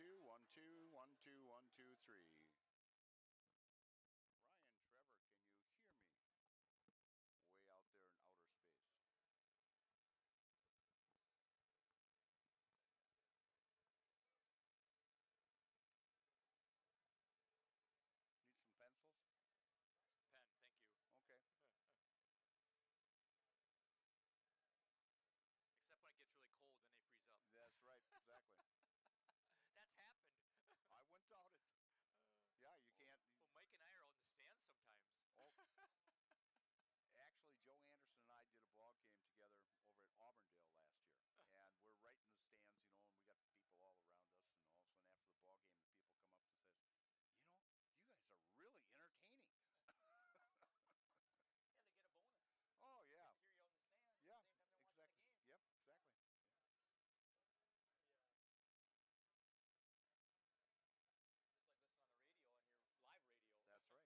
2, 1, 2, 1, 2, 1, 2, 3. Ryan, Trevor, can you hear me? Way out there in outer space. Need some pencils? Pen, thank you. Okay. Except when it gets really cold, then they freeze up. That's right, exactly. That's happened. I wouldn't doubt it. Yeah, you can't. Well, Mike and I are out in the stands sometimes. Oh. Actually, Joe Anderson and I did a ball game together over at Auburndale last year, and we're right in the stands, and we got people all around us, and all of a sudden after the ball game, the people come up and says, you guys are really entertaining. Yeah, they get a bonus. Oh yeah. They hear you out in the stands. Yeah. At the same time they're watching the game. Yep. Exactly. Just like listen on the radio on your live radio. That's right. Yeah. So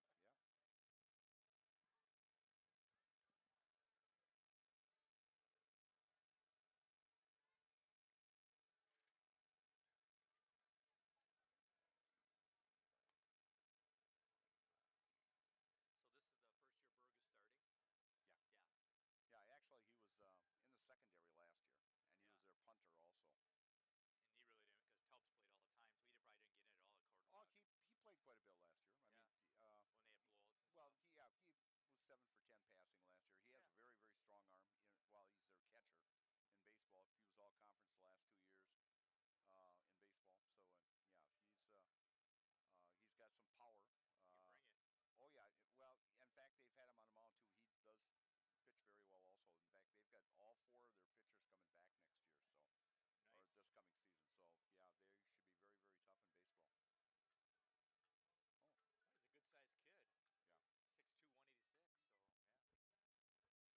this is the first year Berg is starting? Yeah. Yeah. Yeah, actually, he was in the secondary last year, and he was their punter also. And he really didn't, because Tubbs played all the time, so he probably didn't get in at all at Cardinal. Oh, he played quite a bit last year. I mean, when they had blowouts and well, stuff. he was 7 for 10 passing last year. He has a very, very strong arm. While he's their catcher in baseball, he was all conference the last 2 years in baseball. So he's got some power. He can bring it. Oh yeah. Well, in fact, they've had him on the mound too. He does pitch very well also. In fact, they've got all 4 of their pitchers coming back next year, so nice. Or this coming season. So yeah, they should be very, very tough in baseball. Oh, he's a good-sized kid. Yeah. 6'2", 186. So yeah. Hello. Hey, we can hear you guys. I don't know if you got my email, but we're gonna go at 6:45. Yeah, I saw that. Yeah, I saw the email. Okay, sweet. Yeah, we had you guys muted down here, and then right when we unmuted it, we heard you guys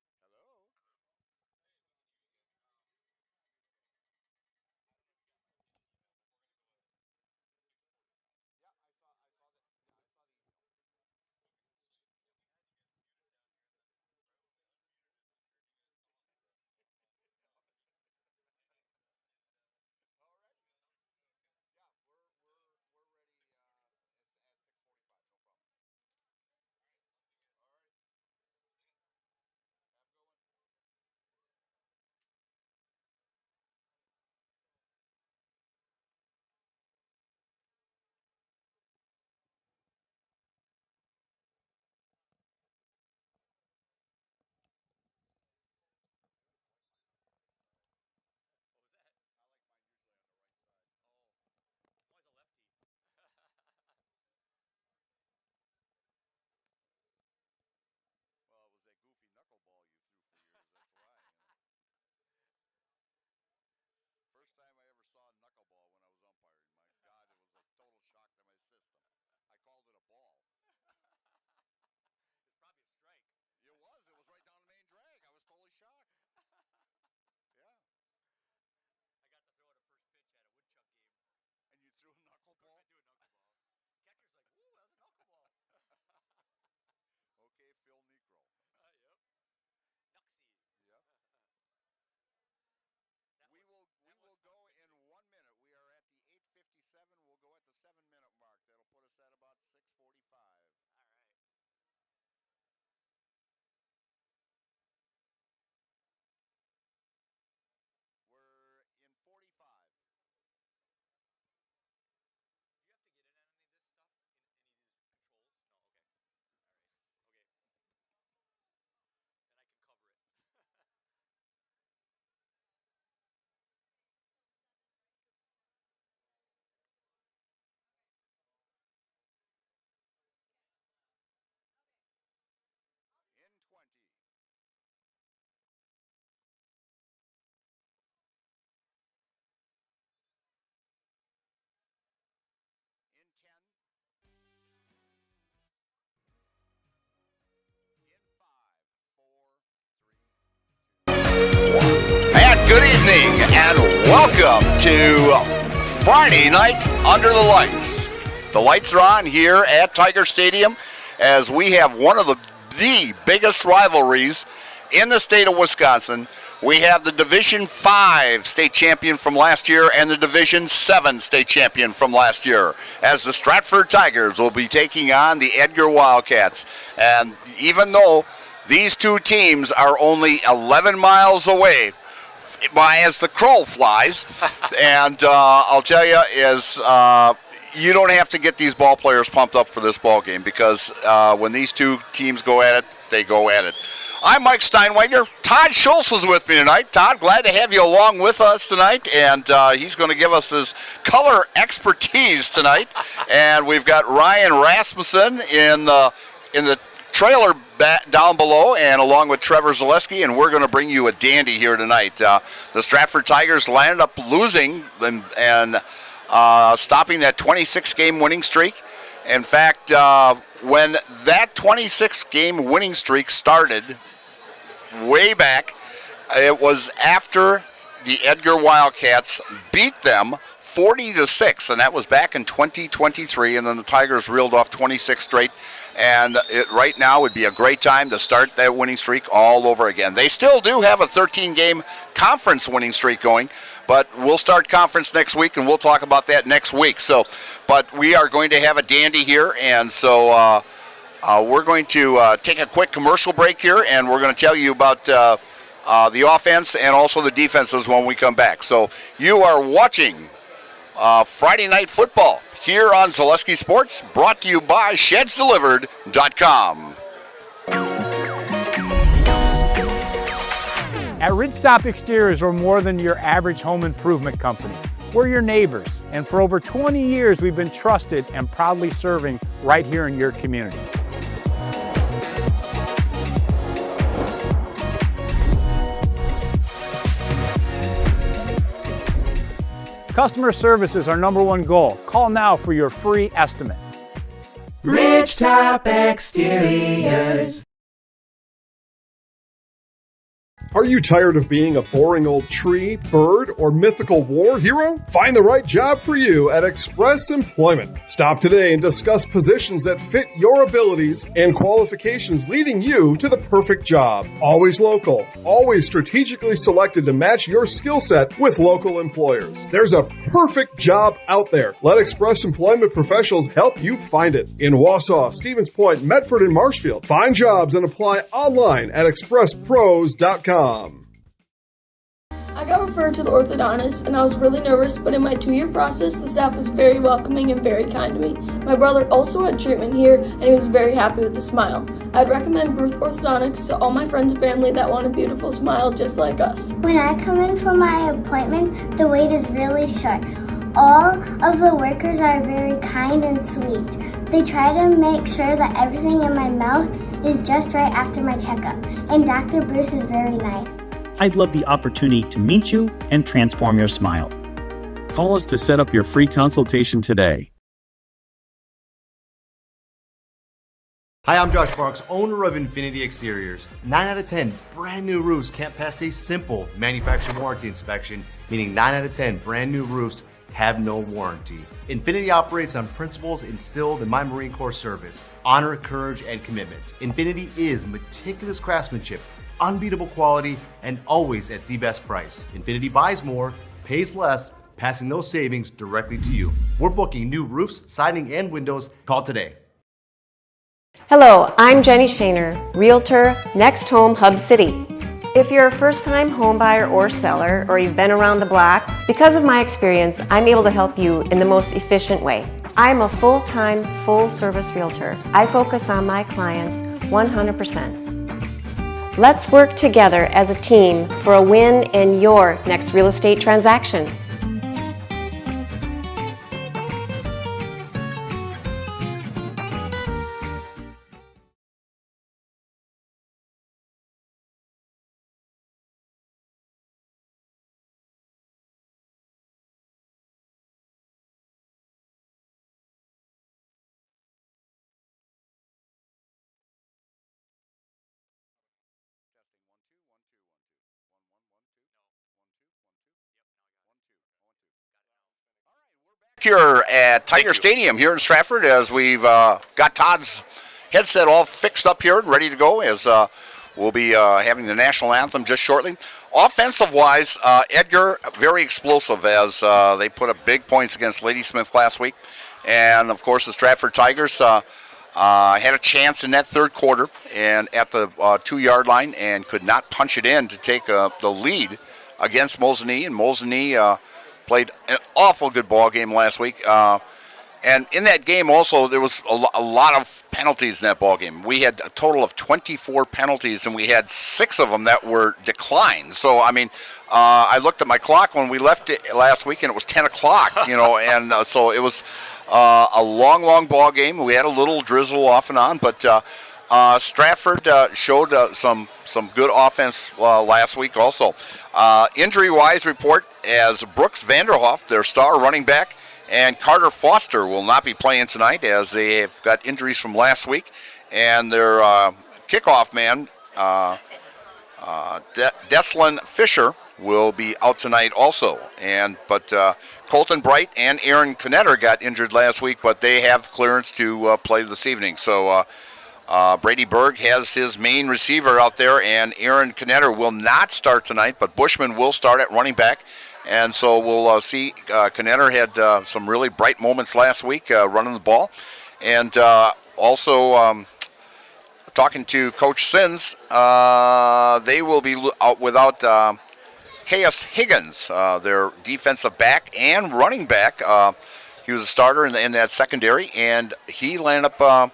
calling for us. Alrighty. Okay. Yeah, we're ready at 6:45. No problem. All right, sounds good, guys. All right. See ya. Have a good one. What was that? I like mine usually on the right side. Oh, I'm always a lefty. Well, it was that goofy knuckleball you threw for years. That's why. First time I ever saw a knuckleball when I was umpiring. My God, it was a total shock to my system. I called it a ball. It's probably a strike. It was. It was right down the main drag. I was totally shocked. Yeah. I got to throw it a first pitch at a woodchuck game. And you threw a knuckleball? I do a knuckleball. Catcher's like, "Ooh, that was a knuckleball." Okay, Phil Negro. Yep. Nuxie. Yep. That We was will go in 1 minute. We are at the 8:57. We'll go at the 7-minute mark. That'll put us at about 6:45. All right. We're in 45. Do you have to get in on any of this stuff? In any of these controls? No. Okay. All right. Okay. Then I can cover it. In 20. In 10. In 5, 4, 3, 2, 1. And good evening, and welcome to Friday night under the lights. The lights are on here at Tiger Stadium as we have one of the biggest rivalries in the state of Wisconsin. We have the Division 5 state champion from last year and the Division 7 state champion from last year, as the Stratford Tigers will be taking on the Edgar Wildcats. And even though these two teams are only 11 miles away, as the crow flies, and I'll tell you is you don't have to get these ball players pumped up for this ball game, because when these two teams go at it, they go at it. I'm Mike Steinweger. Todd Schultz is with me tonight. Todd, glad to have you along with us tonight, and he's going to give us his color expertise tonight. And we've got Ryan Rasmussen in the trailer down below, and along with Trevor Zaleski, and we're going to bring you a dandy here tonight. The Stratford Tigers landed up losing and stopping that 26-game winning streak. In fact, when that 26-game winning streak started way back, it was after the Edgar Wildcats beat them 40-6, and that was back in 2023, and then the Tigers reeled off 26 straight. And right now would be a great time to start that winning streak all over again. They still do have a 13-game conference winning streak going, but we'll start conference next week, and we'll talk about that next week. But we are going to have a dandy here, and so we're going to take a quick commercial break here, and we're going to tell you about the offense and also the defenses when we come back. So you are watching Friday Night Football here on Zaleski Sports, brought to you by ShedsDelivered.com. At Ridgestop Exteriors, we're more than your average home improvement company. We're your neighbors, and for over 20 years, we've been trusted and proudly serving right here in your community. Customer service is our #1 goal. Call now for your free estimate. Ridgetop Exteriors. Are you tired of being a boring old tree, bird, or mythical war hero? Find the right job for you at Express Employment. Stop today and discuss positions that fit your abilities and qualifications, leading you to the perfect job. Always local, always strategically selected to match your skill set with local employers. There's a perfect job out there. Let Express Employment professionals help you find it. In Wausau, Stevens Point, Medford, and Marshfield. Find jobs and apply online at expresspros.com. I got referred to the orthodontist, and I was really nervous, but in my 2-year process, the staff was very welcoming and very kind to me. My brother also had treatment here, and he was very happy with the smile. I'd recommend Ruth Orthodontics to all my friends and family that want a beautiful smile just like us. When I come in for my appointment, the wait is really short. All of the workers are very kind and sweet. They try to make sure that everything in my mouth is just right after my checkup, and Dr. Bruce is very nice. I'd love the opportunity to meet you and transform your smile. Call us to set up your free consultation today. Hi, I'm Josh Marks, owner of Infinity Exteriors. 9 out of 10 brand new roofs can't pass a simple manufacturer warranty inspection, meaning 9 out of 10 brand new roofs have no warranty. Infinity operates on principles instilled in my Marine Corps service: honor, courage, and commitment. Infinity is meticulous craftsmanship, unbeatable quality, and always at the best price. Infinity buys more, pays less, passing those savings directly to you. We're booking new roofs, siding, and windows. Call today. Hello, I'm Jenny Shaner, Realtor, Next Home Hub City. If you're a first-time home buyer or seller, or you've been around the block, because of my experience, I'm able to help you in the most efficient way. I'm a full-time, full-service realtor. I focus on my clients 100%. Let's work together as a team for a win in your next real estate transaction. Here at Tiger Stadium here in Stratford, as we've got Todd's headset all fixed up here and ready to go, as We'll be having the national anthem just shortly. Offensive-wise, Edgar, very explosive as they put up big points against Ladysmith last week. And, of course, the Stratford Tigers had a chance in that third quarter and at the 2-yard line and could not punch it in to take the lead against Mosinee. And Mosinee played an awful good ball game last week. And in that game also, there was a lot of penalties in that ball game. We had a total of 24 penalties, and we had 6 of them that were declined. So, I mean, I looked at my clock when we left it last week, and it was 10 o'clock, and so it was a long ball game. We had a little drizzle off and on, but Stratford showed some good offense last week also. Injury-wise report as Brooks Vanderhoff, their star running back, and Carter Foster will not be playing tonight as they have got injuries from last week. And their kickoff man, Deslin Fisher, will be out tonight also. But Colton Bright and Aaron Knetter got injured last week, but they have clearance to play this evening. So Brady Berg has his main receiver out there, and Aaron Knetter will not start tonight, but Bushman will start at running back. And so we'll see. Knetter had some really bright moments last week running the ball. And also talking to Coach Sins, they will be out without K.S. Higgins, their defensive back and running back. He was a starter in that secondary, and he landed up,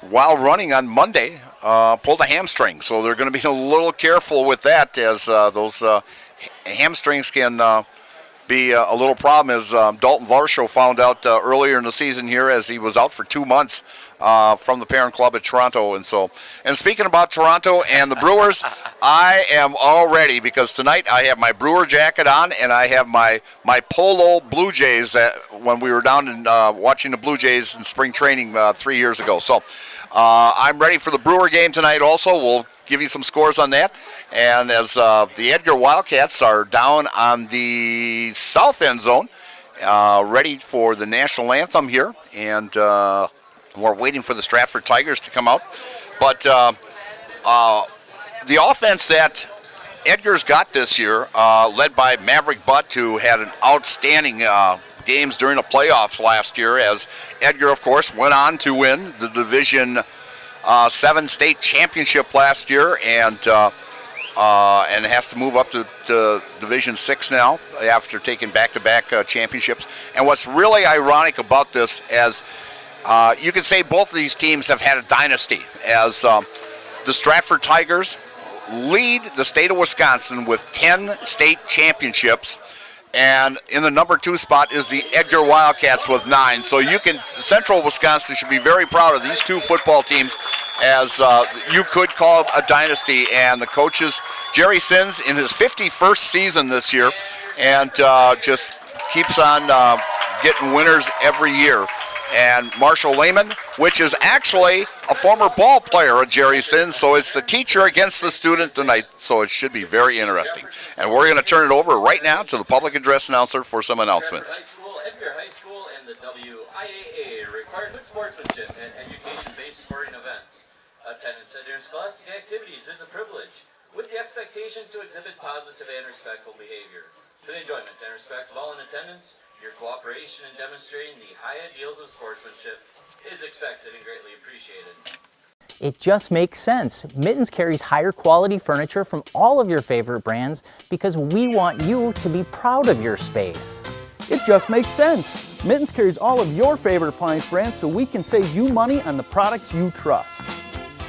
while running on Monday, pulled a hamstring. So they're going to be a little careful with that, as those hamstrings can be a little problem, as Dalton Varsho found out earlier in the season here, as he was out for 2 months from the parent club at Toronto. And speaking about Toronto and the Brewers, I am all ready, because tonight I have my Brewer jacket on, and I have my Polo Blue Jays that when we were down and watching the Blue Jays in spring training 3 years ago. So I'm ready for the Brewer game tonight also. We'll give you some scores on that. And as the Edgar Wildcats are down on the south end zone, ready for the national anthem here, and we're waiting for the Stratford Tigers to come out. But the offense that Edgar's got this year, led by Maverick Butt, who had an outstanding games during the playoffs last year, as Edgar, of course, went on to win the Division 7 state championship last year, and has to move up to Division 6 now after taking back-to-back championships. And what's really ironic about this, as you could say both of these teams have had a dynasty, as the Stratford Tigers lead the state of Wisconsin with 10 state championships, and in the number 2 spot is the Edgar Wildcats with 9. So Central Wisconsin should be very proud of these two football teams, as you could call it a dynasty. And the coaches, Jerry Sins, in his 51st season this year, and just keeps on getting winners every year. And Marshall Lehman, which is actually a former ball player of Jerry Sins, so it's the teacher against the student tonight, so it should be very interesting. And we're going to turn it over right now to the public address announcer for some announcements. Edgar High School and the WIAA require good sportsmanship and education-based sporting events. Attendance at interscholastic activities is a privilege, with the expectation to exhibit positive and respectful behavior. For the enjoyment and respect of all in attendance, your cooperation in demonstrating the high ideals of sportsmanship is expected and greatly appreciated. It just makes sense. Mittens carries higher quality furniture from all of your favorite brands because we want you to be proud of your space. It just makes sense. Mittens carries all of your favorite appliance brands so we can save you money on the products you trust.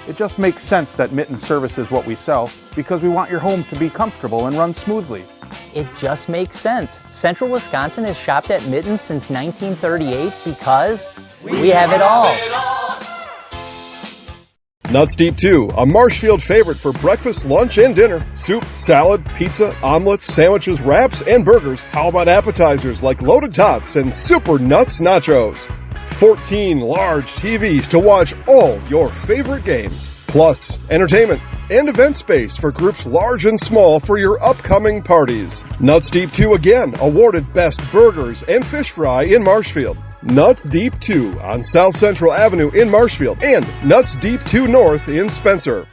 It just makes sense that Mittens services what we sell, because we want your home to be comfortable and run smoothly. It just makes sense. Central Wisconsin has shopped at Mittens since 1938 because we have it all. Nuts Deep 2, a Marshfield favorite for breakfast, lunch, and dinner. Soup, salad, pizza, omelets, sandwiches, wraps, and burgers. How about appetizers like loaded tots and super nuts nachos? 14 large TVs to watch all your favorite games. Plus, entertainment and event space for groups large and small for your upcoming parties. Nuts Deep 2 again, awarded Best Burgers and Fish Fry in Marshfield. Nuts Deep 2 on South Central Avenue in Marshfield, and Nuts Deep 2 North in Spencer.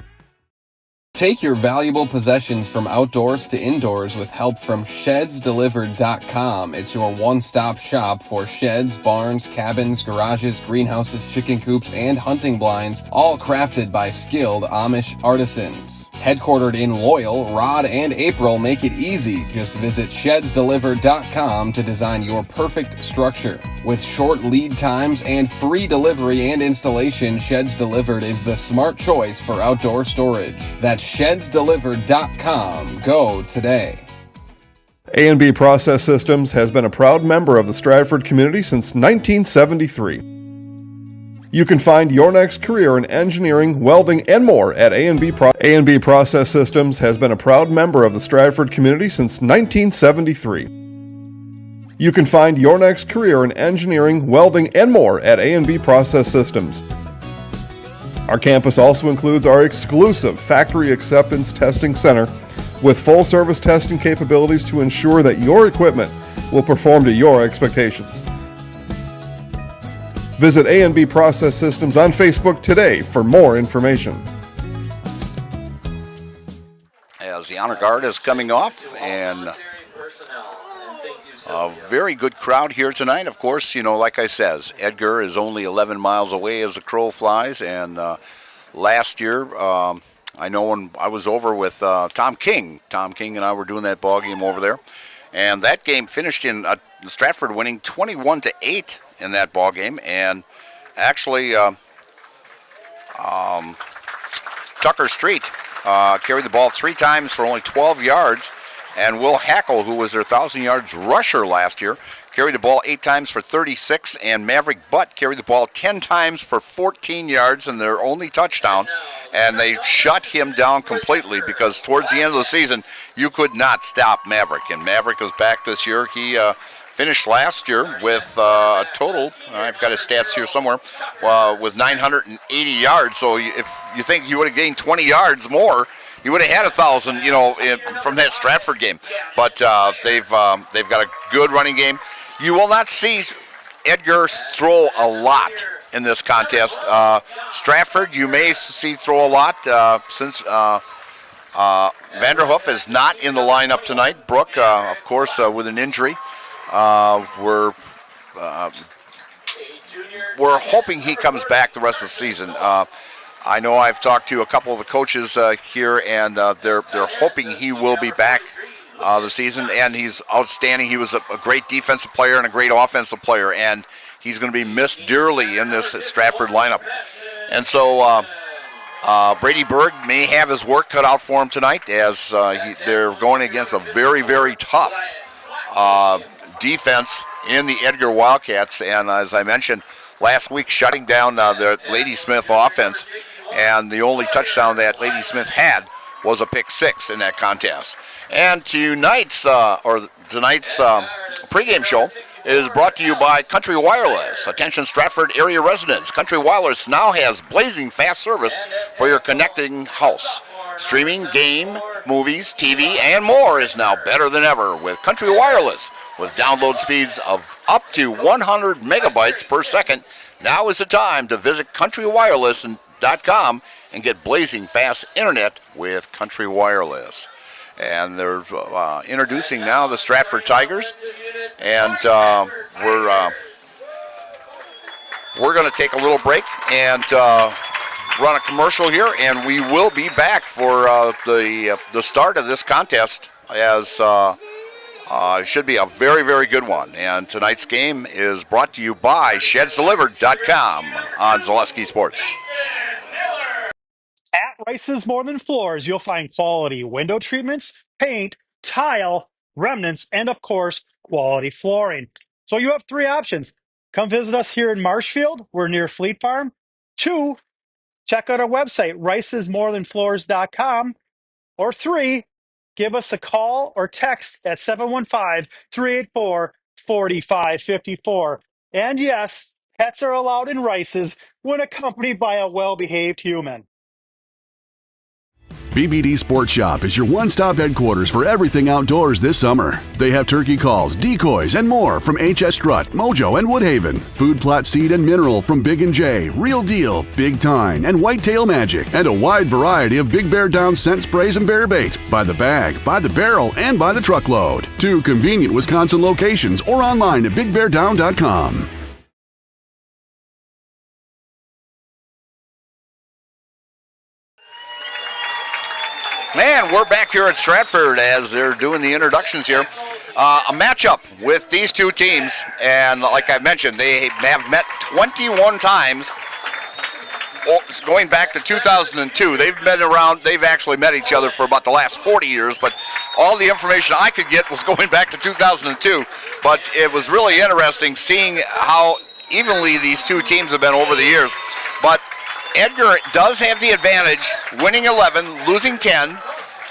Take your valuable possessions from outdoors to indoors with help from ShedsDelivered.com. It's your one-stop shop for sheds, barns, cabins, garages, greenhouses, chicken coops, and hunting blinds, all crafted by skilled Amish artisans. Headquartered in Loyal, Rod and April make it easy. Just visit ShedsDelivered.com to design your perfect structure. With short lead times and free delivery and installation, Sheds Delivered is the smart choice for outdoor storage. That's ShedsDelivered.com. Go today. A&B Process Systems has been a proud member of the Stratford community since 1973. You can find your next career in engineering, welding, and more at A&B Process Systems has been a proud member of the Stratford community since 1973. You can find your next career in engineering, welding, and more at A&B Process Systems. Our campus also includes our exclusive Factory Acceptance Testing Center with full-service testing capabilities to ensure that your equipment will perform to your expectations. Visit A&B Process Systems on Facebook today for more information. As the honor guard is coming off, and a very good crowd here tonight. Of course, like I says, Edgar is only 11 miles away as the crow flies, and last year, I know when I was over with Tom King and I were doing that ball game over there, and that game finished in Stratford winning 21-8 in that ball game, and actually Tucker Street carried the ball 3 times for only 12 yards, and Will Hackle, who was their 1,000 yards rusher last year, carried the ball 8 times for 36, and Maverick Butt carried the ball 10 times for 14 yards and their only touchdown, and they shut him down completely because towards the end of the season, you could not stop Maverick, and Maverick is back this year. He finished last year with a total, I've got his stats here somewhere, with 980 yards, so if you think you would have gained 20 yards more, you would have had 1,000, from that Stratford game. But they've got a good running game. You will not see Edgar throw a lot in this contest. Stratford, you may see throw a lot since Vanderhoof is not in the lineup tonight. Brooke, of course, with an injury. We're hoping he comes back the rest of the season. I know I've talked to a couple of the coaches here, and they're hoping he will be back the season, and he's outstanding. He was a great defensive player and a great offensive player, and he's going to be missed dearly in this Stratford lineup. And so Brady Berg may have his work cut out for him tonight, as they're going against a very, very tough defense in the Edgar Wildcats, and as I mentioned last week, shutting down the Lady Smith offense, and the only touchdown that Lady Smith had was a pick 6 in that contest. And tonight's pregame show is brought to you by Country Wireless. Attention Stratford area residents, Country Wireless now has blazing fast service for your connecting house. Streaming, game, movies, TV, and more is now better than ever with Country Wireless. With download speeds of up to 100 megabytes per second, now is the time to visit countrywireless.com and get blazing fast internet with Country Wireless. And they're introducing now the Stratford Tigers, and we're going to take a little break and run a commercial here, and we will be back for the start of this contest, as it should be a very, very good one. And tonight's game is brought to you by ShedsDelivered.com on Zaleski Sports. At Rice's More Than Floors, you'll find quality window treatments, paint, tile, remnants, and of course, quality flooring. So you have 3 options. Come visit us here in Marshfield. We're near Fleet Farm. 2, check out our website, ricesmorethanfloors.com. Or 3, give us a call or text at 715-384-4554. And yes, pets are allowed in Rice's when accompanied by a well-behaved human. BBD Sports Shop is your one-stop headquarters for everything outdoors this summer. They have turkey calls, decoys, and more from HS Strut, Mojo, and Woodhaven. Food plot seed and mineral from Big & J, Real Deal, Big Tine, and Whitetail Magic. And a wide variety of Big Bear Down scent sprays and bear bait. By the bag, by the barrel, and by the truckload. 2 convenient Wisconsin locations or online at bigbeardown.com. And we're back here at Stratford as they're doing the introductions here. A matchup with these two teams, and like I mentioned, they have met 21 times going back to 2002. They've actually met each other for about the last 40 years, but all the information I could get was going back to 2002. But it was really interesting seeing how evenly these two teams have been over the years. But Edgar does have the advantage, winning 11, losing 10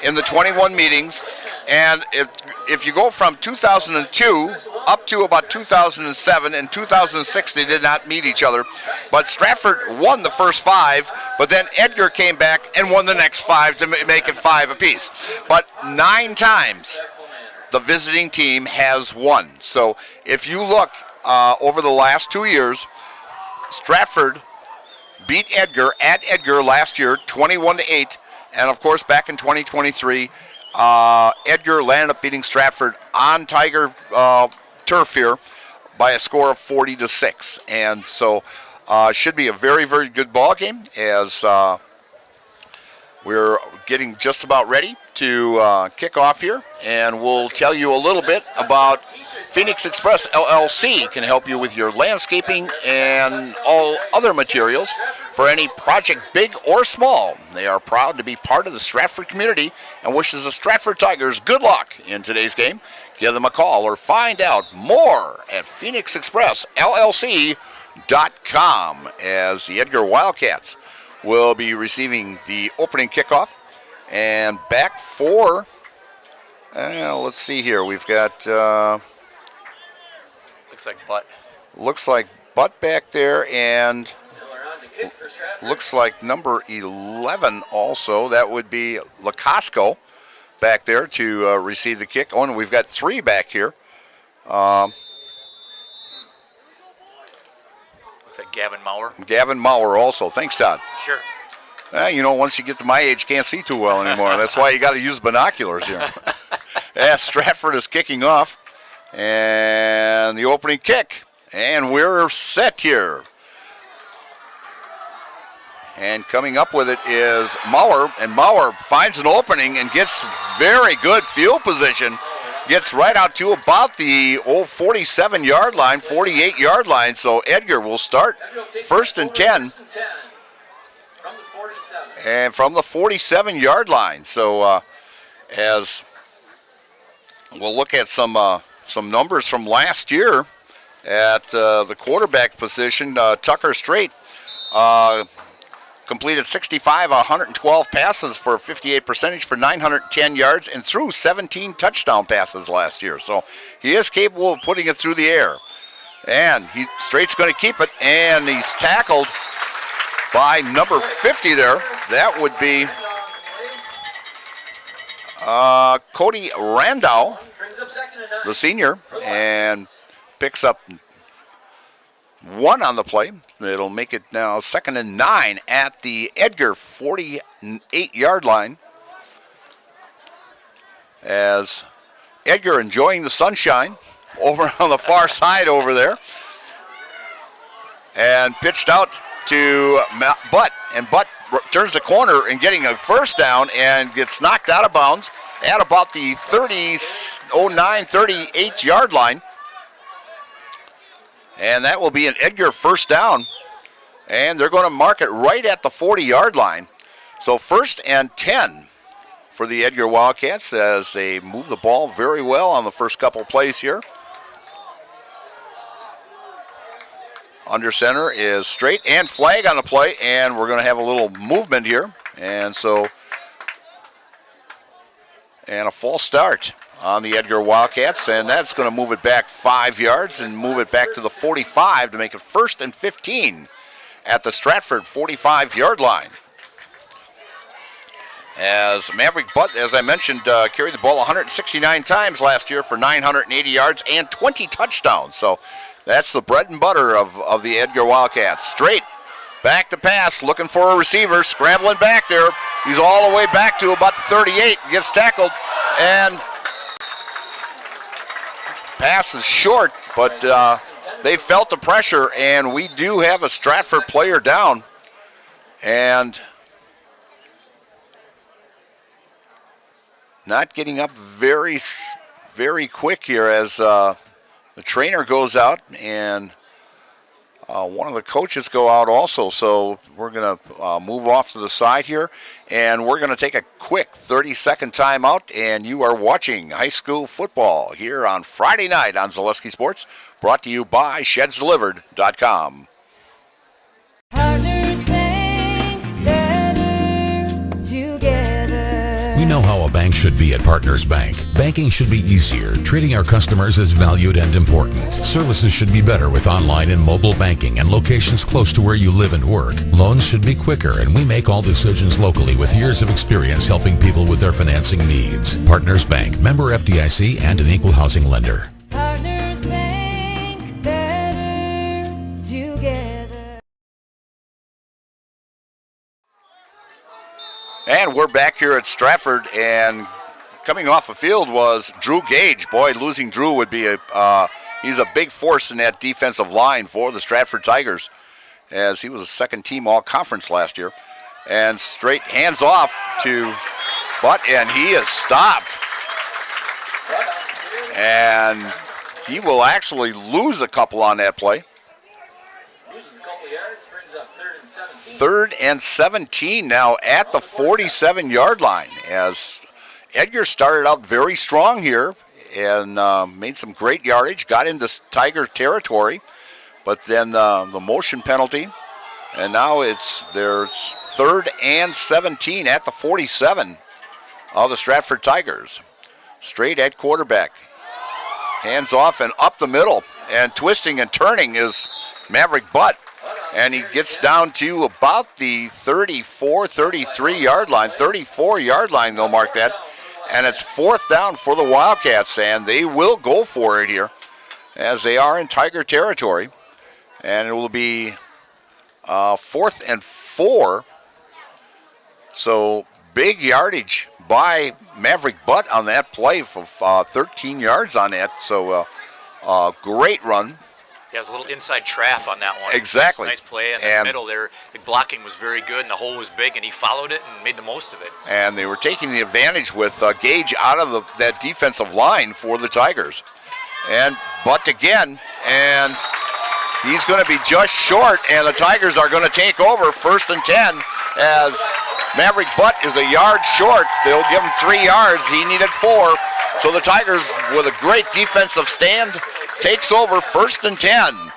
in the 21 meetings. And if you go from 2002 up to about 2007 and 2006, they did not meet each other. But Stratford won the first 5, but then Edgar came back and won the next 5 to make it 5 apiece. But 9 times the visiting team has won. So if you look over the last 2 years, Stratford beat Edgar at Edgar last year, 21-8, and of course back in 2023, Edgar landed up beating Stratford on Tiger turf here by a score of 40-6, and so should be a very, very good ball game as we're getting just about ready to kick off here, and we'll tell you a little bit about Phoenix Express LLC can help you with your landscaping and all other materials for any project, big or small. They are proud to be part of the Stratford community and wishes the Stratford Tigers good luck in today's game. Give them a call or find out more at PhoenixExpressLLC.com as the Edgar Wildcats will be receiving the opening kickoff. And back for, let's see here, we've got... Looks like Butt back there, and looks like number 11 also. That would be Lacasco back there to receive the kick. Oh, and we've got 3 back here. Is that Gavin Maurer? Gavin Maurer also. Thanks, Todd. Sure. Once you get to my age, can't see too well anymore. That's why you got to use binoculars here. Yeah, Stratford is kicking off. And the opening kick. And we're set here. And coming up with it is Maurer. And Maurer finds an opening and gets very good field position. Gets right out to about the 47-yard line, 48-yard line. So Edgar will start 1st and 10. And from the 47-yard line. So as we'll look at some numbers from last year at the quarterback position, Tucker Strait completed 112 passes for a 58 percentage for 910 yards and threw 17 touchdown passes last year. So he is capable of putting it through the air. And Strait's going to keep it, and he's tackled by number 50 there. That would be Cody Randall, the senior, and picks up 1 on the play. It'll make it now 2nd and 9 at the Edgar 48-yard line. As Edgar enjoying the sunshine over on the far side over there. And pitched out to Butt, and Butt turns the corner and getting a first down and gets knocked out of bounds at about the 38-yard line. And that will be an Edgar first down. And they're going to mark it right at the 40-yard line. So 1st and 10 for the Edgar Wildcats as they move the ball very well on the first couple plays here. Under center is Strait and flag on the play, and we're going to have a little movement here. And so, and a false start on the Edgar Wildcats, and that's going to move it back 5 yards and move it back to the 45 to make it 1st and 15 at the Stratford 45-yard line. as Maverick Butt, as I mentioned, carried the ball 169 times last year for 980 yards and 20 touchdowns. So that's the bread and butter of the Edgar Wildcats. Straight back to pass, looking for a receiver, scrambling back there. He's all the way back to about the 38, gets tackled, and pass is short, but they felt the pressure, and we do have a Stratford player down. And not getting up very, very quick here as the trainer goes out and one of the coaches go out also. So we're going to move off to the side here, and we're going to take a quick 30-second timeout, and you are watching high school football here on Friday night on Zaleski Sports, brought to you by ShedsDelivered.com. We know how a bank should be at Partners Bank. Banking should be easier, treating our customers as valued and important. Services should be better with online and mobile banking and locations close to where you live and work. Loans should be quicker, and we make all decisions locally with years of experience helping people with their financing needs. Partners Bank, member FDIC, and an equal housing lender. Partners Bank, better together. And we're back here at Stratford, and coming off the field was Drew Gage. Boy, losing Drew would be he's a big force in that defensive line for the Stratford Tigers, as he was a second-team all-conference last year. And straight hands off to Butt, and he is stopped. And he will actually lose a couple on that play. Loses a couple yards, brings up 3rd and 17. 3rd and 17 now at the 47-yard line, as Edgar started out very strong here and made some great yardage, got into Tiger territory, but then the motion penalty, and now there's 3rd and 17 at the 47 of the Stratford Tigers. Straight at quarterback. Hands off and up the middle, and twisting and turning is Maverick Butt. And he gets down to about the 34, 33-yard line, 34-yard line, they'll mark that. And it's 4th down for the Wildcats, and they will go for it here as they are in Tiger territory. And it will be 4th and 4. So big yardage by Maverick Butt on that play for 13 yards on that. So great run. Yeah, it was a little inside trap on that one. Exactly. Nice play in the middle there. The blocking was very good, and the hole was big, and he followed it and made the most of it. And they were taking the advantage with Gage out of that defensive line for the Tigers. And Butt again, and he's going to be just short, and the Tigers are going to take over 1st and 10 as Maverick Butt is a yard short. They'll give him 3 yards. He needed 4. So the Tigers, with a great defensive stand, takes over 1st and 10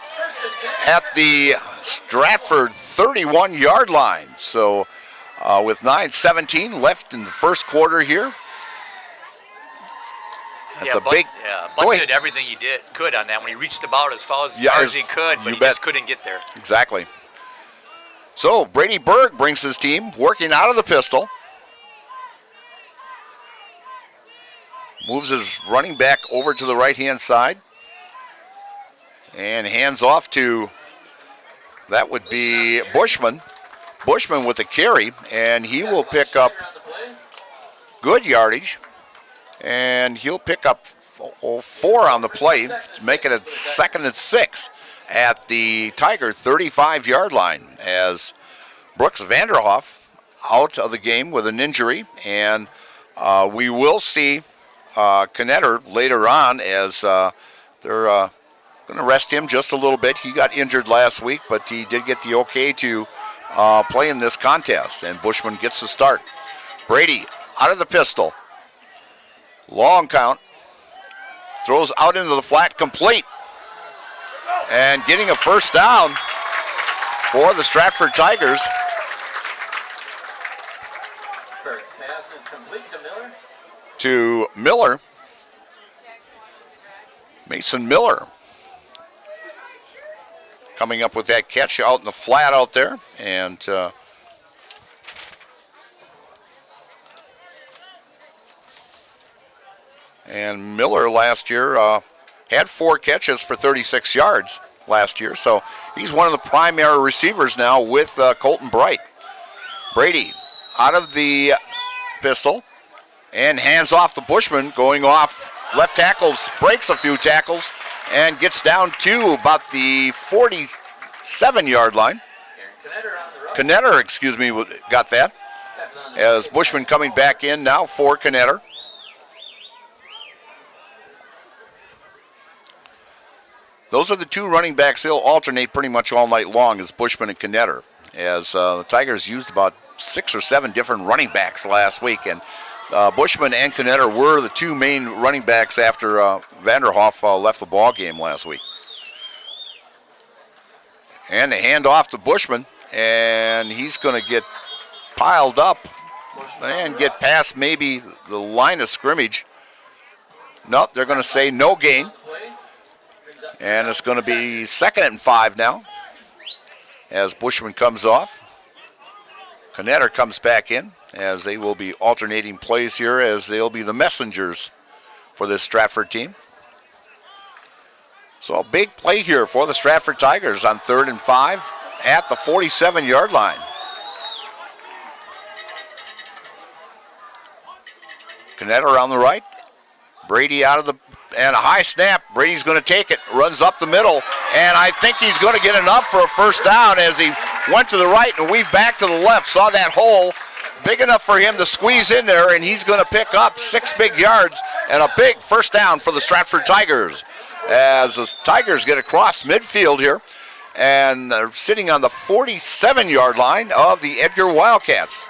at the Stratford 31-yard line. So with 9:17 left in the first quarter here. That's a big. Yeah, Butt did everything he could on that when he reached about as far as he could, but he just couldn't get there. Exactly. So Brady Berg brings his team working out of the pistol. Moves his running back over to the right-hand side. And hands off to, that would be Bushman. Bushman with the carry, and he will pick up good yardage. And he'll pick up 4 on the play, making it 2nd and 6 at the Tiger 35-yard line, as Brooks Vanderhoff out of the game with an injury. And we will see Knetter later on, as they're going to rest him just a little bit. He got injured last week, but he did get the okay to play in this contest, and Bushman gets the start. Brady out of the pistol. Long count. Throws out into the flat, complete. And getting a 1st down for the Stratford Tigers. Berg's pass is complete to Miller. To Miller. Mason Miller coming up with that catch out in the flat out there. And And Miller last year had 4 catches for 36 yards last year, so he's one of the primary receivers now with Colton Bright. Brady out of the pistol and hands off to Bushman, going off left tackles, breaks a few tackles, and gets down to about the 47-yard line. Knetter, got that. As Bushman coming back in now for Knetter. Those are the 2 running backs. They'll alternate pretty much all night long as Bushman and Knetter, as the Tigers used about 6 or 7 different running backs last week, and Bushman and Knetter were the 2 main running backs after Vanderhoff left the ball game last week. And they hand off to Bushman, and he's going to get piled up and get past maybe the line of scrimmage. Nope, they're going to say no gain. And it's going to be 2nd and 5 now as Bushman comes off. Knetter comes back in, as they will be alternating plays here, as they'll be the messengers for this Stratford team. So a big play here for the Stratford Tigers on 3rd and 5 at the 47-yard line. Knetter on the right. Brady out of the, and a high snap. Brady's going to take it, runs up the middle, and I think he's going to get enough for a first down as he went to the right and weaved back to the left. Saw that hole big enough for him to squeeze in there, and he's going to pick up 6 big yards and a big first down for the Stratford Tigers. As the Tigers get across midfield here, and they're sitting on the 47-yard line of the Edgar Wildcats.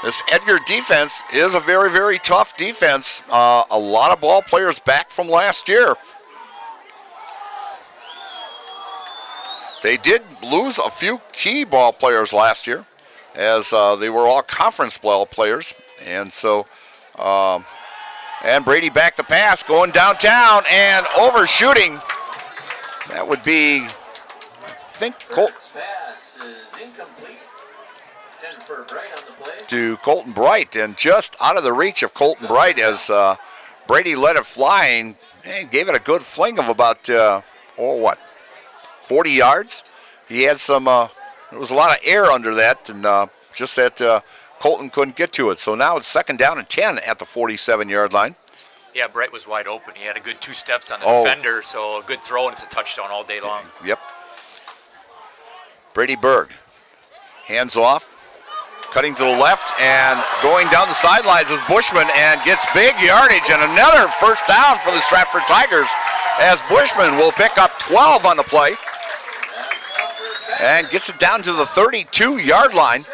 This Edgar defense is a very, very tough defense. A lot of ball players back from last year. They did lose a few key ball players last year, as they were all conference ball players. And so, and Brady back to pass, going downtown and overshooting. That would be, I think, Pass is incomplete. Intended for Bright on the play. To Colton Bright, and just out of the reach of Colton Bright as Brady let it fly and gave it a good fling of about, 40 yards. He had some, there was a lot of air under that, and just that Colton couldn't get to it. So now it's 2nd down and 10 at the 47-yard line. Yeah, Bright was wide open. He had a good 2 steps on the defender, so a good throw, and it's a touchdown all day long. Yep. Brady Berg, hands off, cutting to the left, and going down the sidelines is Bushman, and gets big yardage, and another first down for the Stratford Tigers, as Bushman will pick up 12 on the play, and gets it down to the 32-yard line.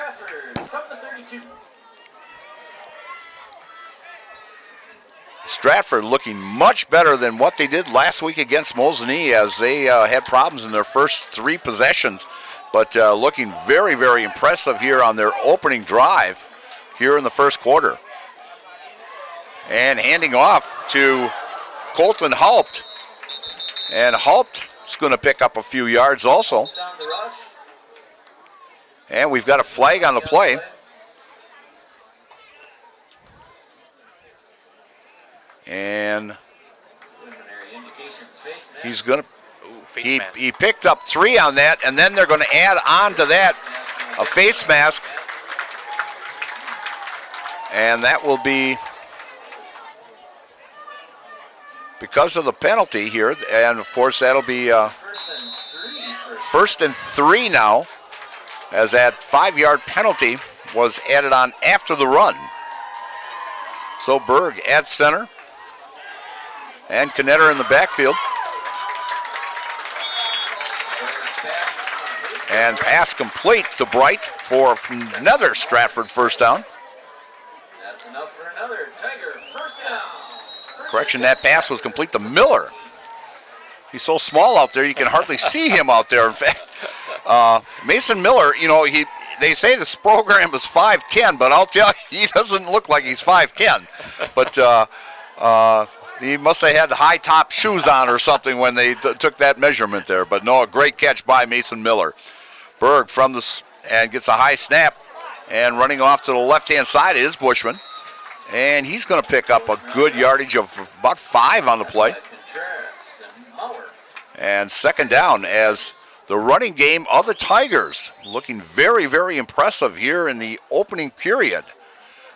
Stratford looking much better than what they did last week against Mosinee, as they had problems in their first 3 possessions, but looking very, very impressive here on their opening drive here in the first quarter. And handing off to Colton Haupt, and Haupt is going to pick up a few yards also. And we've got a flag on the play. And he's going to, he picked up 3 on that, and then they're going to add on to that a face mask. And that will be because of the penalty here, and of course that'll be 1st and 3 now, as that 5-yard penalty was added on after the run. So Berg at center, and Knetter in the backfield. And pass complete to Bright for another Stratford first down. That's enough for another Tiger first down. Correction, that pass was complete to Miller. He's so small out there, you can hardly see him out there. In fact, Mason Miller, you know, they say this program is 5'10", but I'll tell you, he doesn't look like he's 5'10". But he must have had high top shoes on or something when they took that measurement there. But no, a great catch by Mason Miller. Berg and gets a high snap, and running off to the left-hand side is Bushman. And he's going to pick up a good yardage of about 5 on the play. And second down as the running game of the Tigers looking very, very impressive here in the opening period.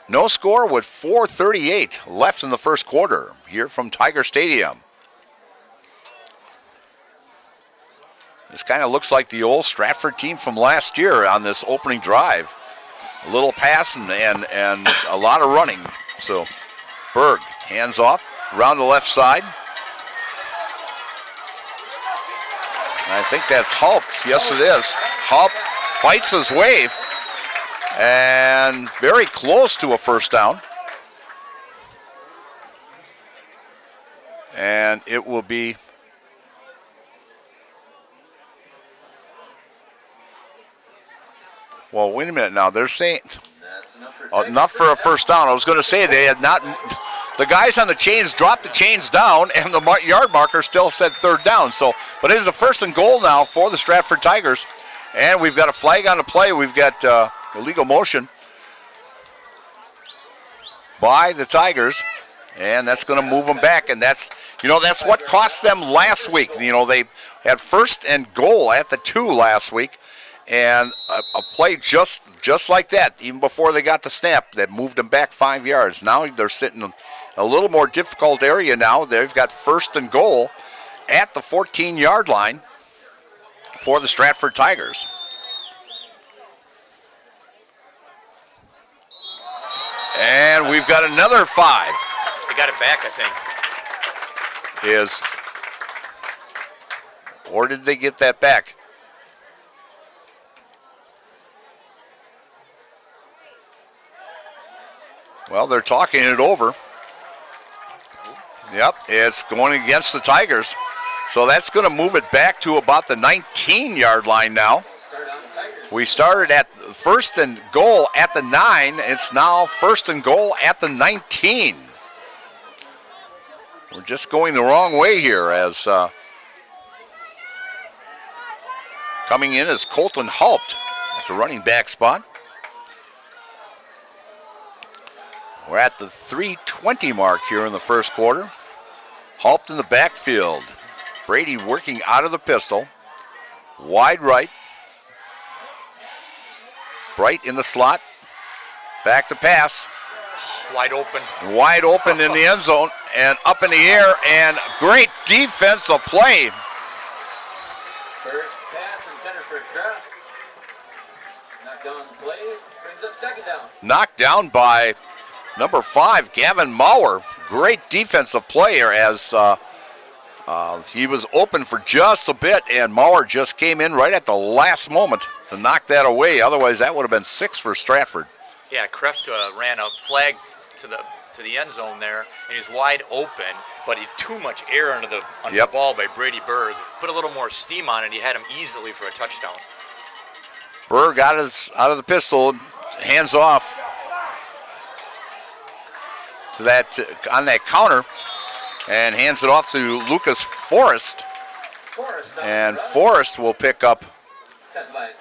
No score with 4:38 left in the first quarter here from Tiger Stadium. This kind of looks like the old Stratford team from last year on this opening drive. A little pass and a lot of running. So Berg hands off around the left side. And I think that's Haupt. Yes, it is. Haupt fights his way and very close to a first down. And it will be well, wait a minute now. They're saying enough for a first down. I was going to say they had not. The guys on the chains dropped the chains down, and the yard marker still said third down. So, but it is a first and goal now for the Stratford Tigers, and we've got a flag on the play. We've got illegal motion by the Tigers, and that's going to move them back. And that's what cost them last week. They had first and goal at the 2 last week. And a play just like that, even before they got the snap, that moved them back 5 yards. Now they're sitting in a little more difficult area now. They've got first and goal at the 14-yard line for the Stratford Tigers. And we've got another 5. They got it back, I think. Or did they get that back? Well, they're talking it over. Yep, it's going against the Tigers. So that's going to move it back to about the 19-yard line now. We started at first and goal at the 9. It's now first and goal at the 19. We're just going the wrong way here as coming in is Colton Haupt at the running back spot. We're at the 3:20 mark here in the first quarter. Haupt in the backfield. Brady working out of the pistol. Wide right. Bright in the slot. Back to pass. Wide open. Wide open in the end zone and up in the air, and great defensive play. First pass intended for Kraft. Knocked down the play. Brings up second down. Knocked down by number 5, Gavin Maurer. Great defensive player as he was open for just a bit, and Maurer just came in right at the last moment to knock that away. Otherwise, that would have been 6 for Stratford. Yeah, Kraft ran a flag to the end zone there, and he was wide open, but he too much air under the ball by Brady Berg. Put a little more steam on it, he had him easily for a touchdown. Berg out of the pistol, hands off to that on that counter, and hands it off to Lucas Forrest. And Forrest will pick up.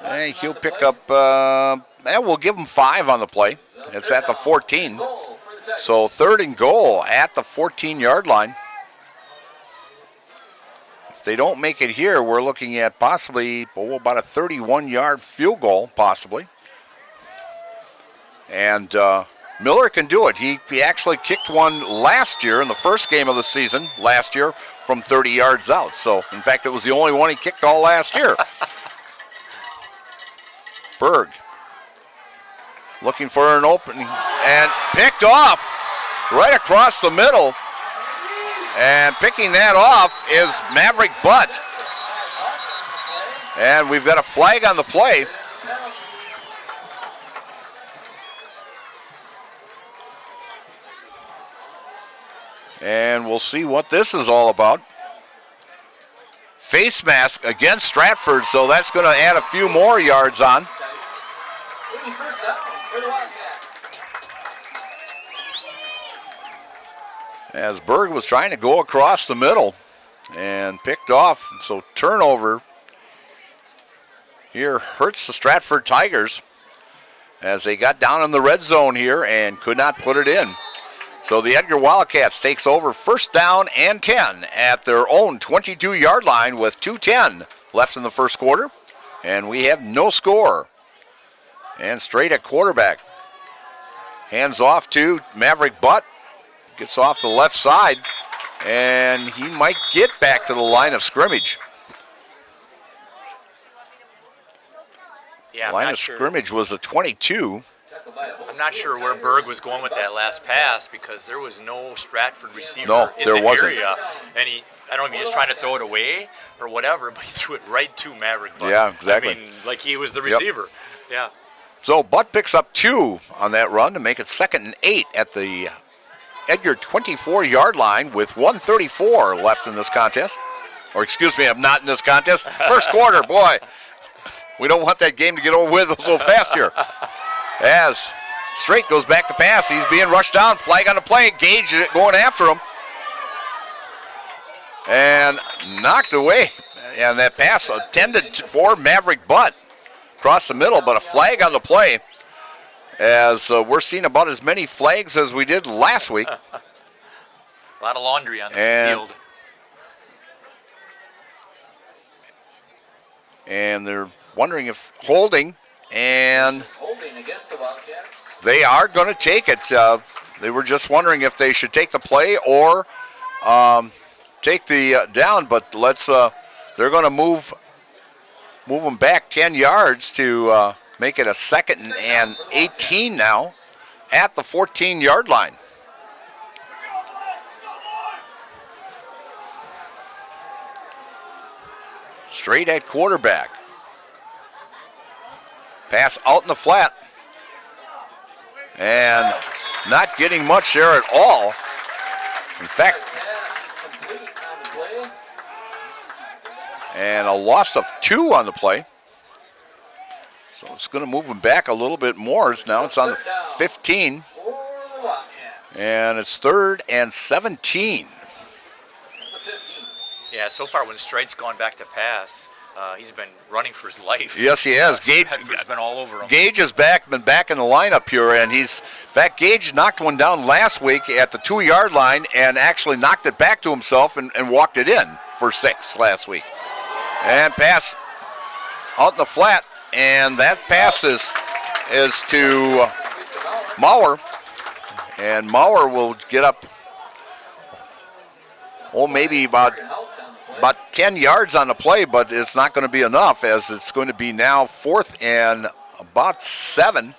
And he'll pick up. And we'll give him 5 on the play. It's at the 14. So third and goal at the 14-yard line. If they don't make it here, we're looking at possibly about a 31-yard field goal, possibly. And Miller can do it. He actually kicked one last year in the first game of the season, last year, from 30 yards out. So, in fact, it was the only one he kicked all last year. Berg looking for an opening and picked off right across the middle. And picking that off is Maverick Butt. And we've got a flag on the play. And we'll see what this is all about. Face mask against Stratford, so that's going to add a few more yards on. As Berg was trying to go across the middle and picked off, so turnover here hurts the Stratford Tigers as they got down in the red zone here and could not put it in. So the Edgar Wildcats takes over first down and 10 at their own 22-yard line with 2:10 left in the first quarter. And we have no score. And straight at quarterback. Hands off to Maverick Butt. Gets off the left side. And he might get back to the line of scrimmage. Yeah, Line of scrimmage was a 22. I'm not sure where Berg was going with that last pass because there was no Stratford receiver in there the wasn't. area. And I don't know if he's just trying to throw it away or whatever, but he threw it right to Maverick Butt. Yeah, exactly. I mean, like he was the receiver. Yeah. So Butt picks up 2 on that run to make it 2nd and 8 at the Edgar 24-yard line with 1:34 left in this contest. Or excuse me, I'm not in this contest. First quarter, boy. We don't want that game to get over with so fast here. As Straight goes back to pass. He's being rushed down. Flag on the play. Gage going after him. And knocked away. And that pass intended for Maverick Butt. Across the middle, but a flag on the play. As we're seeing about as many flags as we did last week. A lot of laundry on the field. And they're wondering if holding, and holding against the Wildcats. They are going to take it. They were just wondering if they should take the play or take the down, but they're going to move them back 10 yards to make it a 2nd and 18 now at the 14-yard line. Straight at quarterback. Pass out in the flat. And not getting much there at all. In fact, and a loss of 2 on the play. So it's going to move him back a little bit more. Now it's on the 15. And it's 3rd and 17. Yeah, so far when Straight's gone back to pass, he's been running for his life. Yes, he has. Gage has been all over him. Gage has been back in the lineup here, and in fact, Gage knocked one down last week at the 2-yard line and actually knocked it back to himself and walked it in for 6 last week. And pass out in the flat, and that pass is to Maurer, and Maurer will get up, maybe about 10 yards on the play, but it's not going to be enough as it's going to be now 4th and about 7.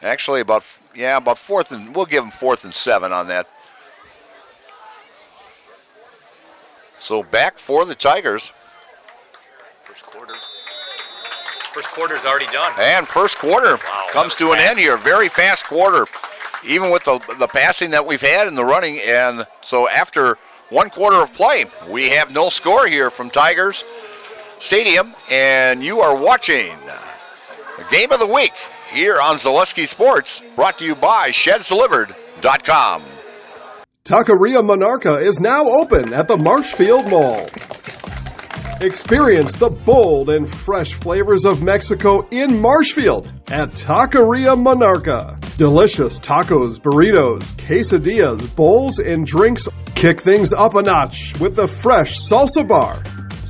Actually, about 4th, and we'll give him 4th and 7 on that. So back for the Tigers. First quarter's already done. And first quarter comes to an end here. Very fast quarter, even with the passing that we've had and the running. And so after 1 quarter of play, we have no score here from Tigers Stadium. And you are watching the Game of the Week here on Zaleski Sports, brought to you by ShedsDelivered.com. Taqueria Monarca is now open at the Marshfield Mall. Experience the bold and fresh flavors of Mexico in Marshfield at Taqueria Monarca. Delicious tacos, burritos, quesadillas, bowls, and drinks. Kick things up a notch with the fresh salsa bar.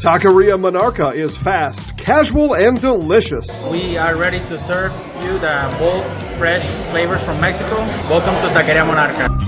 Taqueria Monarca is fast, casual, and delicious. We are ready to serve you the bold, fresh flavors from Mexico. Welcome to Taqueria Monarca.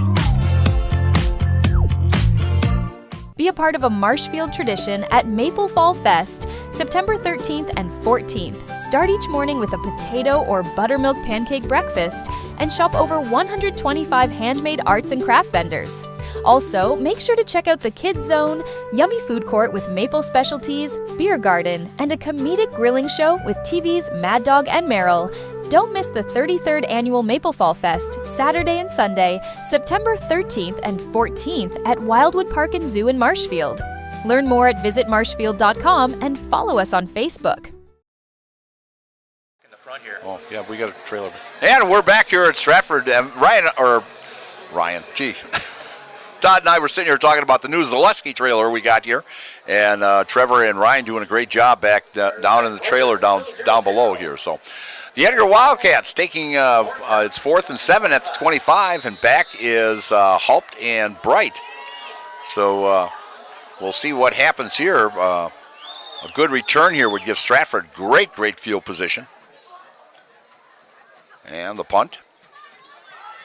Be a part of a Marshfield tradition at Maple Fall Fest, September 13th and 14th. Start each morning with a potato or buttermilk pancake breakfast and shop over 125 handmade arts and craft vendors. Also, make sure to check out the Kids Zone, yummy food court with maple specialties, beer garden, and a comedic grilling show with TV's Mad Dog and Meryl. Don't miss the 33rd Annual Maple Fall Fest, Saturday and Sunday, September 13th and 14th at Wildwood Park and Zoo in Marshfield. Learn more at visitmarshfield.com and follow us on Facebook. In the front here. Oh, yeah, we got a trailer. And we're back here at Stratford. Ryan, gee. Todd and I were sitting here talking about the new Zaleski trailer we got here. And Trevor and Ryan doing a great job back down in the trailer down below here. So The Edgar Wildcats taking it's 4th and 7 at the 25, and back is Haupt and Bright. So we'll see what happens here. A good return here would give Stratford great field position. And the punt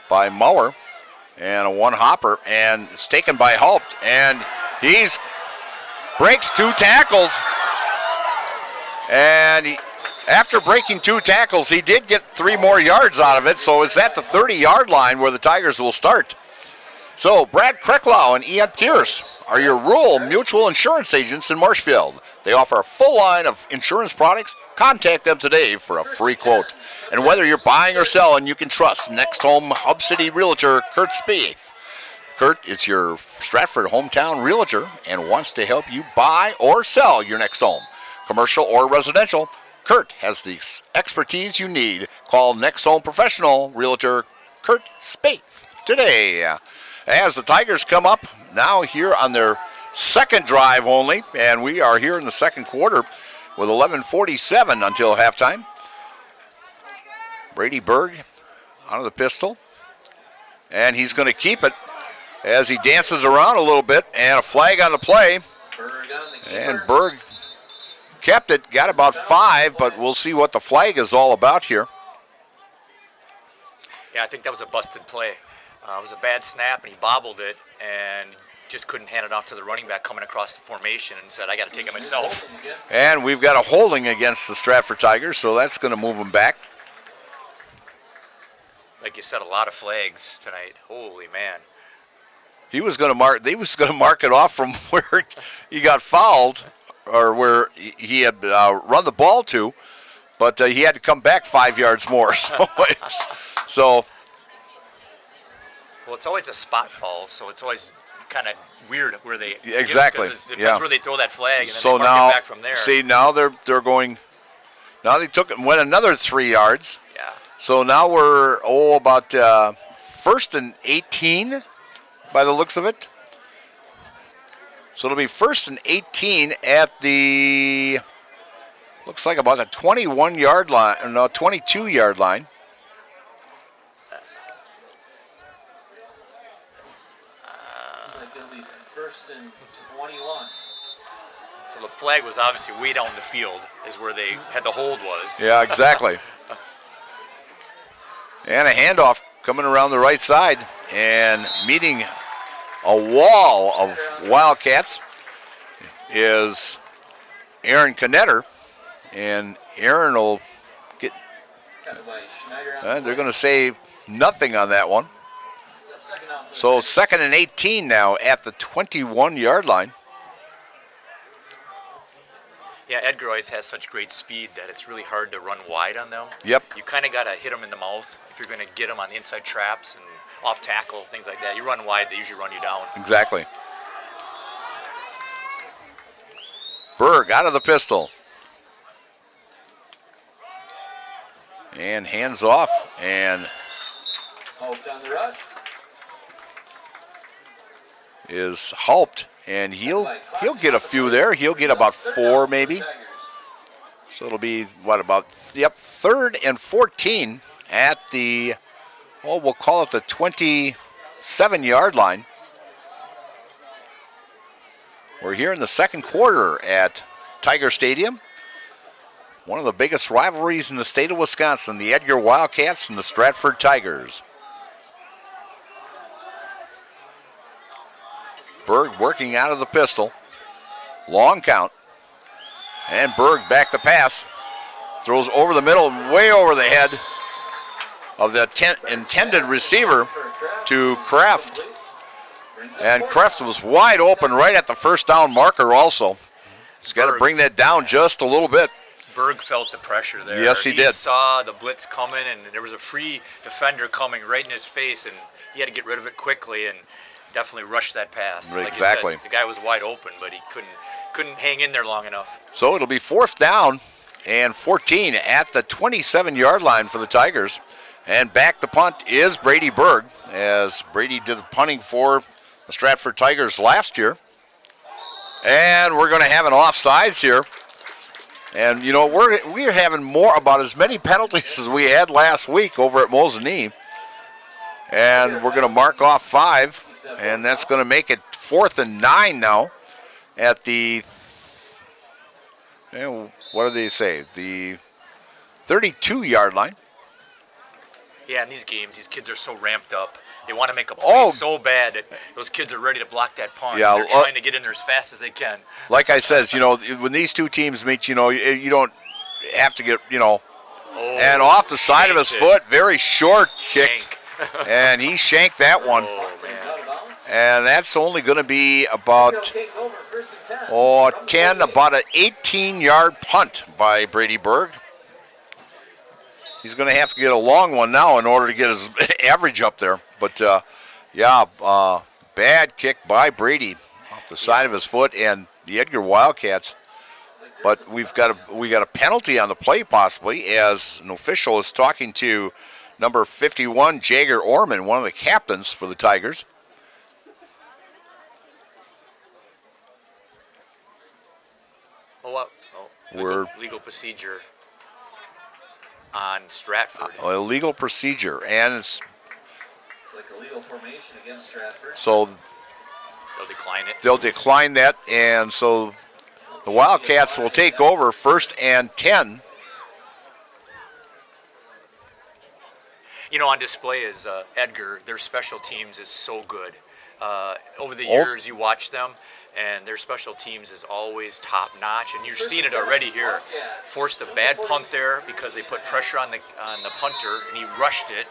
by Muller, and a one-hopper, and it's taken by Haupt, and he's breaks 2 tackles, and after breaking 2 tackles, he did get 3 more yards out of it, so it's at the 30-yard line where the Tigers will start. So Brad Krecklau and Ian Pierce are your rural mutual insurance agents in Marshfield. They offer a full line of insurance products. Contact them today for a free quote. And whether you're buying or selling, you can trust Next Home Hub City Realtor Kurt Spieth. Kurt is your Stratford hometown realtor and wants to help you buy or sell your next home. Commercial or residential, Kurt has the expertise you need. Call Next Home Professional Realtor Kurt Spieth today. As the Tigers come up now here on their second drive only, and we are here in the second quarter with 11:47 until halftime. Brady Berg out of the pistol, and he's going to keep it as he dances around a little bit, and a flag on the play. And Berg kept it, got about 5, but we'll see what the flag is all about here. Yeah, I think that was a busted play. It was a bad snap, and he bobbled it, and just couldn't hand it off to the running back coming across the formation, and said, I got to take it myself. And we've got a holding against the Stratford Tigers, so that's going to move them back. Like you said, a lot of flags tonight. Holy man. He was going to mark it off from where he got fouled, or where he had run the ball to, but he had to come back 5 yards more. So well, it's always a spot foul, so it's always kind of weird where they exactly it depends where they throw that flag, and then so they mark now it back from there. See, now they're going. Now they took it and went another 3 yards. Yeah. So now we're about 1st and 18 by the looks of it. So it'll be 1st and 18 at the looks like about the 21-yard line, no, 22-yard line. First and 21. So the flag was obviously way down the field, is where they had the hold was. Yeah, exactly. And a handoff coming around the right side and meeting a wall of Wildcats is Aaron Knetter. And Aaron will get, they're going to say nothing on that one. So 2nd and 18 now at the 21-yard line. Yeah, Edgar always has such great speed that it's really hard to run wide on them. Yep. You kind of got to hit them in the mouth if you're going to get them on the inside traps and off tackle, things like that. You run wide, they usually run you down. Exactly. Berg out of the pistol. And hands off, and Haupt on the rush. Is Haupt, and he'll get a few there. He'll get about 4 maybe. So it'll be what, about 3rd and 14 at the we'll call it the 27-yard line. We're here in the second quarter at Tiger Stadium. One of the biggest rivalries in the state of Wisconsin, the Edgar Wildcats and the Stratford Tigers. Berg working out of the pistol. Long count. And Berg back to pass. Throws over the middle, way over the head of the intended receiver to Kraft. And Kraft was wide open right at the first down marker also. He's got to bring that down just a little bit. Berg felt the pressure there. Yes, he did. He saw the blitz coming, and there was a free defender coming right in his face, and he had to get rid of it quickly and definitely rush that pass. Exactly. Like you said, the guy was wide open, but he couldn't hang in there long enough. So it'll be 4th down and 14 at the 27-yard line for the Tigers. And back to punt is Brady Berg, as Brady did the punting for the Stratford Tigers last year. And we're going to have an offsides here. And, you know, we're having about as many penalties as we had last week over at Mosinee. And we're going to mark off 5, and that's going to make it 4th and 9 now at the, what do they say, the 32-yard line. Yeah, in these games, these kids are so ramped up. They want to make a play so bad that those kids are ready to block that punt. Yeah, they're trying to get in there as fast as they can. Like I said, you know, when these two teams meet, you know, you don't have to get, you know, and off the side of his foot, very short kick, and he shanked that one. And that's only going to be about 10, about an 18-yard punt by Brady Berg. He's going to have to get a long one now in order to get his average up there. But, bad kick by Brady off the side of his foot, and the Edgar Wildcats. But we got a penalty on the play possibly, as an official is talking to number 51, Jagger Orman, one of the captains for the Tigers. Legal procedure on Stratford. Illegal procedure, and it's like a legal formation against Stratford. So they'll decline it. They'll decline that, and so the Wildcats will take over 1st and 10. You know, on display is Edgar. Their special teams is so good. Over the years, you watch them, and their special teams is always top notch. And you're seeing it already here. Forced a bad punt there because they put pressure on the punter, and he rushed it.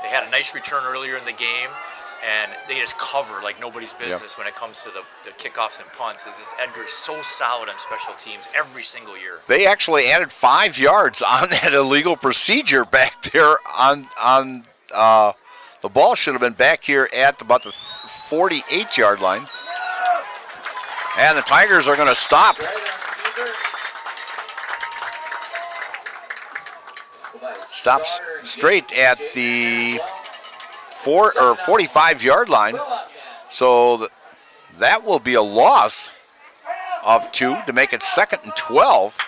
They had a nice return earlier in the game, and they just cover like nobody's business when it comes to the kickoffs and punts. This Edgar's so solid on special teams every single year. They actually added 5 yards on that illegal procedure back there on the ball should have been back here at about the 48-yard line. And the Tigers are going to stop. Stops straight at the 45-yard line. So that will be a loss of 2 to make it 2nd and 12.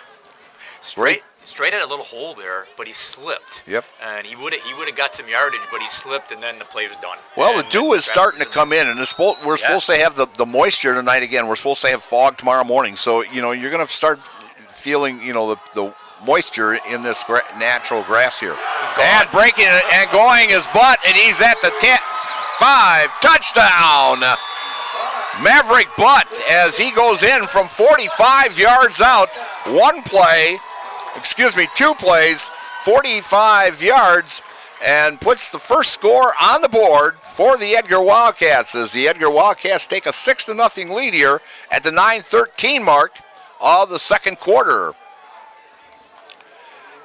Straight at a little hole there, but he slipped. Yep. And he would have got some yardage, but he slipped, and then the play was done. Well, the dew is starting to come in, and we're supposed to have the moisture tonight again. We're supposed to have fog tomorrow morning. So, you know, you're going to start feeling, you know, the moisture in this natural grass here. And breaking it and going his butt, and he's at the 10-5 touchdown. Maverick Butt, as he goes in from 45 yards out, 2 plays, 45 yards, and puts the first score on the board for the Edgar Wildcats, as the Edgar Wildcats take a 6-0 lead here at the 9:13 mark of the second quarter.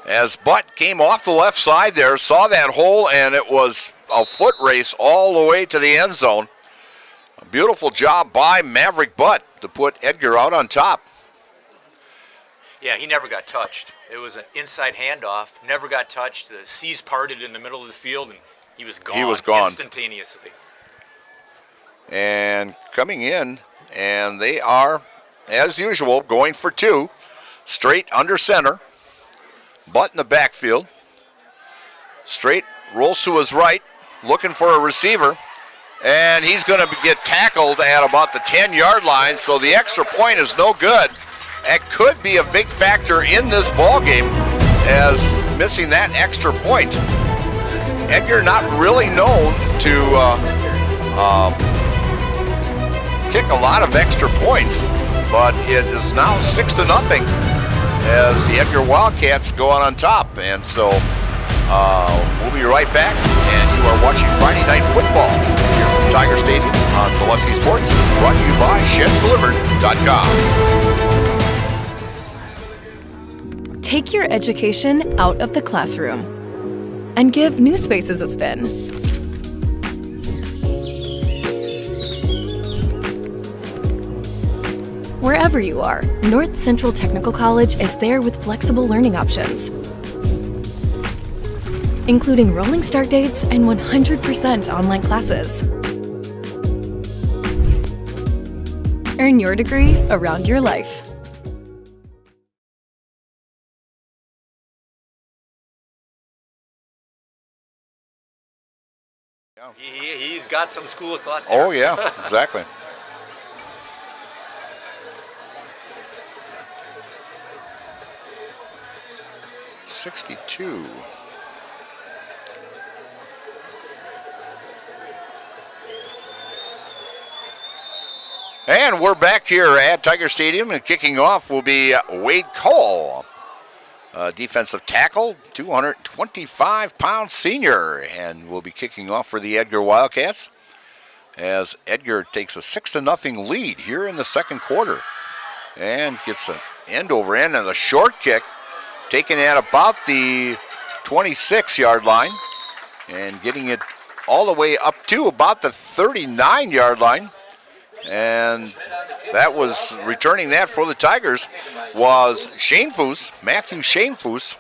As Butt came off the left side there, saw that hole, and it was a foot race all the way to the end zone. A beautiful job by Maverick Butt to put Edgar out on top. Yeah, he never got touched. It was an inside handoff, never got touched. The seas parted in the middle of the field, and he was gone. He was gone instantaneously. And coming in, and they are, as usual, going for 2, straight under center. Butt in the backfield. Straight rolls to his right, looking for a receiver, and he's going to get tackled at about the 10-yard line, so the extra point is no good. It could be a big factor in this ball game, as missing that extra point. Edgar not really known to kick a lot of extra points, but it is now 6-0 as the Edgar Wildcats go on top. And so we'll be right back, and you are watching Friday Night Football here from Tiger Stadium on Celeste Sports, brought to you by ShedsDelivered.com. Take your education out of the classroom and give New Spaces a spin. Wherever you are, North Central Technical College is there with flexible learning options, including rolling start dates and 100% online classes. Earn your degree around your life. He's got some school of thought there. Oh, yeah, exactly. .62. And we're back here at Tiger Stadium, and kicking off will be Wade Cole, defensive tackle, 225-pound senior, and will be kicking off for the Edgar Wildcats as Edgar takes a 6-0 lead here in the second quarter and gets an end-over-end and a short kick, taken at about the 26-yard line and getting it all the way up to about the 39-yard line. And that was returning that for the Tigers was Matthew Shanefoos.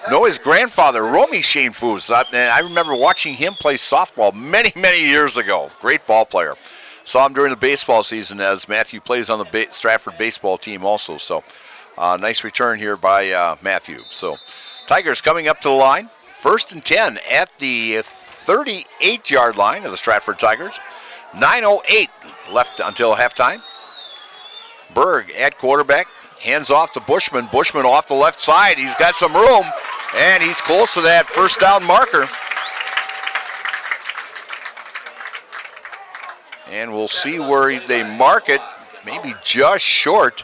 No, his grandfather, Romy Shanefoos. I remember watching him play softball many, many years ago. Great ball player. Saw him during the baseball season as Matthew plays on the Stratford baseball team also. So nice return here by Matthew. So Tigers coming up to the line. 1st and 10 at the 38-yard line of the Stratford Tigers. 9:08 left until halftime. Berg at quarterback, hands off to Bushman. Bushman off the left side. He's got some room, and he's close to that first down marker. And we'll see where they mark it, maybe just short.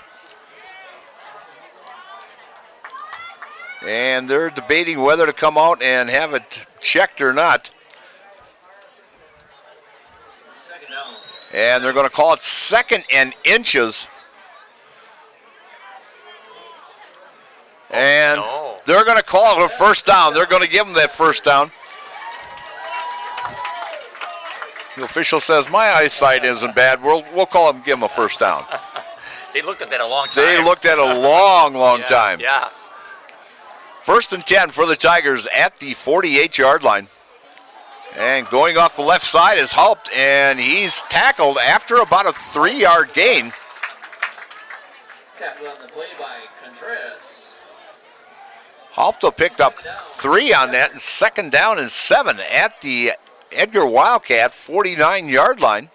And they're debating whether to come out and have it checked or not. And they're going to call it 2nd and inches. And they're going to call it a first down. They're going to give them that first down. The official says, my eyesight isn't bad. We'll call him, give him a first down. They looked at that a long time. They looked at a long time. Yeah. 1st and 10 for the Tigers at the 48-yard line. And going off the left side is Haupt, and he's tackled after about a 3-yard gain. Tackled on the play by Contreras. Haupt picked up 3 on that, and 2nd down and 7 at the Edgar Wildcat 49-yard line.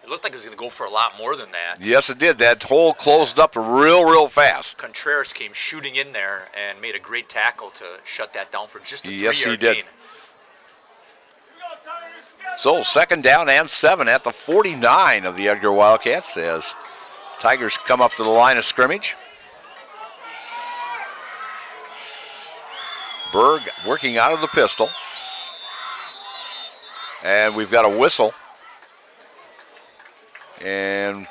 It looked like it was going to go for a lot more than that. Yes, it did. That hole closed up real fast. Contreras came shooting in there and made a great tackle to shut that down for just a 3-yard Yes, he did. gain. So 2nd down and 7 at the 49 of the Edgar Wildcats as Tigers come up to the line of scrimmage. Berg working out of the pistol. And we've got a whistle. And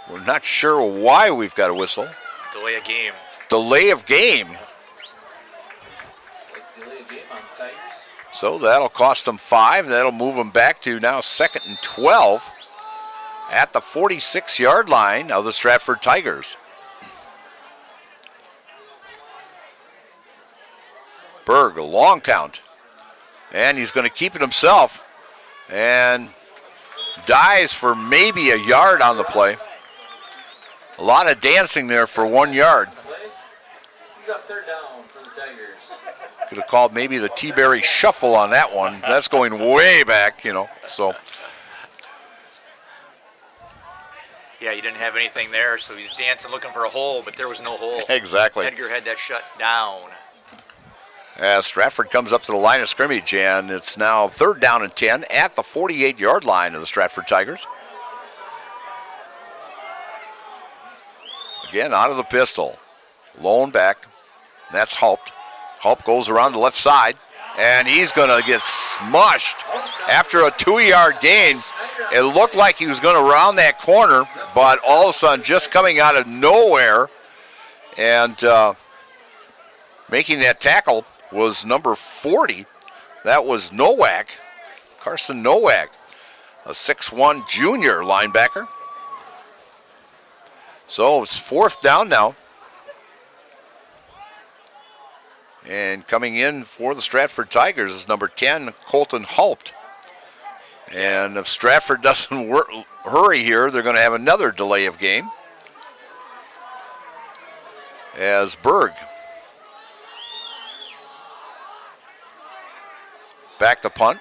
we're not sure why we've got a whistle. Delay of game. Delay of game. Delay of game on the Tigers. So that'll cost them 5. That'll move them back to now 2nd and 12 at the 46-yard line of the Stratford Tigers. Berg, a long count. And he's going to keep it himself. And dives for maybe a yard on the play. A lot of dancing there for 1 yard. He's up 3rd down for the Tigers. Could have called maybe the T-Berry shuffle on that one. That's going way back, so. Yeah, he didn't have anything there, so he's dancing looking for a hole, but there was no hole. Exactly. Edgar had that shut down. As Stratford comes up to the line of scrimmage, and it's now 3rd down and 10 at the 48-yard line of the Stratford Tigers. Again, out of the pistol. Lone back. That's Haupt. Haupt goes around the left side, and he's going to get smushed after a 2-yard gain. It looked like he was going to round that corner, but all of a sudden, just coming out of nowhere and making that tackle was number 40. That was Nowak, Carson Nowak, a 6'1 junior linebacker. So it's 4th down now. And coming in for the Stratford Tigers is number 10, Colton Haupt. And if Stratford doesn't hurry here, they're going to have another delay of game. As Berg back to punt.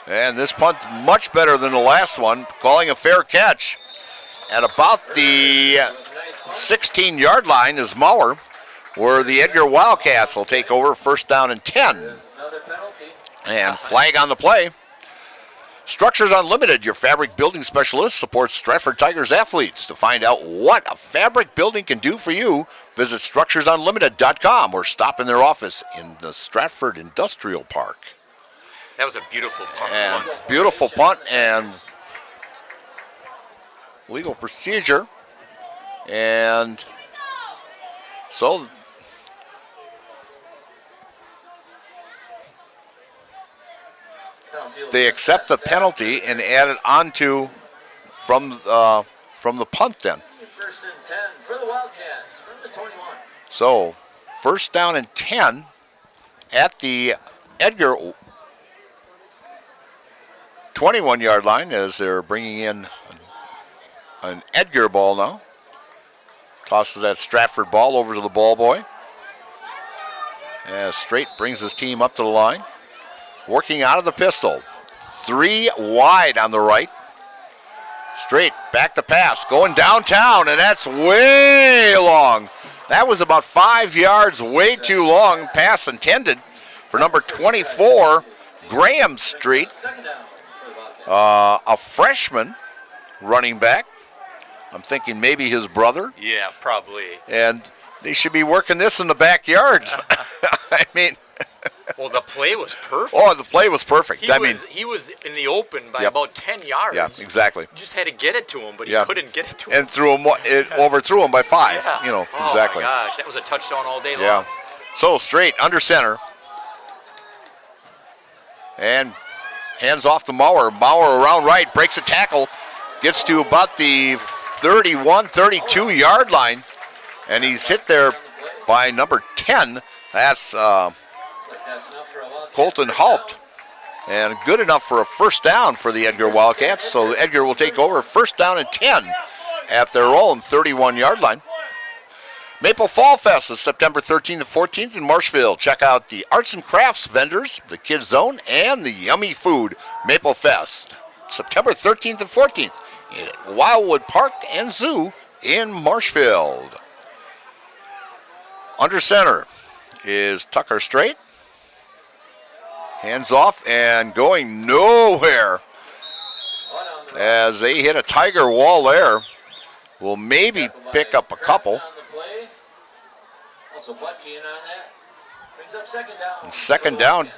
And this punt much better than the last one, calling a fair catch. At about the 16-yard line is Maurer, where the Edgar Wildcats will take over, first down and 10. And flag on the play. Structures Unlimited, your fabric building specialist, supports Stratford Tigers athletes. To find out what a fabric building can do for you, visit structuresunlimited.com or stop in their office in the Stratford Industrial Park. That was a beautiful punt. And beautiful punt and legal procedure. And so they accept the penalty and add it onto from the punt then. First and 10 for the Wildcats from the 21. So first down and 10 at the Edgar 21-yard line as they're bringing in an Edgar ball now. Tosses that Stratford ball over to the ball boy. As Straight brings his team up to the line. Working out of the pistol. 3 wide on the right. Straight back to pass. Going downtown, and that's way long. That was about 5 yards, way too long. Pass intended for number 24, Graham Street. A freshman running back. I'm thinking maybe his brother. Yeah, probably. And they should be working this in the backyard. I mean. Well, the play was perfect. Oh, the play was perfect. He was in the open by about 10 yards. Yeah, exactly. Just had to get it to him, but he couldn't get it to him. And overthrew him by 5. Yeah. You know, oh exactly. Oh, my gosh. That was a touchdown all day long. Yeah. So, Straight under center. And hands off to Maurer. Maurer around right, breaks a tackle. Gets to about the 31, 32-yard line. And he's hit there by number 10. That's Colton Haupt. And good enough for a first down for the Edgar Wildcats. So Edgar will take over first down and 10 at their own 31-yard line. Maple Fall Fest is September 13th and 14th in Marshville. Check out the arts and crafts vendors, the Kids Zone, and the yummy food. Maple Fest, September 13th and 14th at Wildwood Park and Zoo in Marshfield. Under center is Tucker Straight. Hands off and going nowhere as they hit a Tiger wall there. Will maybe pick up a couple. And second down,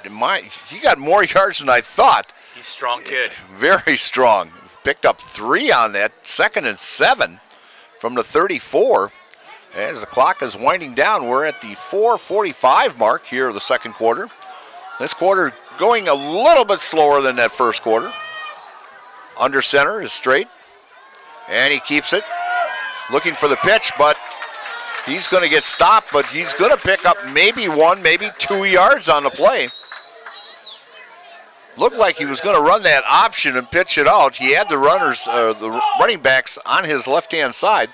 he got more yards than I thought. He's a strong kid. Very strong. Picked up 3 on that. 2nd and 7 from the 34. As the clock is winding down, we're at the 4:45 mark here of the second quarter. This quarter going a little bit slower than that first quarter. Under center is Straight. And he keeps it. Looking for the pitch, but he's going to get stopped, but he's going to pick up maybe 1, maybe 2 yards on the play. Looked like he was going to run that option and pitch it out. He had the the running backs on his left-hand side.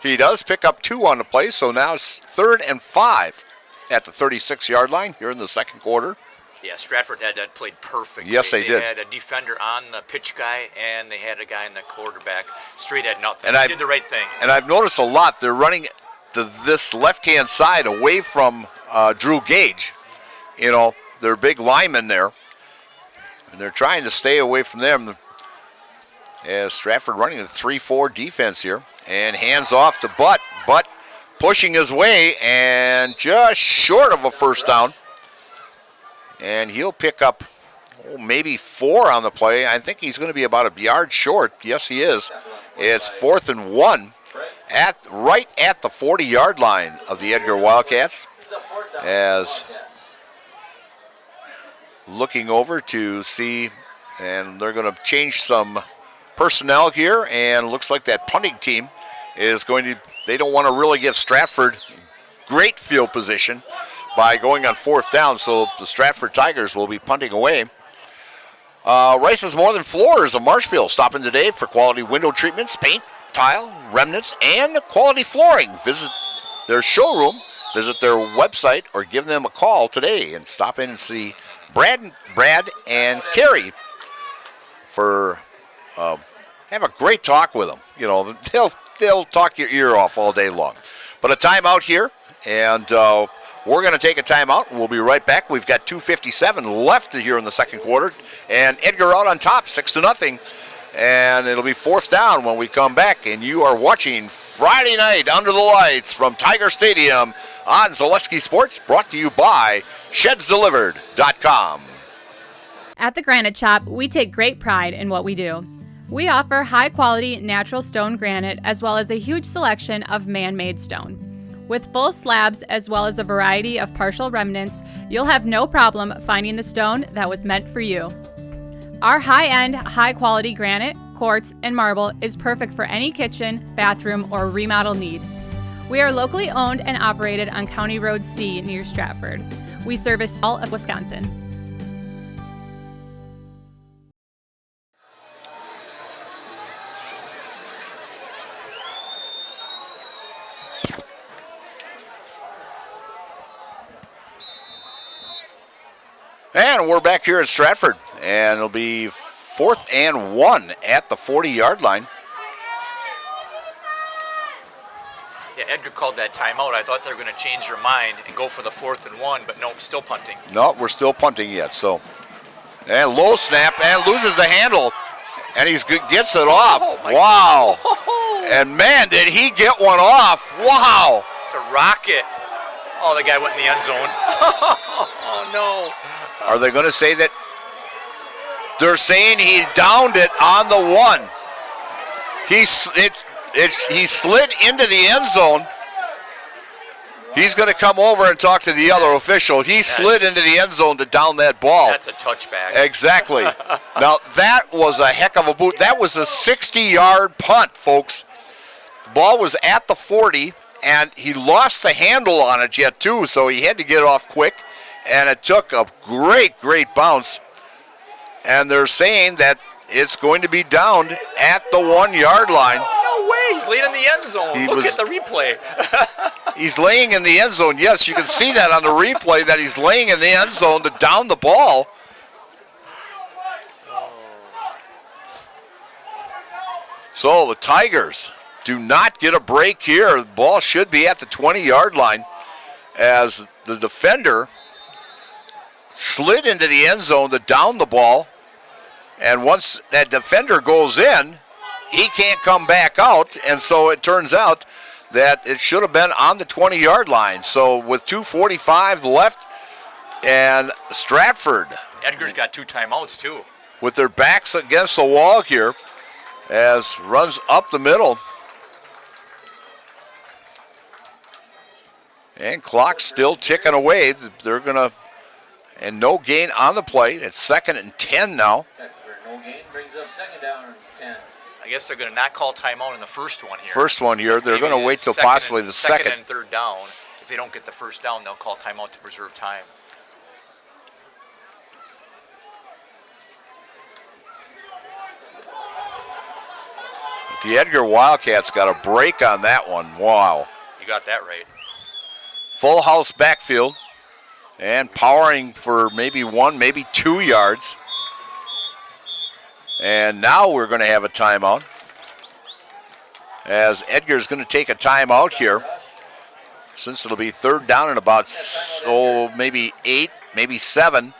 He does pick up 2 on the play, so now it's 3rd and 5 at the 36-yard line here in the second quarter. Yeah, Stratford had that played perfect. Yes, they did. They had a defender on the pitch guy, and they had a guy in the quarterback. Straight had nothing. And he did the right thing. And I've noticed a lot. They're running this left-hand side away from Drew Gage. You know, their big linemen there. And they're trying to stay away from them. As Stratford running a 3-4 defense here. And hands off to Butt. Butt pushing his way and just short of a first down. And he'll pick up maybe 4 on the play. I think he's going to be about a yard short. Yes, he is. It's 4th and 1 right at the 40-yard line of the Edgar Wildcats. As looking over to see, and they're going to change some personnel here, and looks like that punting team is going to, they don't want to really get Stratford great field position by going on 4th down, so the Stratford Tigers will be punting away. Rice's More Than Floors of Marshfield stopping today for quality window treatments, paint, tile, remnants, and quality flooring. Visit their showroom. visit their website or give them a call today and stop in and see Brad and Carrie for have a great talk with them. You know, they'll talk your ear off all day long. But a timeout here, and we're going to take a timeout, and we'll be right back. We've got 2:57 left here in the second quarter, and Edgar out on top, 6-0, and it'll be 4th down when we come back. And you are watching Friday Night Under the Lights from Tiger Stadium on Zaleski Sports, brought to you by ShedsDelivered.com. At the Granite Shop, we take great pride in what we do. We offer high-quality natural stone granite as well as a huge selection of man-made stone. With full slabs as well as a variety of partial remnants, you'll have no problem finding the stone that was meant for you. Our high-end, high-quality granite, quartz, and marble is perfect for any kitchen, bathroom, or remodel need. We are locally owned and operated on County Road C near Stratford. We service all of Wisconsin. And we're back here at Stratford, and it'll be 4th and 1 at the 40-yard line. Yeah, Edgar called that timeout. I thought they were going to change their mind and go for the 4th and 1, but nope, still punting. No, we're still punting yet. So, and low snap and loses the handle, and he gets it off. Oh, wow! And man, did he get one off? Wow! It's a rocket. Oh, the guy went in the end zone. Oh no! Are they going to say that? They're saying he downed it on the 1. He slid into the end zone. He's going to come over and talk to the other official. He slid into the end zone to down that ball. That's a touchback. Exactly. Now, that was a heck of a boot. That was a 60-yard punt, folks. The ball was at the 40, and he lost the handle on it yet, too, so he had to get off quick, and it took a great, great bounce. And they're saying that it's going to be downed at the 1-yard line. No way, he's laying in the end zone. Look at the replay. He's laying in the end zone. Yes, you can see that on the replay that he's laying in the end zone to down the ball. So the Tigers do not get a break here. The ball should be at the 20-yard line as the defender slid into the end zone to down the ball. And once that defender goes in, he can't come back out. And so it turns out that it should have been on the 20-yard line. So with 2:45 left, and Stratford. Edgar's got 2 timeouts, too. With their backs against the wall here, as runs up the middle. And clock's still ticking away. They're going to, and no gain on the play. It's 2nd and 10 now. No gain brings up 2nd down and 10. I guess they're going to not call timeout in the first one here. First one here. They're going to wait till possibly the second. And 3rd down. If they don't get the first down, they'll call timeout to preserve time. The Edgar Wildcats got a break on that one. Wow. You got that right. Full house backfield and powering for maybe 1, maybe 2 yards. And now we're going to have a timeout, as Edgar's going to take a timeout here, since it'll be 3rd down and about maybe 8, maybe 7.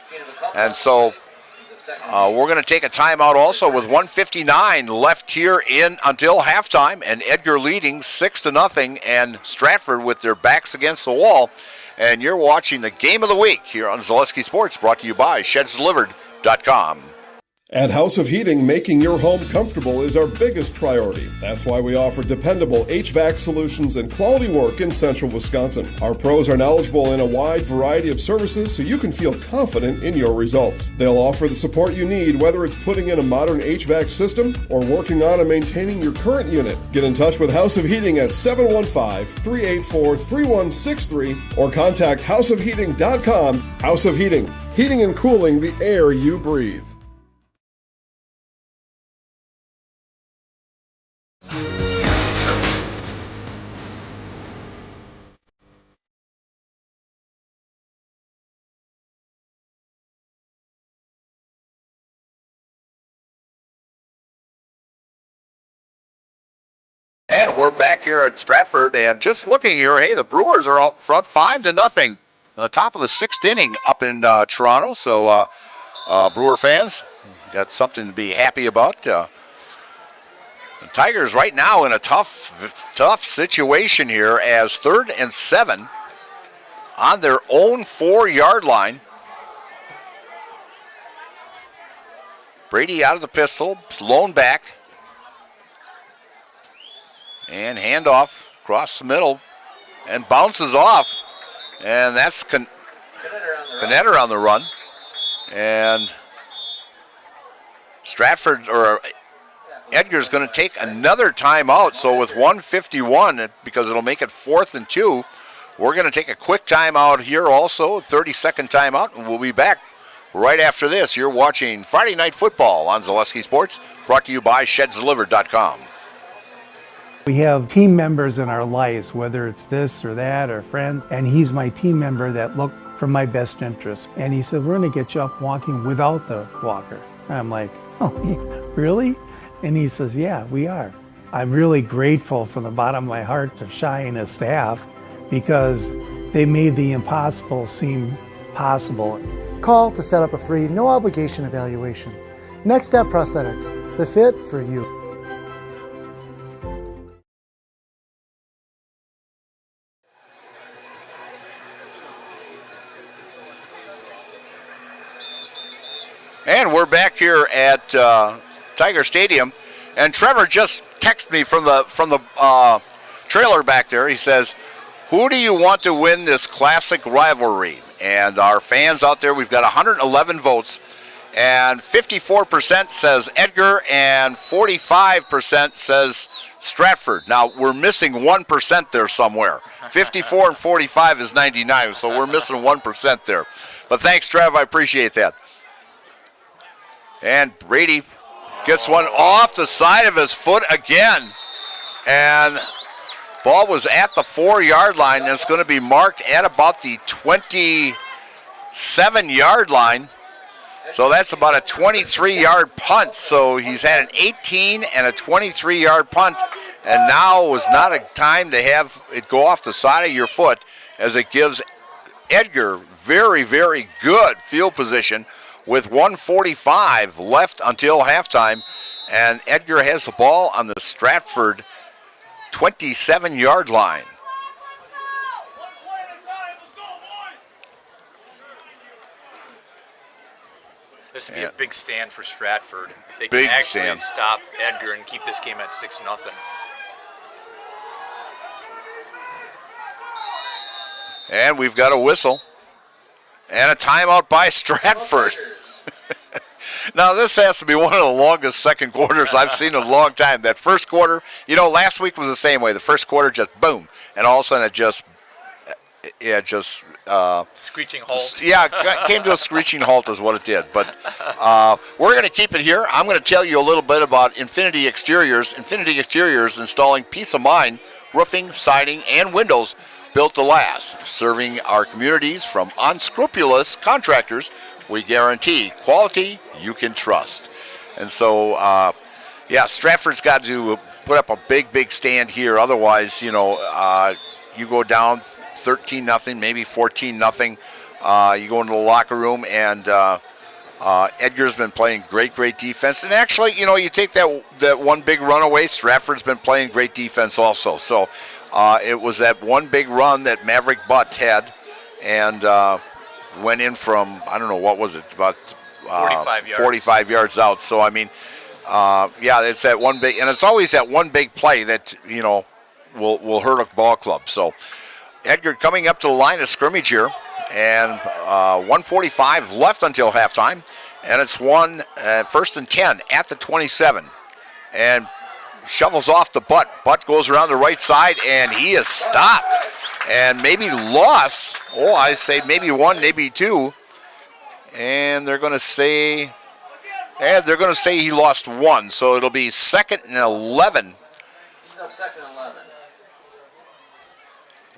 And so we're going to take a timeout also with 1:59 left here in until halftime, and Edgar leading 6-0, and Stratford with their backs against the wall. And you're watching the game of the week here on Zaleski Sports, brought to you by ShedsDelivered.com. At House of Heating, making your home comfortable is our biggest priority. That's why we offer dependable HVAC solutions and quality work in central Wisconsin. Our pros are knowledgeable in a wide variety of services, so you can feel confident in your results. They'll offer the support you need, whether it's putting in a modern HVAC system or working on and maintaining your current unit. Get in touch with House of Heating at 715-384-3163 or contact houseofheating.com. House of Heating, heating and cooling the air you breathe. And we're back here at Stratford, and just looking here, hey, the Brewers are out front 5-0. The top of the 6th inning up in Toronto. So Brewer fans, got something to be happy about. The Tigers right now in a tough situation here as 3rd and 7 on their own 4-yard line. Brady out of the pistol, blown back. And handoff across the middle and bounces off. And that's Canetter on the run. And Stratford, or Edgar's going to take another timeout. So with 1:51, because it'll make it 4th and 2, we're going to take a quick timeout here also, 30-second timeout, and we'll be back right after this. You're watching Friday Night Football on Zaleski Sports, brought to you by ShedsDelivered.com. We have team members in our lives, whether it's this or that or friends, and he's my team member that look for my best interest. And he said, we're going to get you up walking without the walker. And I'm like, oh, really? And he says, yeah, we are. I'm really grateful from the bottom of my heart to Shai and his staff because they made the impossible seem possible. Call to set up a free, no obligation evaluation. Next Step Prosthetics, the fit for you. And we're back here at Tiger Stadium, and Trevor just texted me from the trailer back there. He says, who do you want to win this classic rivalry? And our fans out there, we've got 111 votes, and 54% says Edgar, and 45% says Stratford. Now, we're missing 1% there somewhere. 54 and 45 is 99, so we're missing 1% there. But thanks, Trev, I appreciate that. And Brady gets one off the side of his foot again. And ball was at the 4-yard line, and it's going to be marked at about the 27-yard line. So that's about a 23-yard punt. So he's had an 18 and a 23-yard punt, and now was not a time to have it go off the side of your foot, as it gives Edgar very, very good field position with 1:45 left until halftime, and Edgar has the ball on the Stratford 27-yard line. This would be a big stand for Stratford. If they Big can actually stand. stop Edgar and keep this game at 6-0. And we've got a whistle and a timeout by Stratford. Now, this has to be one of the longest second quarters I've seen in a long time. That first quarter, last week was the same way. The first quarter just boom, and all of a sudden it just screeching halt. Yeah, came to a screeching halt is what it did. But we're going to keep it here. I'm going to tell you a little bit about Infinity Exteriors. Infinity Exteriors installing peace of mind, roofing, siding, and windows built to last. Serving our communities from unscrupulous contractors, we guarantee quality you can trust. And so, Stratford's got to put up a big stand here. Otherwise, you go down 13-0, maybe 14-0. You go into the locker room, and Edgar's been playing great defense. And actually, you take that one big run away, Stratford's been playing great defense also. So it was that one big run that Maverick Butt had, and went in from, I don't know, what was it, about 45 yards out. So, I mean, it's that one big, and it's always that one big play that, will hurt a ball club. So Edgar coming up to the line of scrimmage here, and 1:45 left until halftime, and it's 1st and 10 at the 27, and shovels off the Butt. Butt goes around the right side, and he is stopped and maybe lost. I say maybe one, maybe two, and they're going to say he lost one. So it'll be 2nd and 11. He's up 2nd and 11.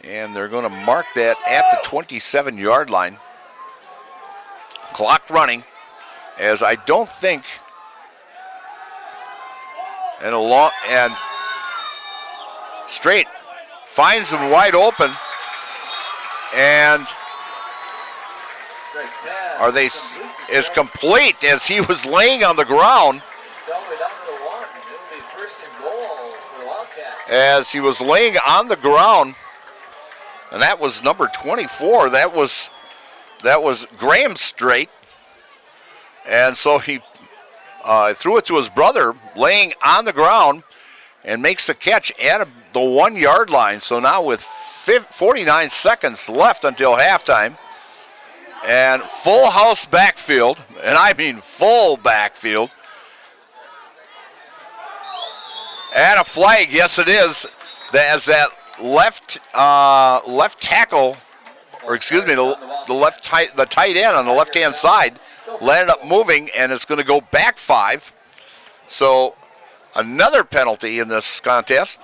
And they're going to mark that at the 27-yard line. Clock running, as I don't think, Straight finds him wide open. And are they is complete as he was laying on the ground. As he was laying on the ground, and that was number 24. That was Graham Straight, and so he threw it to his brother, laying on the ground, and makes the catch at the 1 yard line. So now with 49 seconds left until halftime, and full house backfield, and I mean full backfield. And a flag, yes it is, as that left tackle, or excuse me, the tight end on the left-hand side landed up moving, and it's going to go back 5. So another penalty in this contest.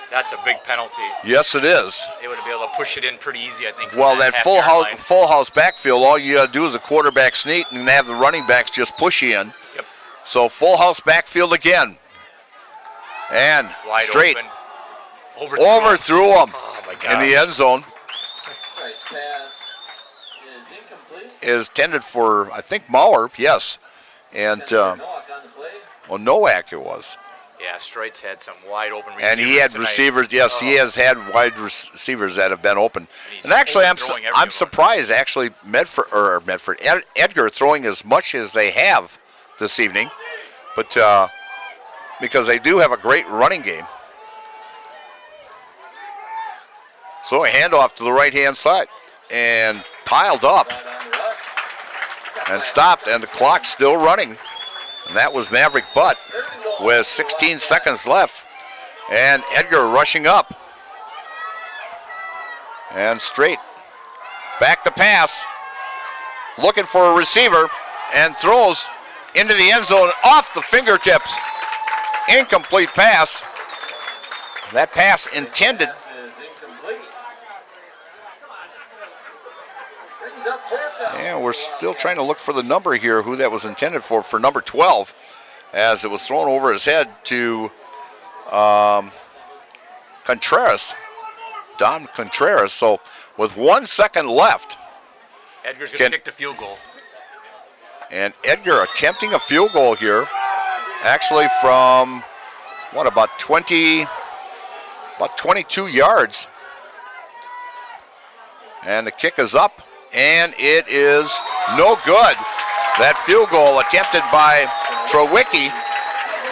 That's a big penalty. Yes, it is. They would have been able to push it in pretty easy, I think. Well, that full house backfield, all you got to do is a quarterback sneak and have the running backs just push you in. Yep. So full house backfield again. And wide straight. Open. Overthrew him Oh, my God. in the end zone. Strike's pass is incomplete. Is intended for, I think, Mauer, yes. And, Nowak it was. Yeah, Straight's had some wide open receivers. And he had tonight. receivers, yes, he has had wide receivers that have been open. And actually, I'm surprised, actually, Edgar throwing as much as they have this evening, but because they do have a great running game. So a handoff to the right-hand side and piled up and stopped, and the clock's still running. And that was Maverick Butt with 16 seconds left. And Edgar rushing up. And straight. Back to pass. Looking for a receiver and throws into the end zone off the fingertips. Incomplete pass. That pass intended. And we're still trying to look for the number here, who that was intended for number 12, as it was thrown over his head to Contreras, Dom Contreras. So with 1 second left. Edgar's going to kick the field goal. And Edgar attempting a field goal here, actually from, about 22 yards. And the kick is up. And it is no good. That field goal attempted by Trowicki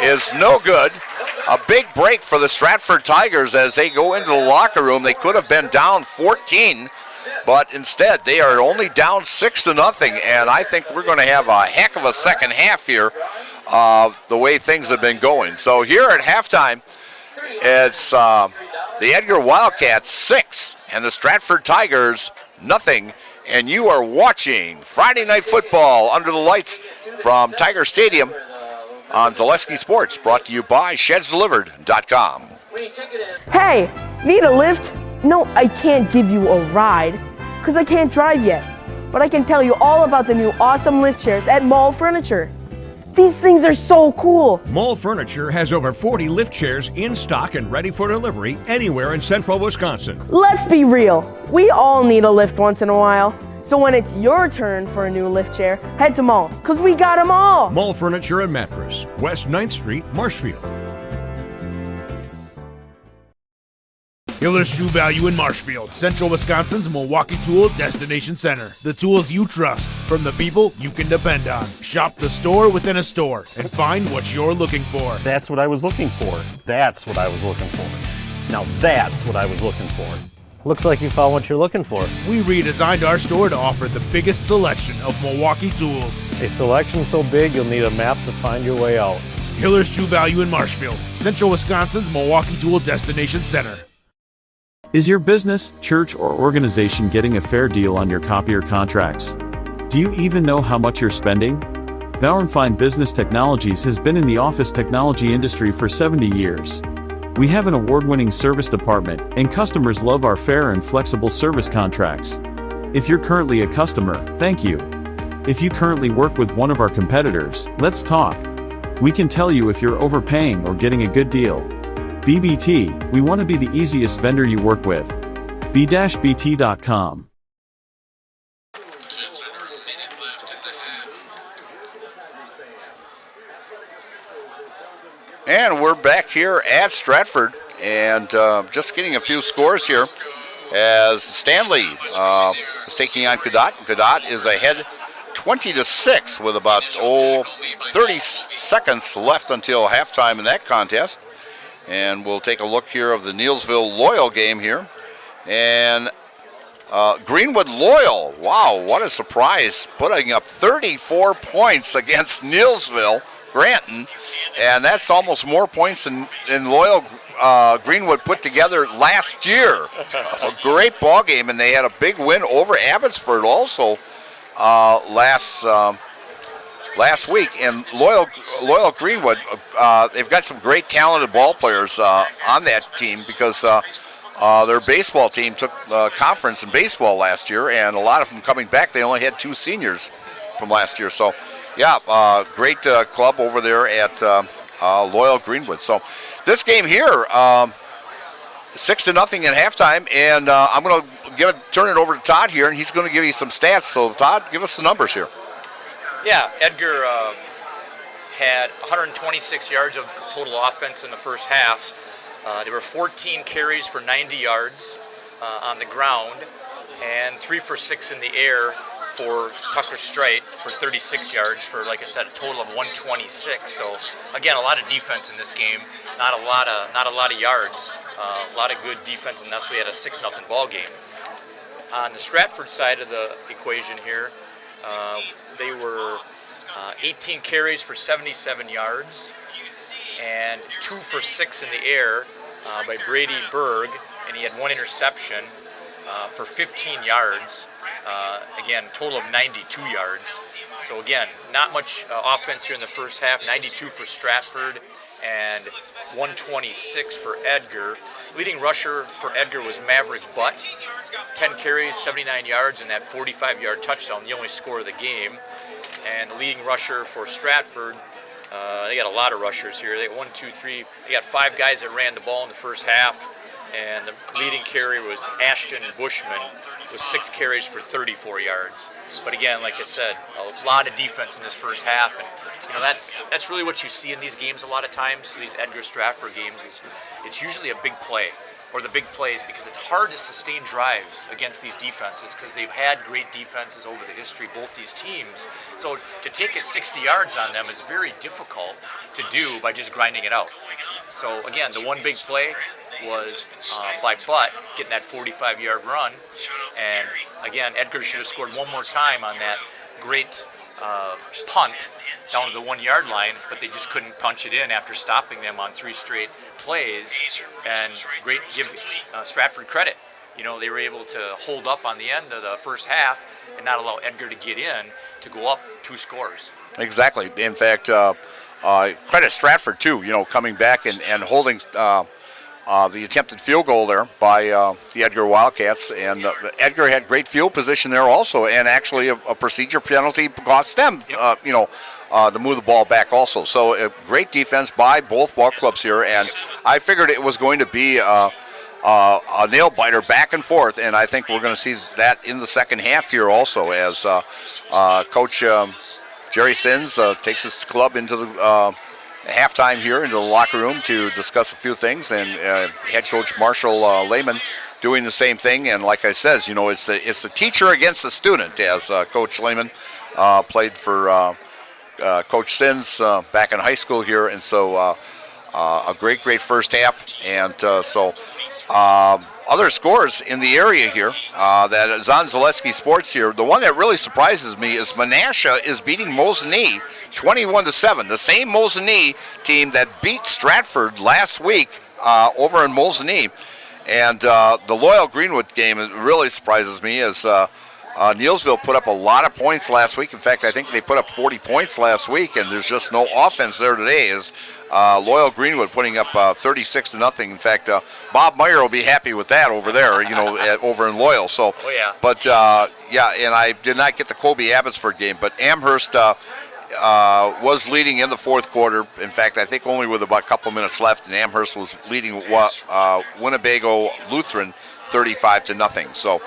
is no good. A big break for the Stratford Tigers as they go into the locker room. They could have been down 14, but instead they are only down 6-0. And I think we're going to have a heck of a second half here, the way things have been going. So here at halftime, it's the Edgar Wildcats 6 and the Stratford Tigers nothing. And you are watching Friday Night Football under the lights from Tiger Stadium on Zaleski Sports, brought to you by ShedsDelivered.com. Hey, need a lift? No, I can't give you a ride because I can't drive yet. But I can tell you all about the new awesome lift chairs at Mall Furniture. These things are so cool. Mall Furniture has over 40 lift chairs in stock and ready for delivery anywhere in central Wisconsin. Let's be real. We all need a lift once in a while. So when it's your turn for a new lift chair, head to Mall, because we got them all. Mall Furniture and Mattress, West 9th Street, Marshfield. Hiller's True Value in Marshfield, Central Wisconsin's Milwaukee Tool Destination Center. The tools you trust from the people you can depend on. Shop the store within a store and find what you're looking for. That's what I was looking for. That's what I was looking for. Now that's what I was looking for. Looks like you found what you're looking for. We redesigned our store to offer the biggest selection of Milwaukee tools. A selection so big you'll need a map to find your way out. Hiller's True Value in Marshfield, Central Wisconsin's Milwaukee Tool Destination Center. Is your business, church, or organization getting a fair deal on your copier contracts? Do you even know how much you're spending? Bauer & Fine Business Technologies has been in the office technology industry for 70 years. We have an award-winning service department, and customers love our fair and flexible service contracts. If you're currently a customer, thank you. If you currently work with one of our competitors, let's talk. We can tell you if you're overpaying or getting a good deal. BBT, we want to be the easiest vendor you work with. b-bt.com. And we're back here at Stratford, and just getting a few scores here as Stanley is taking on Cadott. Cadott is ahead 20-6 with about 30 seconds left until halftime in that contest. And we'll take a look here of the Neillsville Loyal game here. And Greenwood Loyal, wow, what a surprise, putting up 34 points against Neillsville Granton, and that's almost more points than Loyal Greenwood put together last year. A great ball game, and they had a big win over Abbotsford also last week. And Loyal Greenwood, they've got some great talented ball players on that team because their baseball team took conference in baseball last year, and a lot of them coming back. They only had 2 seniors from last year, so. Yeah, great club over there at Loyal Greenwood. So this game here, 6-0 at halftime, and I'm going to turn it over to Todd here, and he's going to give you some stats. So Todd, give us the numbers here. Yeah, Edgar had 126 yards of total offense in the first half. There were 14 carries for 90 yards on the ground, and 3 for 6 in the air for Tucker Strite for 36 yards for, like I said, a total of 126. So again, a lot of defense in this game, not a lot of yards, a lot of good defense, and thus we had a 6-0 ball game. On the Stratford side of the equation here, they were 18 carries for 77 yards and 2 for 6 in the air by Brady Berg, and he had 1 interception for 15 yards. Again, total of 92 yards. So again, not much offense here in the first half. 92 for Stratford and 126 for Edgar. Leading rusher for Edgar was Maverick Butt. 10 carries, 79 yards, and that 45-yard touchdown, the only score of the game. And the leading rusher for Stratford, they got a lot of rushers here. They got 1, 2, 3. They got 5 guys that ran the ball in the first half. And the leading carry was Ashton Bushman with 6 carries for 34 yards. But again, like I said, a lot of defense in this first half, and that's really what you see in these games a lot of times. These Edgar Stratford games is it's usually a big play, or the big plays, because it's hard to sustain drives against these defenses because they've had great defenses over the history, both these teams. So to take it 60 yards on them is very difficult to do by just grinding it out. So again, the one big play was by Butt getting that 45-yard run, and again, Edgar should have scored one more time on that great punt down to the 1-yard line, but they just couldn't punch it in after stopping them on 3 straight plays. And great, give Stratford credit. They were able to hold up on the end of the first half and not allow Edgar to get in to go up 2 scores. Exactly. In fact, credit Stratford too. Coming back and holding the attempted field goal there by the Edgar Wildcats, and Edgar had great field position there also, and actually a procedure penalty cost them, to move the ball back also. So a great defense by both ball clubs here, and I figured it was going to be a nail biter back and forth, and I think we're going to see that in the second half here also as Coach Jerry Sins takes his club into the halftime here into the locker room to discuss a few things, and head coach Marshall Lehman doing the same thing. And like I said, it's the teacher against the student, as Coach Lehman played for Coach Sins back in high school here, and so a great first half. And so other scores in the area here that is on Zaleski Sports here. The one that really surprises me is Menasha is beating Mosinee 21-7. The same Mosinee team that beat Stratford last week over in Mosinee. And the Loyal Greenwood game really surprises me as Neillsville put up a lot of points last week. In fact, I think they put up 40 points last week, and there's just no offense there today. As Loyal Greenwood putting up 36-0. In fact, Bob Meyer will be happy with that over there, over in Loyal. So, but and I did not get the Kobe Abbotsford game, but Amherst was leading in the fourth quarter. In fact, I think only with about a couple minutes left, and Amherst was leading Winnebago Lutheran 35-0. So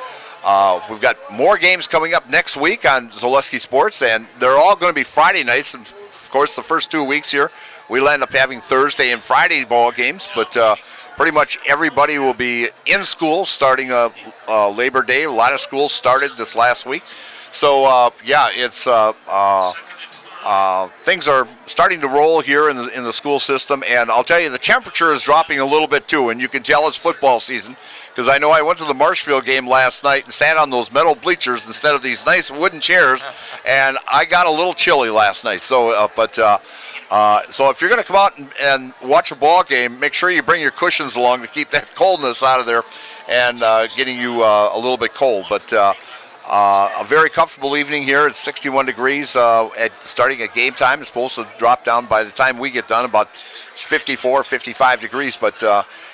we've got more games coming up next week on Zaleski Sports, and they're all going to be Friday nights. And of course, the first 2 weeks here, we'll end up having Thursday and Friday ball games, but pretty much everybody will be in school starting Labor Day. A lot of schools started this last week. So, it's things are starting to roll here in the school system, and I'll tell you, the temperature is dropping a little bit too, and you can tell it's football season, because I know I went to the Marshfield game last night and sat on those metal bleachers instead of these nice wooden chairs, and I got a little chilly last night. So, so if you're going to come out and watch a ball game, make sure you bring your cushions along to keep that coldness out of there and getting you a little bit cold. But a very comfortable evening here. It's 61 degrees starting at game time. It's supposed to drop down by the time we get done about 54, 55 degrees. But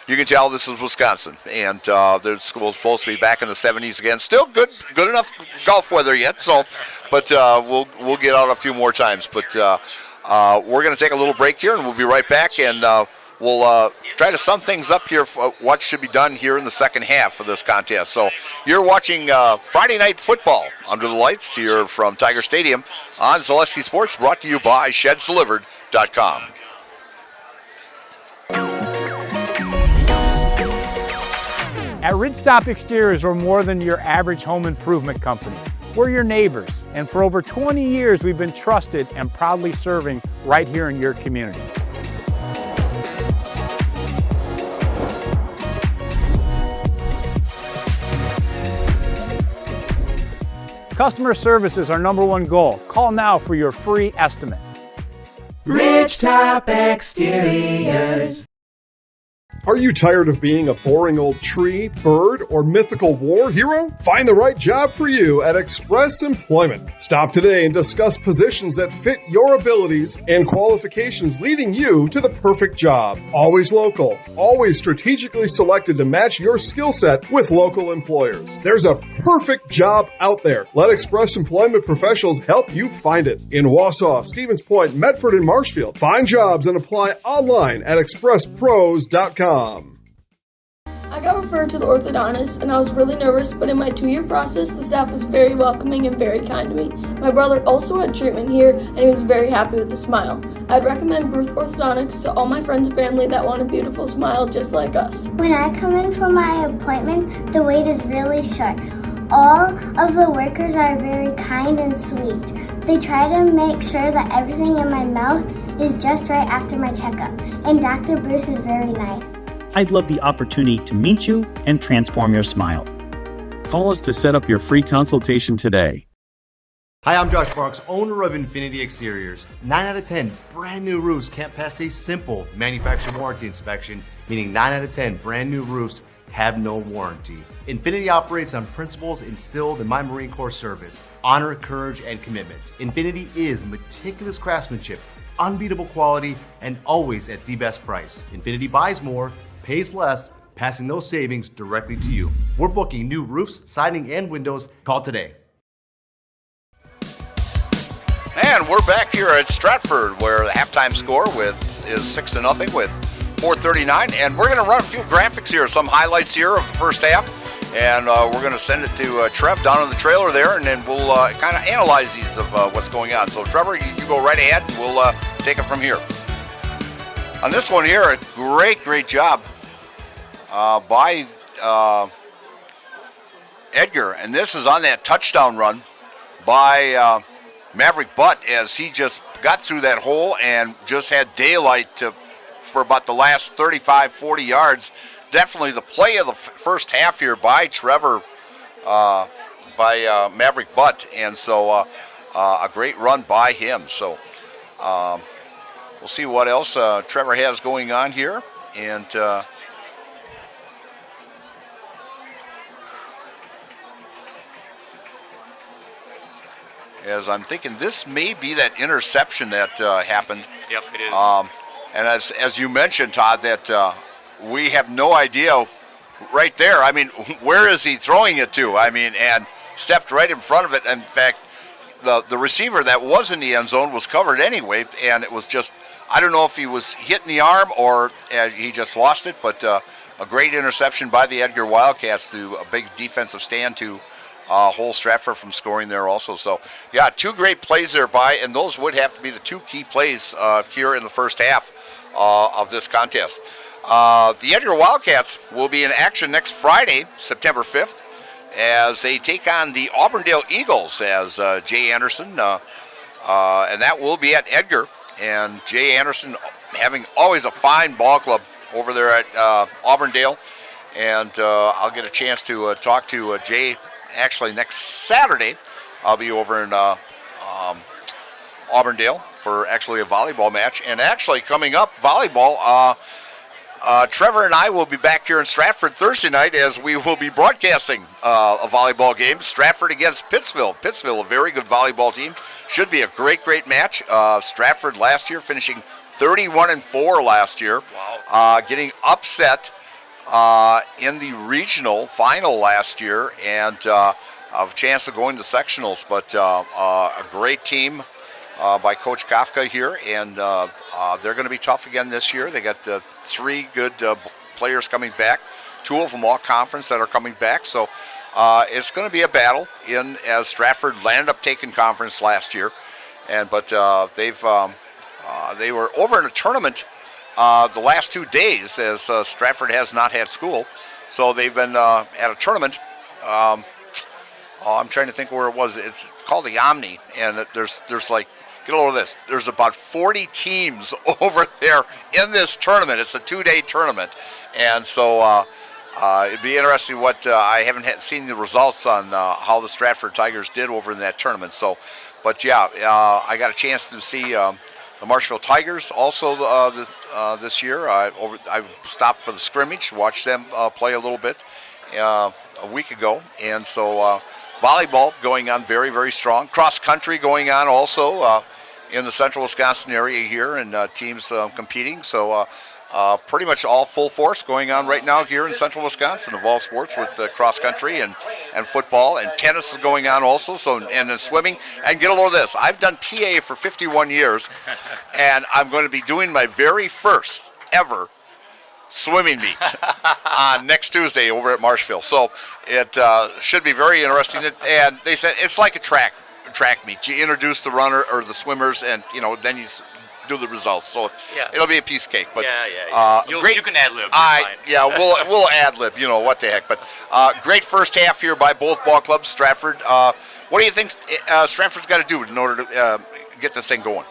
you can tell this is Wisconsin, and the school's supposed to be back in the 70s again. Still good enough golf weather yet. So, but we'll get out a few more times. But we're going to take a little break here, and we'll be right back, and we'll try to sum things up here for what should be done here in the second half of this contest. So you're watching Friday Night Football under the lights here from Tiger Stadium on Zaleski Sports, brought to you by ShedsDelivered.com. At Ridgestop Exteriors, we're more than your average home improvement company. We're your neighbors, and for over 20 years, we've been trusted and proudly serving right here in your community. Customer service is our #1 goal. Call now for your free estimate. Ridgetop Exteriors. Are you tired of being a boring old tree, bird, or mythical war hero? Find the right job for you at Express Employment. Stop today and discuss positions that fit your abilities and qualifications, leading you to the perfect job. Always local, always strategically selected to match your skill set with local employers. There's a perfect job out there. Let Express Employment professionals help you find it. In Wausau, Stevens Point, Medford, and Marshfield. Find jobs and apply online at expresspros.com. I got referred to the orthodontist, and I was really nervous, but in my 2-year process, the staff was very welcoming and very kind to me. My brother also had treatment here, and he was very happy with the smile. I'd recommend Bruce Orthodontics to all my friends and family that want a beautiful smile just like us. When I come in for my appointment, the wait is really short. All of the workers are very kind and sweet. They try to make sure that everything in my mouth is just right after my checkup, and Dr. Bruce is very nice. I'd love the opportunity to meet you and transform your smile. Call us to set up your free consultation today. Hi, I'm Josh Marks, owner of Infinity Exteriors. 9 out of 10 brand new roofs can't pass a simple manufacturer warranty inspection, meaning 9 out of 10 brand new roofs have no warranty. Infinity operates on principles instilled in my Marine Corps service: honor, courage, and commitment. Infinity is meticulous craftsmanship, unbeatable quality, and always at the best price. Infinity buys more, pays less, passing those savings directly to you. We're booking new roofs, siding, and windows. Call today. And we're back here at Stratford, where the halftime score is 6-0 with 4:39. And we're going to run a few graphics here, some highlights here of the first half. And we're going to send it to Trev down in the trailer there, and then we'll kind of analyze these of what's going on. So, Trevor, you go right ahead, and we'll take it from here. On this one here, a great job by Edgar. And this is on that touchdown run by Maverick Butt, as he just got through that hole and just had daylight for about the last 35, 40 yards. Definitely the play of the first half here by Trevor, by Maverick Butt. And so a great run by him. So we'll see what else Trevor has going on here. And as I'm thinking, this may be that interception that happened. Yep, it is. And as you mentioned, Todd, that we have no idea right there. I mean, where is he throwing it to? I mean, and stepped right in front of it. In fact, the receiver that was in the end zone was covered anyway, and it was just, I don't know if he was hit in the arm or he just lost it, but a great interception by the Edgar Wildcats to a big defensive stand to hold Stratford from scoring there also. So, yeah, two great plays there and those would have to be the two key plays here in the first half of this contest. The Edgar Wildcats will be in action next Friday, September 5th, as they take on the Auburndale Eagles as Jay Anderson, and that will be at Edgar. And Jay Anderson having always a fine ball club over there at Auburndale. And I'll get a chance to talk to Jay actually next Saturday. I'll be over in Auburndale for actually a volleyball match. And actually coming up, volleyball, Trevor and I will be back here in Stratford Thursday night as we will be broadcasting a volleyball game, Stratford against Pittsville. Pittsville, a very good volleyball team. Should be a great, great match. Stratford last year finishing 31-4 last year. Wow. Getting upset in the regional final last year and a chance of going to sectionals. But a great team by Coach Kafka here, and they're going to be tough again this year. They got three good players coming back, two of them all conference that are coming back. So it's going to be a battle as Stratford landed up taking conference last year, but they were over in a tournament the last 2 days as Stratford has not had school, so they've been at a tournament. I'm trying to think where it was. It's called the Omni, and there's like, get a load of this, there's about 40 teams over there in this tournament. It's a 2-day tournament, and so it'd be interesting what I haven't seen the results on how the Stratford Tigers did over in that tournament. So, but yeah, I got a chance to see the Marshville Tigers also this year. I stopped for the scrimmage, watched them play a little bit a week ago, and so volleyball going on very, very strong. Cross country going on also in the central Wisconsin area here, and teams competing. So pretty much all full force going on right now here in central Wisconsin of all sports with cross country and football, and tennis is going on also. So and then swimming. And get a load of this, I've done PA for 51 years, and I'm going to be doing my very first ever swimming meet on next Tuesday over at Marshville. So it should be very interesting. And they said it's like a track meet. You introduce the runner or the swimmers, and then you do the results. So it'll be a piece of cake. But great, you can ad lib. Yeah, we'll ad lib. What the heck. But great first half here by both ball clubs. Stratford. What do you think Stratford's got to do in order to get this thing going?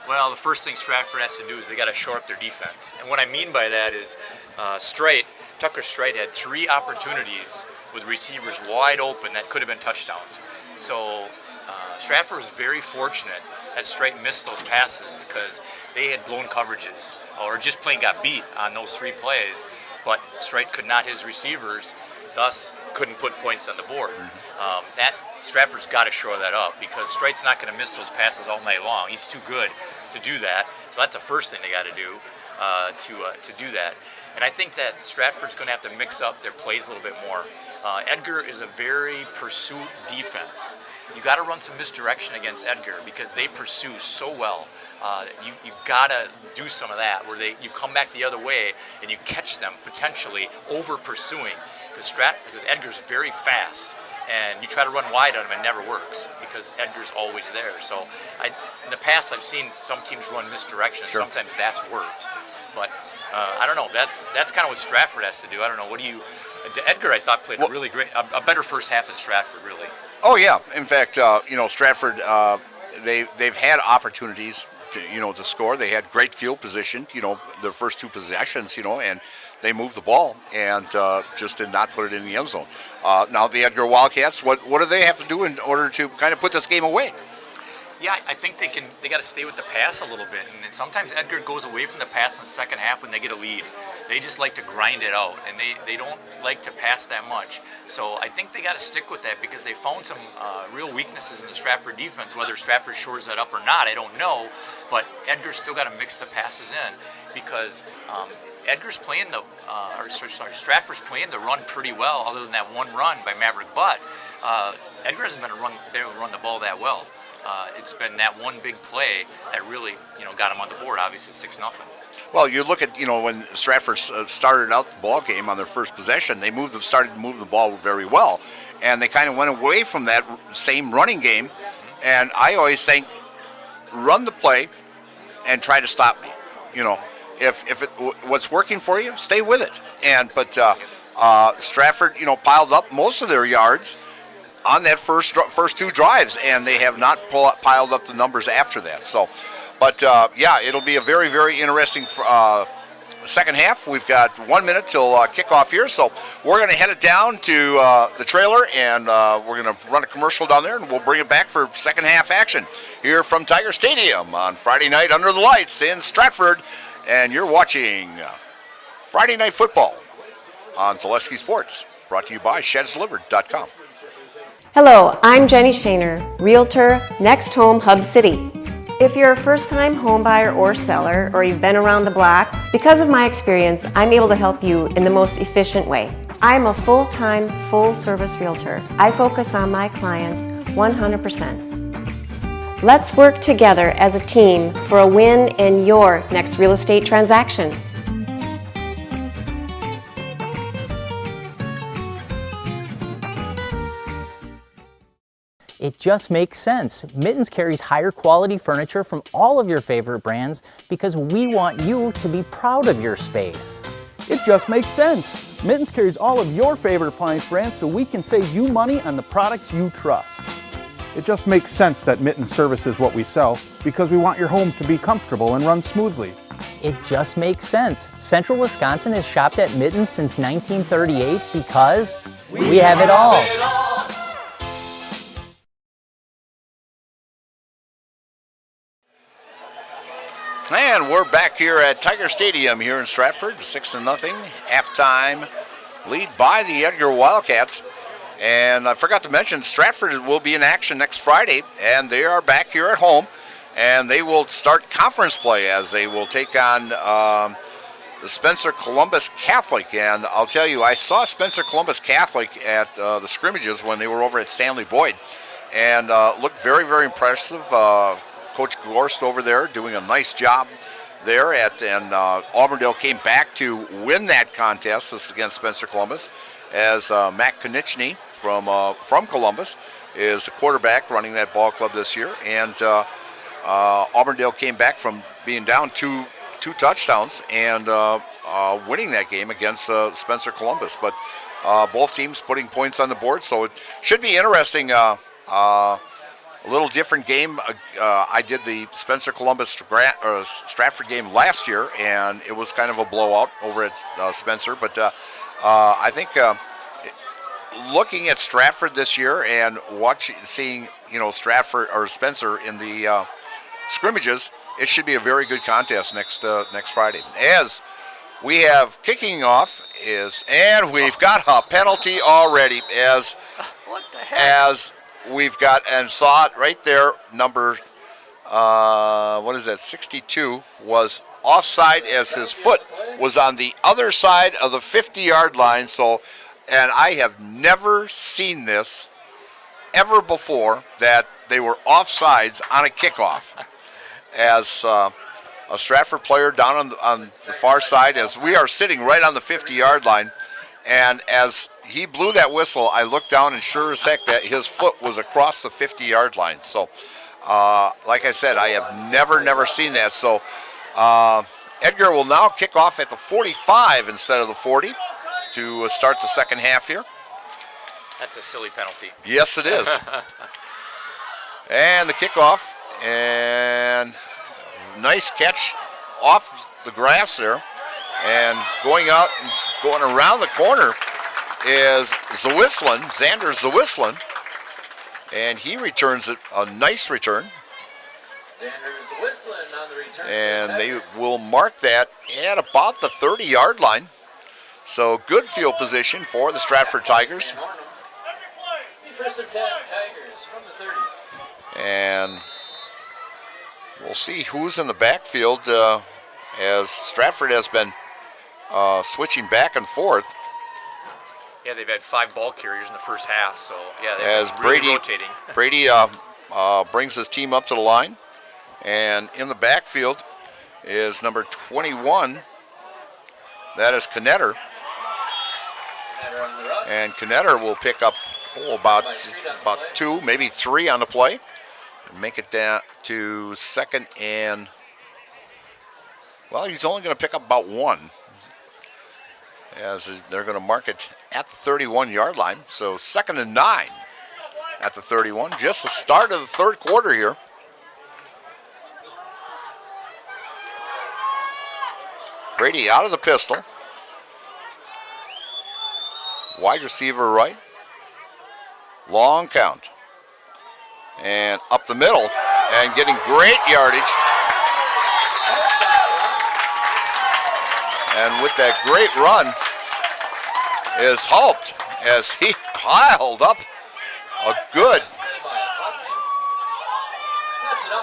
Well, the first thing Stratford has to do is they got to shore up their defense. And what I mean by that is Tucker Strite had 3 opportunities with receivers wide open that could have been touchdowns. So Stratford was very fortunate that Strite missed those passes because they had blown coverages or just plain got beat on those 3 plays. But Strite could not his receivers, thus couldn't put points on the board. That Stratford's got to shore that up because Strite's not going to miss those passes all night long. He's too good to do that. So that's the first thing they got to do to do that. And I think that Stratford's going to have to mix up their plays a little bit more. Edgar is a very pursuit defense. You got to run some misdirection against Edgar because they pursue so well. You got to do some of that where you come back the other way and you catch them potentially over pursuing because Edgar's very fast. And you try to run wide on him, it never works because Edgar's always there. So in the past, I've seen some teams run misdirection. Sure. Sometimes that's worked. But I don't know. That's kind of what Stratford has to do. I don't know. Edgar, I thought, played really great, a better first half than Stratford, really. Oh, yeah. In fact, Stratford, they've had opportunities to score. They had great field position, their first 2 possessions, and they moved the ball and just did not put it in the end zone. Now the Edgar Wildcats, what do they have to do in order to kind of put this game away? Yeah, I think they got to stay with the pass a little bit. And sometimes Edgar goes away from the pass in the second half when they get a lead. They just like to grind it out, and they don't like to pass that much. So I think they got to stick with that because they found some real weaknesses in the Stratford defense. Whether Stratford shores that up or not, I don't know. But Edgar's still got to mix the passes in because Edgar's playing Stratford's playing the run pretty well, other than that one run by Maverick Butt. Edgar hasn't been able to run the ball that well. it's been that one big play that really, got them on the board. Obviously, 6-0. Well, you look at, when Stratford started out the ball game on their first possession, they started to move the ball very well, and they kind of went away from that same running game. And I always think, run the play and try to stop me. If what's working for you, stay with it. But Stratford, piled up most of their yards on that first two drives, and they have not piled up the numbers after that. So. But, it'll be a very, very interesting second half. We've got 1 minute till kickoff here, so we're going to head it down to the trailer, and we're going to run a commercial down there, and we'll bring it back for second half action here from Tiger Stadium on Friday night under the lights in Stratford. And you're watching Friday Night Football on Zaleski Sports, brought to you by ShedsDelivered.com. Hello, I'm Jenny Shaner, Realtor, Next Home Hub City. If you're a first-time home buyer or seller, or you've been around the block, because of my experience, I'm able to help you in the most efficient way. I'm a full-time, full-service realtor. I focus on my clients 100%. Let's work together as a team for a win in your next real estate transaction. It just makes sense. Mittens carries higher quality furniture from all of your favorite brands because we want you to be proud of your space. It just makes sense. Mittens carries all of your favorite appliance brands so we can save you money on the products you trust. It just makes sense that Mittens services what we sell because we want your home to be comfortable and run smoothly. It just makes sense. Central Wisconsin has shopped at Mittens since 1938 because we have it all. And we're back here at Tiger Stadium here in Stratford, 6-0, halftime lead by the Edgar Wildcats. And I forgot to mention, Stratford will be in action next Friday, and they are back here at home, and they will start conference play as they will take on the Spencer Columbus Catholic. And I'll tell you, I saw Spencer Columbus Catholic at the scrimmages when they were over at Stanley Boyd, and looked very, very impressive. Coach Gorst over there doing a nice job there and Auburndale came back to win that contest. This is against Spencer Columbus, as Matt Konieczny from Columbus is the quarterback running that ball club this year, and Auburndale came back from being down two touchdowns and winning that game against Spencer Columbus. But both teams putting points on the board, so it should be interesting. A little different game. I did the Spencer Columbus Stratford game last year, and it was kind of a blowout over at Spencer. But I think looking at Stratford this year and seeing Stratford or Spencer in the scrimmages, it should be a very good contest next Friday. As we have kicking off and we've got a penalty already as what the heck? We've got, and saw it right there, number, 62, was offside as his foot was on the other side of the 50-yard line. So, and I have never seen this ever before, that they were offsides on a kickoff. As a Stratford player down on the far side, as we are sitting right on the 50-yard line, and as he blew that whistle, I looked down, and sure as heck that his foot was across the 50-yard line. So, like I said, I have never seen that. So, Edgar will now kick off at the 45 instead of the 40 to start the second half here. That's a silly penalty. Yes, it is. And the kickoff, and nice catch off the grass there, and going out and going around the corner is Xander Zawislin, and he returns it, a nice return. Xander Zawislin on the return. And they will mark that at about the 30-yard line. So good field position for the Stratford Tigers. First and 10, Tigers from the 30. And we'll see who's in the backfield as Stratford has been switching back and forth. Yeah, they've had 5 ball carriers in the first half, so yeah, as they're really rotating. Brady brings his team up to the line. And in the backfield is number 21. That is Knetter. And Knetter will pick up about 2, maybe 3 on the play. And make it down to second and, well, he's only going to pick up about 1. As they're going to mark it at the 31-yard line. So 2nd and 9 at the 31. Just the start of the third quarter here. Brady out of the pistol. Wide receiver right. Long count. And up the middle and getting great yardage. And with that great run is Haupt as he piled up a good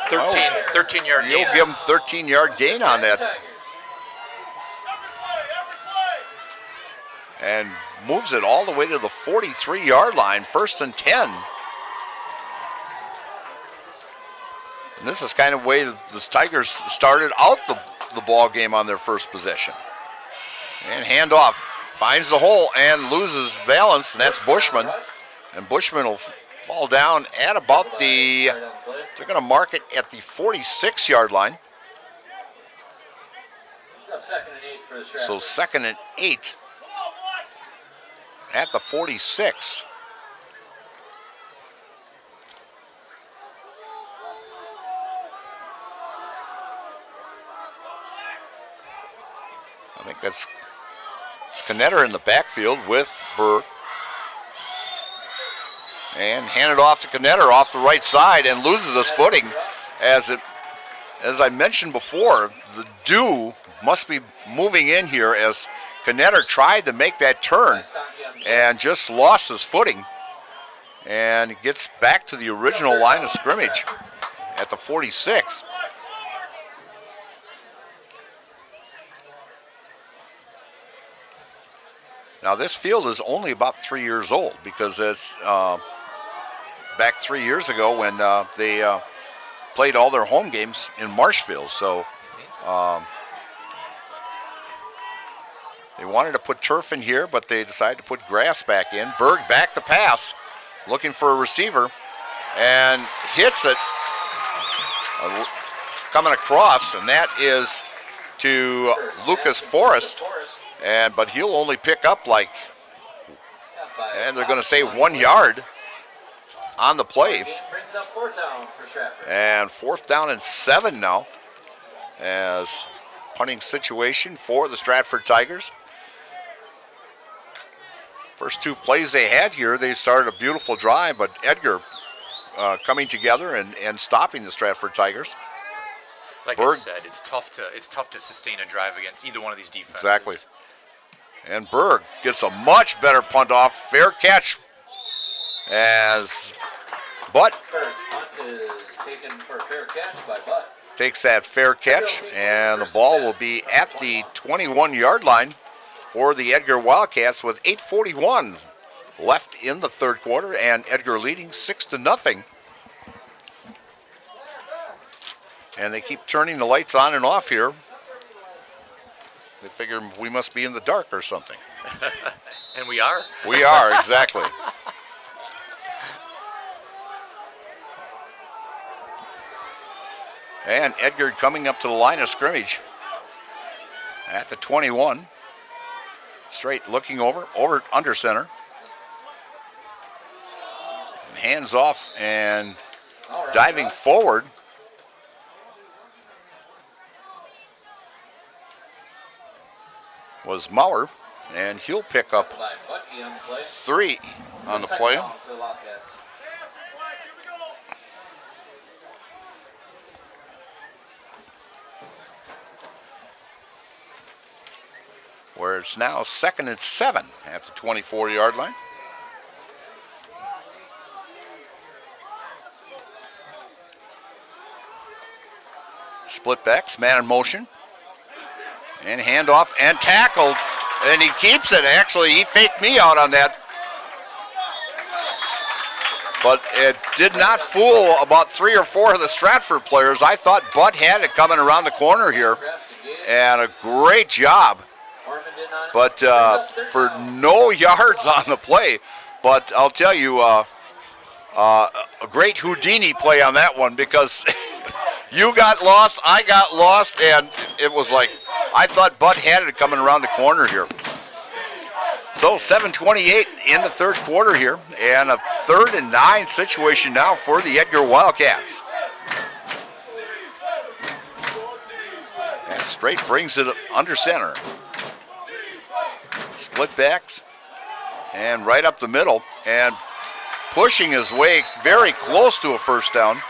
13-yard gain. You'll give him 13-yard gain on that. And moves it all the way to the 43-yard line, 1st and 10. And this is kind of the way the Tigers started out the ball game on their first possession. And handoff, finds the hole and loses balance, and that's Bushman. And Bushman will fall down at about they're going to mark it at the 46-yard line. So 2nd and 8 at the 46. I think it's Knetter in the backfield with Burr. And handed off to Knetter off the right side and loses his footing. As I mentioned before, the dew must be moving in here as Knetter tried to make that turn and just lost his footing. And gets back to the original line of scrimmage at the 46. Now this field is only about 3 years old because it's back 3 years ago when they played all their home games in Marshfield. So they wanted to put turf in here, but they decided to put grass back in. Berg back to pass, looking for a receiver, and hits it coming across, and that is to Lucas Forrest. But he'll only pick up and they're going to say 1 yard on the play. And 4th down and 7 now as punting situation for the Stratford Tigers. First 2 plays they had here, they started a beautiful drive, but Edgar coming together and stopping the Stratford Tigers. Like I said, it's tough to sustain a drive against either one of these defenses. Exactly. And Berg gets a much better punt off. Fair catch. Butt is taken for a fair catch by Butt. Takes that fair catch, and the ball will be at the 21-yard line for the Edgar Wildcats with 8:41 left in the third quarter, and Edgar leading 6-0. And they keep turning the lights on and off here. They figure we must be in the dark or something. And we are. We are, exactly. And Edgar coming up to the line of scrimmage at the 21. Straight looking over under center. And hands off and diving forward. Was Maurer, and he'll pick up 3 on the play. Where it's now 2nd and 7 at the 24-yard line. Split backs, man in motion. And handoff and tackled, and he keeps it. Actually, he faked me out on that. But it did not fool about 3 or 4 of the Stratford players. I thought Butt had it coming around the corner here, and a great job. But for no yards on the play. But I'll tell you, a great Houdini play on that one, because you got lost, I got lost, and it was like, I thought Butt had it coming around the corner here. So 7:28 in the third quarter here, and a 3rd and 9 situation now for the Edgar Wildcats. And Straight brings it under center. Split backs and right up the middle, and pushing his way very close to a first down.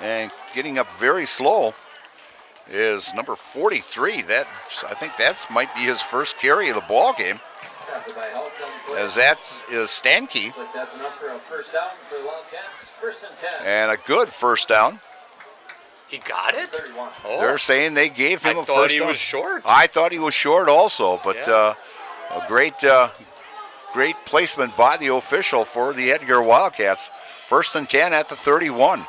And getting up very slow is number 43. I think that might be his first carry of the ball game, as that is Stanke. That's enough for a first down for the Wildcats. 1st and 10. And a good first down. He got it? Oh. They're saying they gave him a first down. I thought he was short. I thought he was short also, but a great placement by the official for the Edgar Wildcats. 1st and 10 at the 31.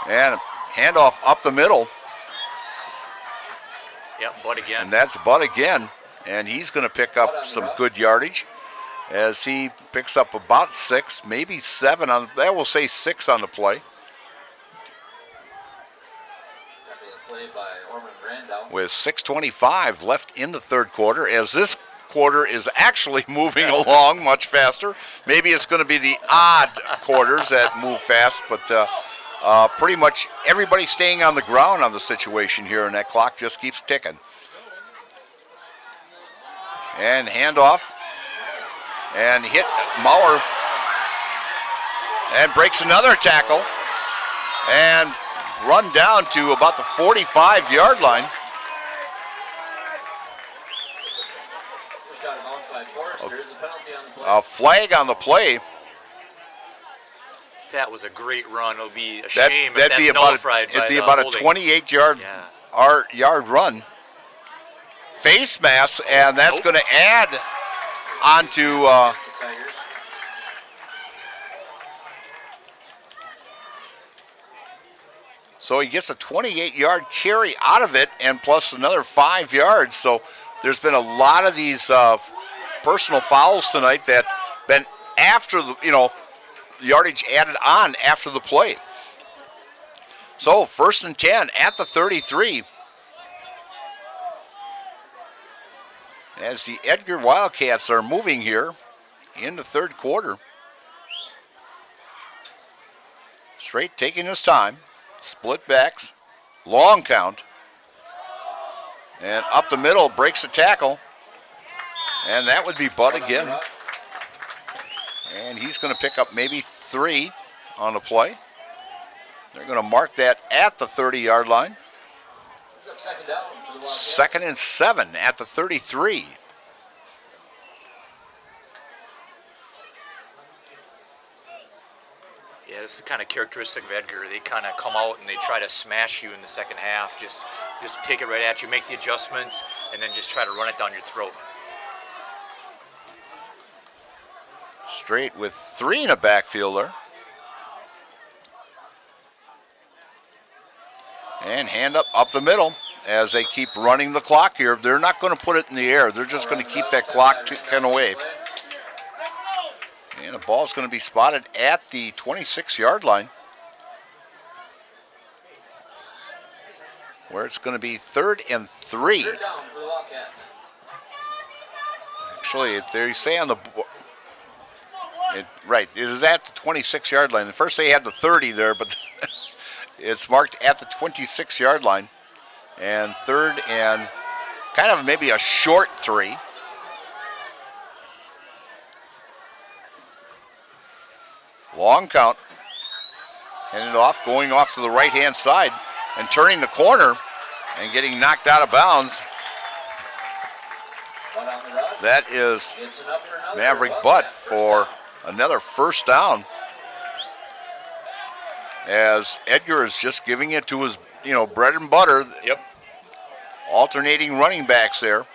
And handoff up the middle. Yep, Butt again. And that's Butt again. And he's going to pick up some good yardage, as he picks up about 6, maybe 7 on. That will say 6 on the play. With 6:25 left in the third quarter, as this quarter is actually moving along much faster. Maybe it's going to be the odd quarters that move fast, but pretty much everybody staying on the ground on the situation here, and that clock just keeps ticking. And handoff, and hit Maurer, and breaks another tackle, and run down to about the 45-yard line. A flag on the play. That was a great run. It'll be a shame if that'd that's be nullified. It'd be about a 28-yard yard run. Face mask, and that's going to add onto. So he gets a 28-yard carry out of it, and plus another 5 yards. So there's been a lot of these personal fouls tonight that been after the, yardage added on after the play. So 1st and 10 at the 33. As the Edgar Wildcats are moving here in the third quarter. Straight taking his time. Split backs. Long count. And up the middle, breaks the tackle. And that would be Butt again. And he's going to pick up maybe 3 on the play. They're going to mark that at the 30-yard line. 2nd and 7 at the 33. Yeah, this is kind of characteristic of Edgar. They kind of come out and they try to smash you in the second half. Just take it right at you, make the adjustments, and then just try to run it down your throat. Straight with 3 in a backfield there. And hand up the middle as they keep running the clock here. They're not going to put it in the air. They're just going to keep that clock ticking away. And the ball's going to be spotted at the 26-yard line, where it's going to be 3rd and 3. Actually, they say on the right, it is at the 26-yard line. First they had the 30 there, but it's marked at the 26-yard line. And 3rd and kind of maybe a short 3. Long count. Handed off, going off to the right-hand side and turning the corner and getting knocked out of bounds. That is Maverick Butt for another first down. As Edgar is just giving it to his, bread and butter. Yep. Alternating running backs there.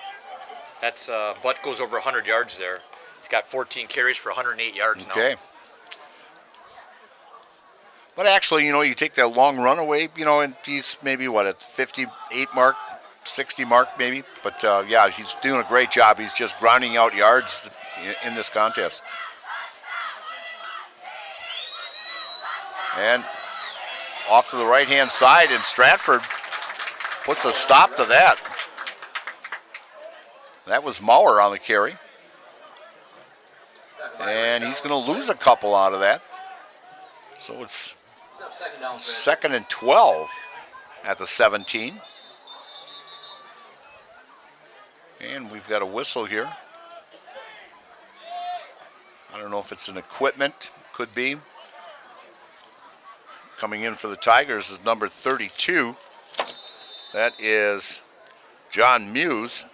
That's Butt goes over 100 yards there. He's got 14 carries for 108 yards now. Okay. But actually, you take that long run away, and he's maybe, at the 58 mark, 60 mark maybe. But, yeah, he's doing a great job. He's just grinding out yards in this contest. And off to the right-hand side, and Stratford puts a stop to that. That was Maurer on the carry. And he's going to lose a couple out of that. So it's 2nd and 12 at the 17. And we've got a whistle here. I don't know if it's an equipment, could be. Coming in for the Tigers is number 32. That is John Muse.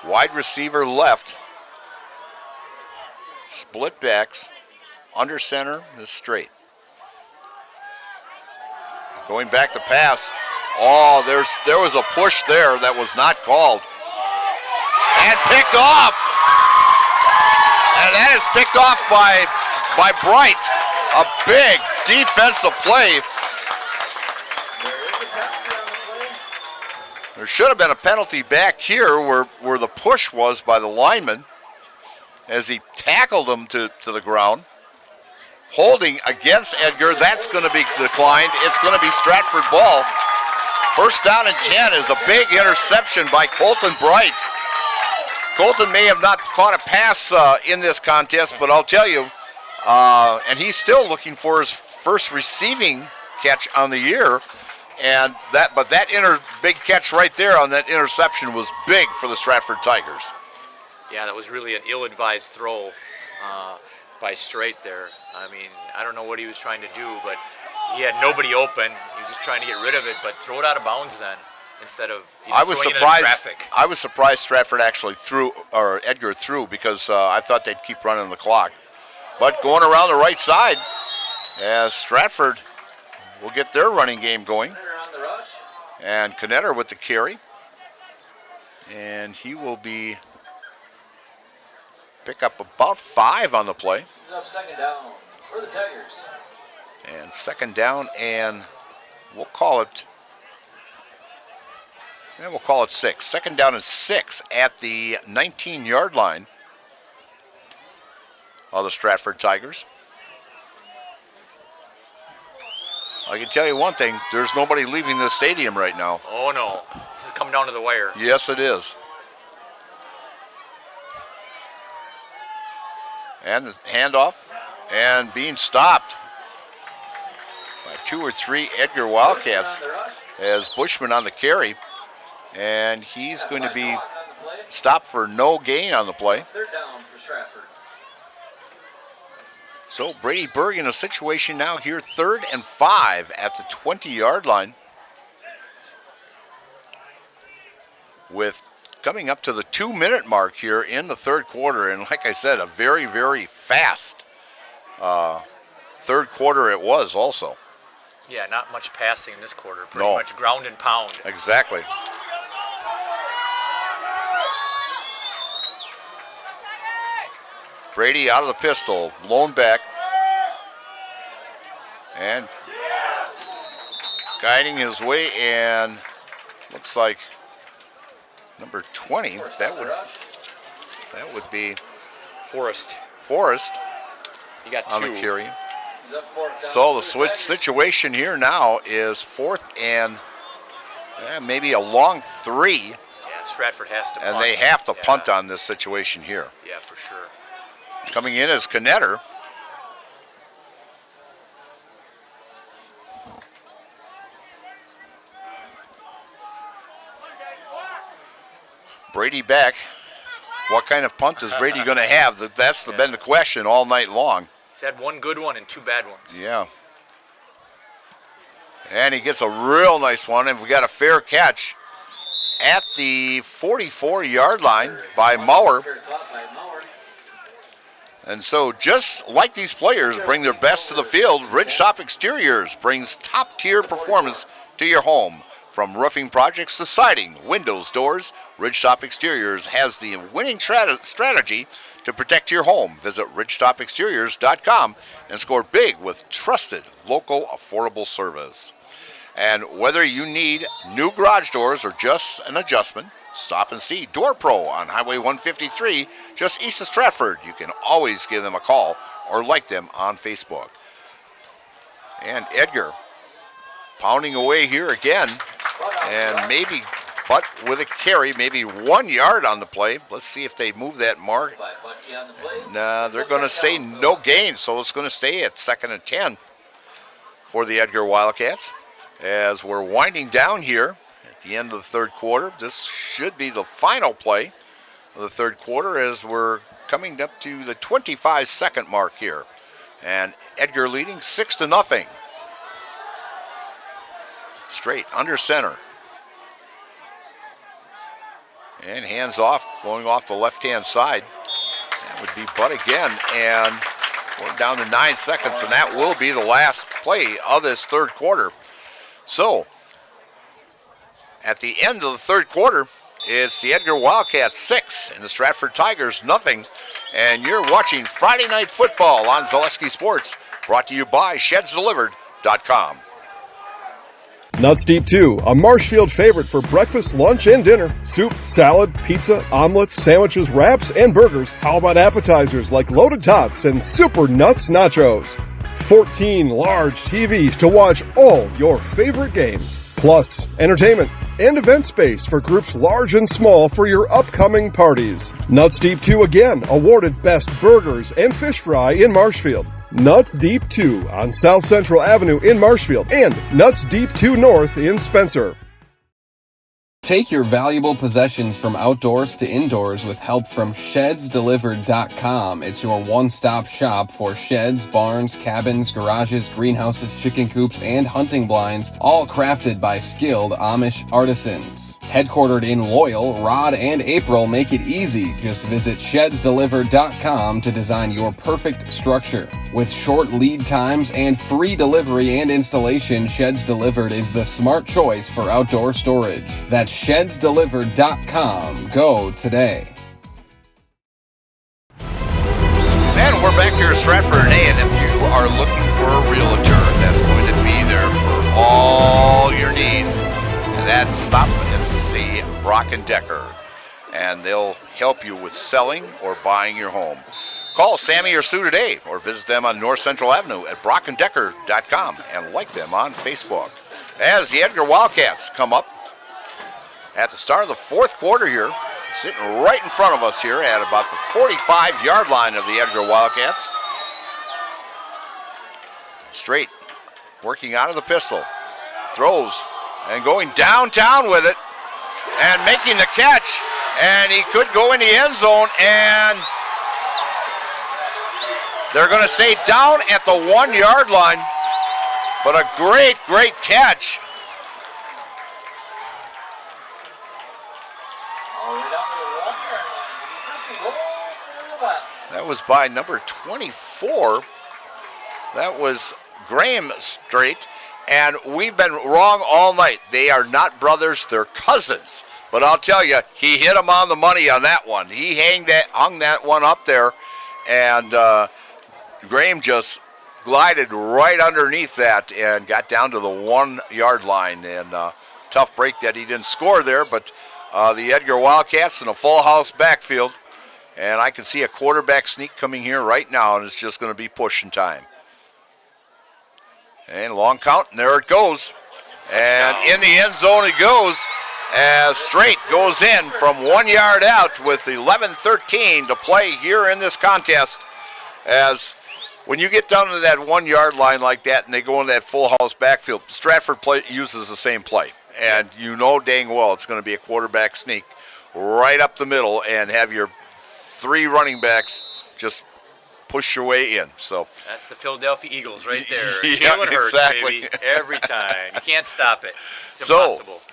Wide receiver left. Split backs. Under center is straight. Going back to pass. Oh, there was a push there that was not called. And picked off. And that is picked off by Bright. A big defensive play. There should have been a penalty back here where the push was by the lineman as he tackled him to the ground. Holding against Edgar, that's going to be declined. It's going to be Stratford ball. 1st down and 10 is a big interception by Colton Bright. Colton may have not caught a pass in this contest, but I'll tell you, and he's still looking for his first receiving catch on the year. But that big catch right there on that interception was big for the Stratford Tigers. Yeah, that was really an ill-advised throw by Strait there. I mean, I don't know what he was trying to do, but he had nobody open. He was just trying to get rid of it, but throw it out of bounds then instead of throwing it in traffic. I was surprised Stratford actually Edgar threw because I thought they'd keep running the clock. But going around the right side, as Stratford will get their running game going. And Knetter with the carry. And he will pick up about 5 on the play. He's up 2nd down for the Tigers. And 2nd down, and we'll call it 6. 2nd down and 6 at the 19-yard line of the Stratford Tigers. I can tell you one thing, there's nobody leaving the stadium right now. Oh, no. This is coming down to the wire. Yes, it is. And the handoff, and being stopped by 2 or 3 Edgar Wildcats as Bushman on the carry. And he's going to be stopped for no gain on the play. 3rd down for Stratford. So Brady Berg in a situation now here, 3rd and 5 at the 20-yard line. With coming up to the 2-minute mark here in the 3rd quarter. And like I said, a very, very fast 3rd quarter it was also. Yeah, not much passing in this quarter. Pretty much ground and pound. Exactly. Brady out of the pistol, blown back. And guiding his way, and looks like number 20. That would be Forrest. He got 2 on the carry. So the switch situation here now is 4th and maybe a long 3. Yeah, Stratford has to punt. And they have to punt on this situation here. Yeah, for sure. Coming in is Knetter. Brady back. What kind of punt is Brady going to have? That's been the question all night long. He's had 1 good one and 2 bad ones. Yeah. And he gets a real nice one, and we got a fair catch at the 44-yard line by Maurer. And so just like these players bring their best to the field, Ridgetop Exteriors brings top-tier performance to your home. From roofing projects to siding, windows, doors, Ridgetop Exteriors has the winning strategy to protect your home. Visit ridgetopexteriors.com and score big with trusted, local, affordable service. And whether you need new garage doors or just an adjustment, stop and see Door Pro on Highway 153 just east of Stratford. You can always give them a call or like them on Facebook. And Edgar pounding away here again, and maybe, but with a carry, maybe 1 yard on the play. Let's see if they move that mark. Nah, they're going to say no gain, so it's going to stay at 2nd and 10 for the Edgar Wildcats. As we're winding down here at the end of the third quarter, this should be the final play of the third quarter as we're coming up to the 25-second mark here. And Edgar leading 6-0. Straight under center. And hands off, going off the left-hand side. That would be Butt again. And we're down to 9 seconds, and that will be the last play of this third quarter. So, at the end of the third quarter, it's the Edgar Wildcats 6 and the Stratford Tigers 0. And you're watching Friday Night Football on Zaleski Sports, brought to you by ShedsDelivered.com. Nuts Deep 2, a Marshfield favorite for breakfast, lunch, and dinner. Soup, salad, pizza, omelets, sandwiches, wraps, and burgers. How about appetizers like loaded tots and super nuts nachos? 14 large TVs to watch all your favorite games. Plus, entertainment and event space for groups large and small for your upcoming parties. Nuts Deep 2 again, awarded Best Burgers and Fish Fry in Marshfield. Nuts Deep 2 on South Central Avenue in Marshfield and Nuts Deep 2 North in Spencer. Take your valuable possessions from outdoors to indoors with help from ShedsDelivered.com. It's your one-stop shop for sheds, barns, cabins, garages, greenhouses, chicken coops, and hunting blinds, all crafted by skilled Amish artisans. Headquartered in Loyal, Rod and April make it easy. Just visit ShedsDelivered.com to design your perfect structure. With short lead times and free delivery and installation, Sheds Delivered is the smart choice for outdoor storage. That's ShedsDelivered.com. Go today. And we're back here at Stratford, and if you are looking for a realtor that's going to be there for all your needs, and that's stop and see Brock & Decker, and they'll help you with selling or buying your home. Call Sammy or Sue today or visit them on North Central Avenue at brockanddecker.com and like them on Facebook. As the Edgar Wildcats come up at the start of the fourth quarter here, sitting right in front of us here at about the 45-yard line of the Edgar Wildcats. Straight, working out of the pistol, throws, and going downtown with it, and making the catch, and he could go in the end zone, and they're going to say down at the 1-yard line, but a great, great catch. That was by number 24. That was Graham Straight, and we've been wrong all night. They are not brothers, they're cousins. But I'll tell you, he hit him on the money on that one. He hung that one up there, and Graham just glided right underneath that and got down to the 1-yard line. And tough break that he didn't score there, but the Edgar Wildcats in a full house backfield. And I can see a quarterback sneak coming here right now, and it's just going to be pushing time. And long count, and there it goes. And in the end zone it goes as Straight goes in from 1 yard out with 11:13 to play here in this contest. As when you get down to that 1-yard line like that and they go in that full house backfield, Stratford uses the same play. And you know dang well it's going to be a quarterback sneak right up the middle and have your 3 running backs just push your way in. So that's the Philadelphia Eagles right there. Yeah, Jalen Hurts, exactly. baby, every time. You can't stop it. It's impossible. So,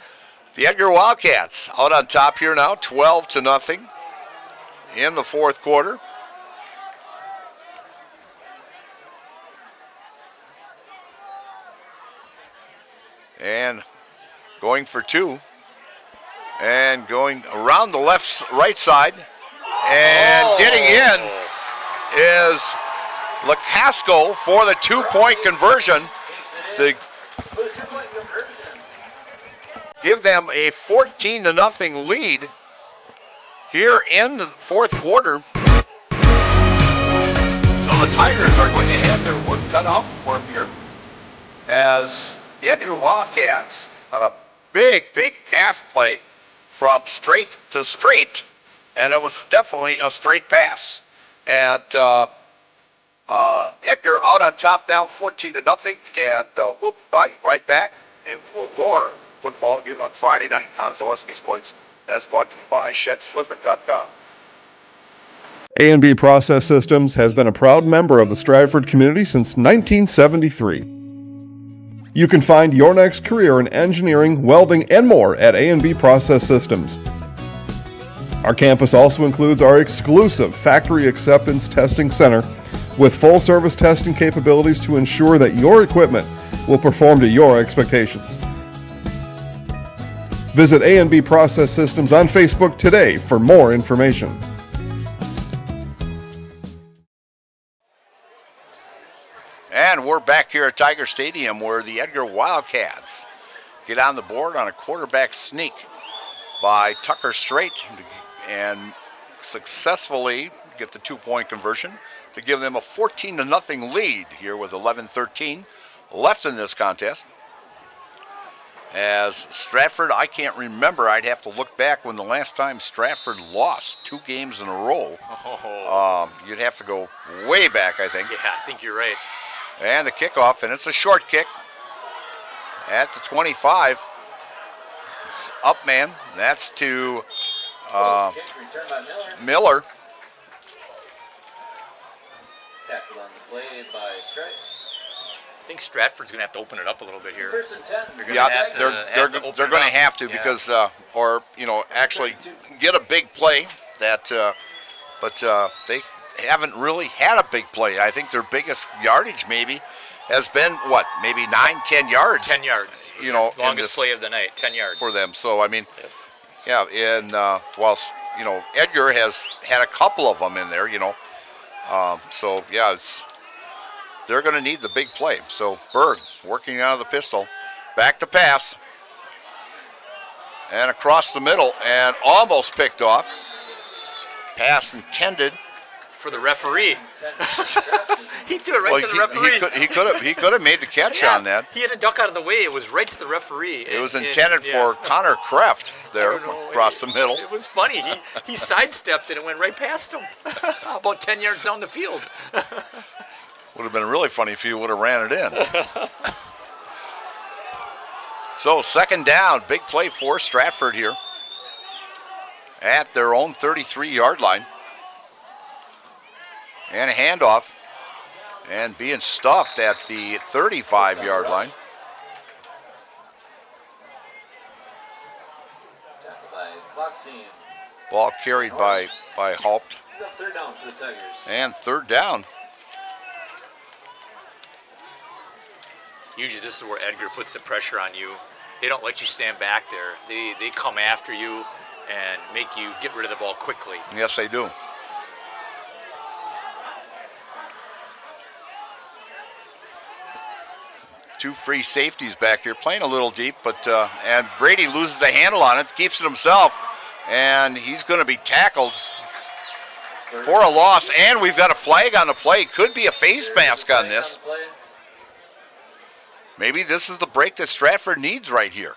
the Edgar Wildcats out on top here now, 12-0 in the fourth quarter. And going for two. And going around the right side. And getting in is Lacasco for the 2-point conversion to give them a 14-0 lead here in the fourth quarter. So the Tigers are going to have their work cut out for them here as the Edgar Wildcats on a big pass play from straight to straight, and it was definitely a straight pass. And Edgar out on top now, 14-0, and we'll be right back and we'll go on football game on Friday night on Zaleski Sports. That's brought to you by ShedSlipper.com. A&B Process Systems has been a proud member of the Stratford community since 1973. You can find your next career in engineering, welding, and more at A&B Process Systems. Our campus also includes our exclusive Factory Acceptance Testing Center with full-service testing capabilities to ensure that your equipment will perform to your expectations. Visit A&B Process Systems on Facebook today for more information. And we're back here at Tiger Stadium where the Edgar Wildcats get on the board on a quarterback sneak by Tucker Strait and successfully get the 2-point conversion to give them a 14-0 lead here with 11:13 left in this contest. As Stratford, I can't remember, I'd have to look back when the last time Stratford lost 2 games in a row. You'd have to go way back, I think. Yeah, I think you're right. And the kickoff, and it's a short kick at the 25. It's up, man. That's to Miller. Tackled on the play by Stratford. I think Stratford's going to have to open it up a little bit here. First and 10. They're going to have to because, actually get a big play that, but they haven't really had a big play. I think their biggest yardage maybe has been maybe 9-10 yards. 10 yards. Longest play of the night, 10 yards for them. So I mean, and whilst Edgar has had a couple of them in there, they're going to need the big play. So Berg working out of the pistol, back to pass, and across the middle, and almost picked off. Pass intended for the referee. He threw it right to the referee. He could have made the catch on that. He had to duck out of the way. It was right to the referee. It was intended for Connor Kreft there across the middle. It was funny. He sidestepped it and went right past him. About 10 yards down the field. Would have been really funny if you would have ran it in. So second down, big play for Stratford here at their own 33-yard line. And a handoff, and being stuffed at the 35-yard line. Ball carried by Haupt. Third down for the Tigers. And third down. Usually this is where Edgar puts the pressure on you. They don't let you stand back there. They come after you and make you get rid of the ball quickly. Yes, they do. Two free safeties back here, playing a little deep, but and Brady loses the handle on it, keeps it himself, and he's going to be tackled for a loss. And we've got a flag on the play. Could be a face mask on this. Maybe this is the break that Stratford needs right here.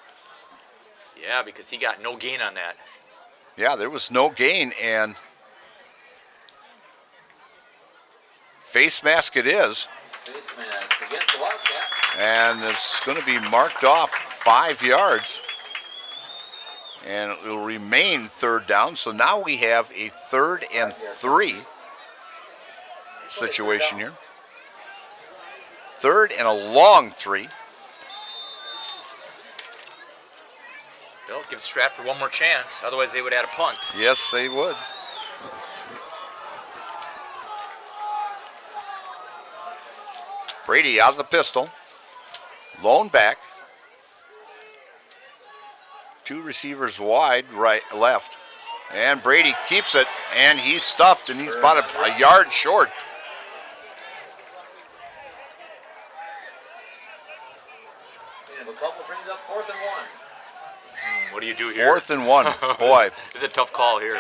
Yeah, because he got no gain on that. Yeah, there was no gain, and face mask it is. Face mask against the Wildcats. And it's going to be marked off 5 yards. And it will remain third down. So now we have a 3rd and 3 situation here. 3rd and a long 3. They'll give Stratford one more chance. Otherwise, they would add a punt. Yes, they would. Brady out of the pistol. Lone back. Two receivers wide, right, left. And Brady keeps it, and he's stuffed, and he's about a yard short. And McCullough brings up 4th and 1. What do you do here? 4th and 1. Boy. It's a tough call here.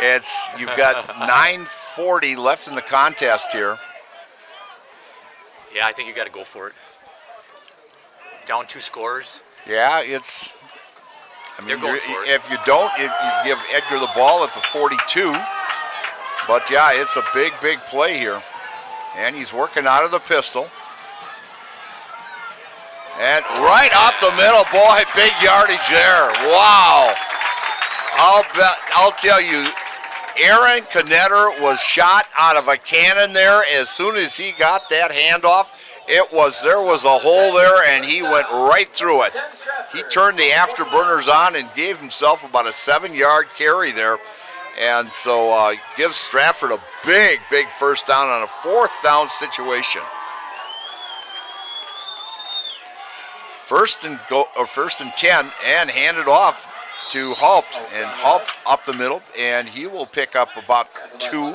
You've got 9:40 left in the contest here. Yeah, I think you got to go for it. Down 2 scores. Yeah, They're going for it. If you don't, you give Edgar the ball at the 42. But yeah, it's a big, big play here. And he's working out of the pistol. And right up the middle, boy, big yardage there. Wow. I'll tell you, Aaron Knetter was shot out of a cannon there. As soon as he got that handoff, there was a hole there, and he went right through it. He turned the afterburners on and gave himself about a 7-yard carry there. And so gives Stratford a big, big first down on a 4th down situation. First and 10, and hand it off to Haupt, and Haupt up the middle, and he will pick up about 2,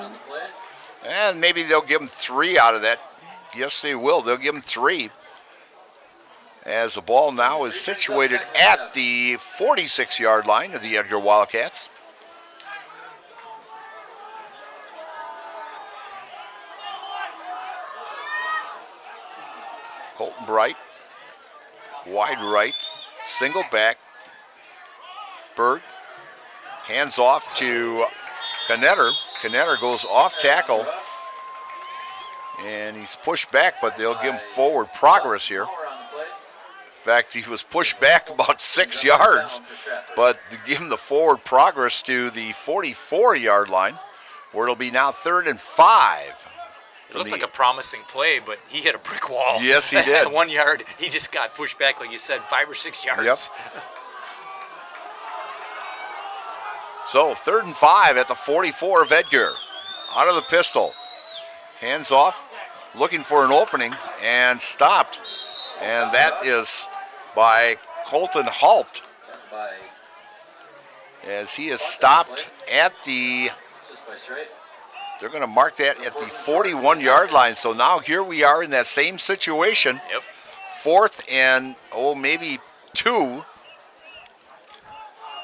and maybe they'll give him 3 out of that. Yes, they will. They'll give him 3. As the ball now is situated at the 46-yard line of the Edgar Wildcats. Colton Bright, wide right, single back. Berg hands off to Knetter. Knetter goes off tackle, and he's pushed back, but they'll give him forward progress here. In fact, he was pushed back about 6 yards, but to give him the forward progress to the 44-yard line, where it'll be now 3rd and 5. It looked like a promising play, but he hit a brick wall. Yes, he did. 1 yard, he just got pushed back, like you said, 5 or 6 yards. Yep. So 3rd and 5 at the 44 of Edgar. Out of the pistol. Hands off, looking for an opening, and stopped. And that is by Colton Haupt, as he is stopped at the, they're going to mark that at the 41-yard line. So now here we are in that same situation. Yep. 4th and, maybe 2.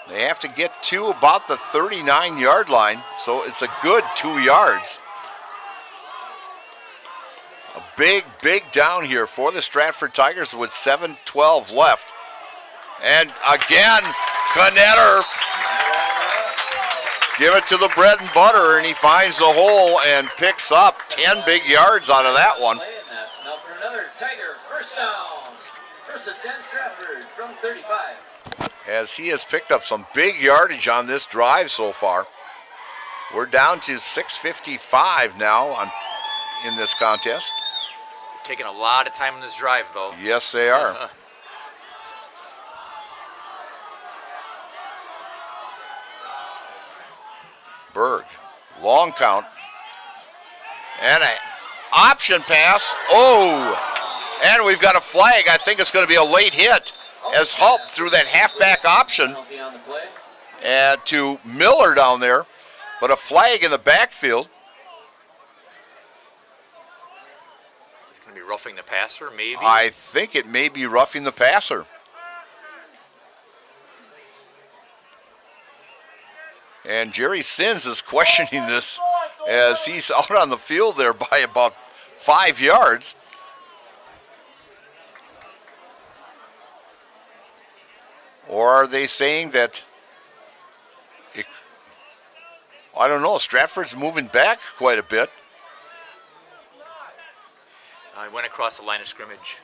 They have to get to about the 39-yard line, so it's a good 2 yards. A big, big down here for the Stratford Tigers with 7:12 left. And again, Knetter, give it to the bread and butter, and he finds the hole and picks up 10 big yards out of that one. And that's enough for another Tiger first down. 1st and 10 Stratford from 35. As he has picked up some big yardage on this drive so far. We're down to 6:55 now in this contest. Taking a lot of time in this drive, though. Yes, they are. Berg, long count. And an option pass. And we've got a flag. I think it's going to be a late hit, as Haupt threw that halfback option to Miller down there, but a flag in the backfield. It's going to be roughing the passer, maybe? I think it may be roughing the passer. And Jerry Sins is questioning this as he's out on the field there by about 5 yards. Or are they saying that, I don't know, Stratford's moving back quite a bit. I went across the line of scrimmage.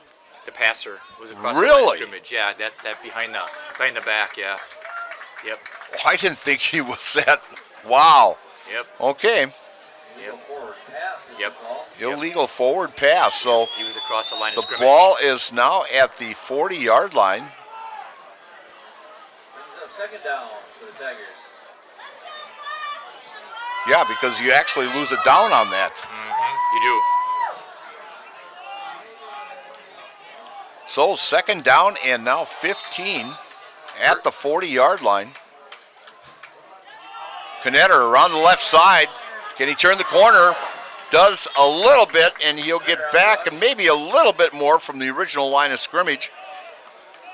The passer was across Really? the line of scrimmage. Yeah, that behind the back, yeah. Yep. Oh, I didn't think he was that. Wow. Yep. Okay. Yep. Yep. Illegal forward pass. So he was across the line of the scrimmage. ball is now at the 40-yard line. Brings up 2nd down for the Tigers. Yeah, because you actually lose it down on that. Mm-hmm. You do. So 2nd down and now 15 at the 40-yard line. Knetter around the left side. Can he turn the corner? Does a little bit, and he'll get back and maybe a little bit more from the original line of scrimmage.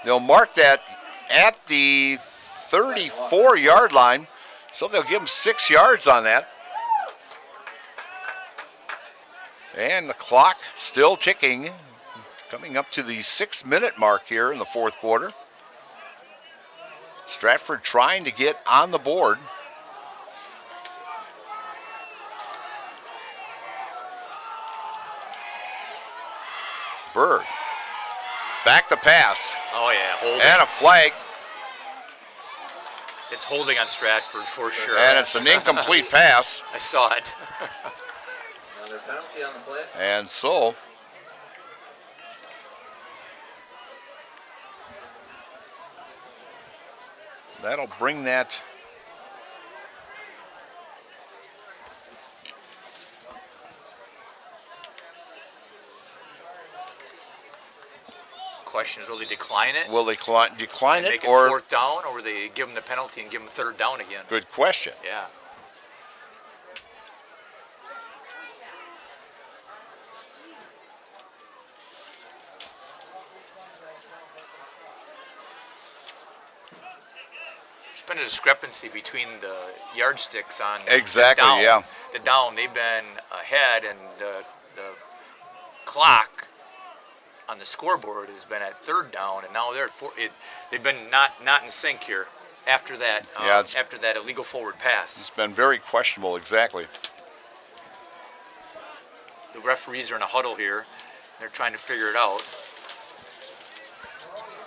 They'll mark that at the 34-yard line, so they'll give him 6 yards on that. And the clock still ticking, coming up to the 6-minute mark here in the fourth quarter. Stratford trying to get on the board. Berg. Back to pass. Oh, yeah, holding. And a flag. It's holding on Stratford for sure. And it's an incomplete pass. I saw it. Another penalty on the play. And so that'll bring that Question is, will they decline it? Will they decline it, make or fourth down, or will they give them the penalty and give them third down again? Good question. Yeah. There's been a discrepancy between the yardsticks on Exactly, the down. yeah. The down, they've been ahead, and the clock on the scoreboard has been at third down, and now they're at four. They've been not in sync here after that. After that illegal forward pass. It's been very questionable. Exactly. The referees are in a huddle here. They're trying to figure it out.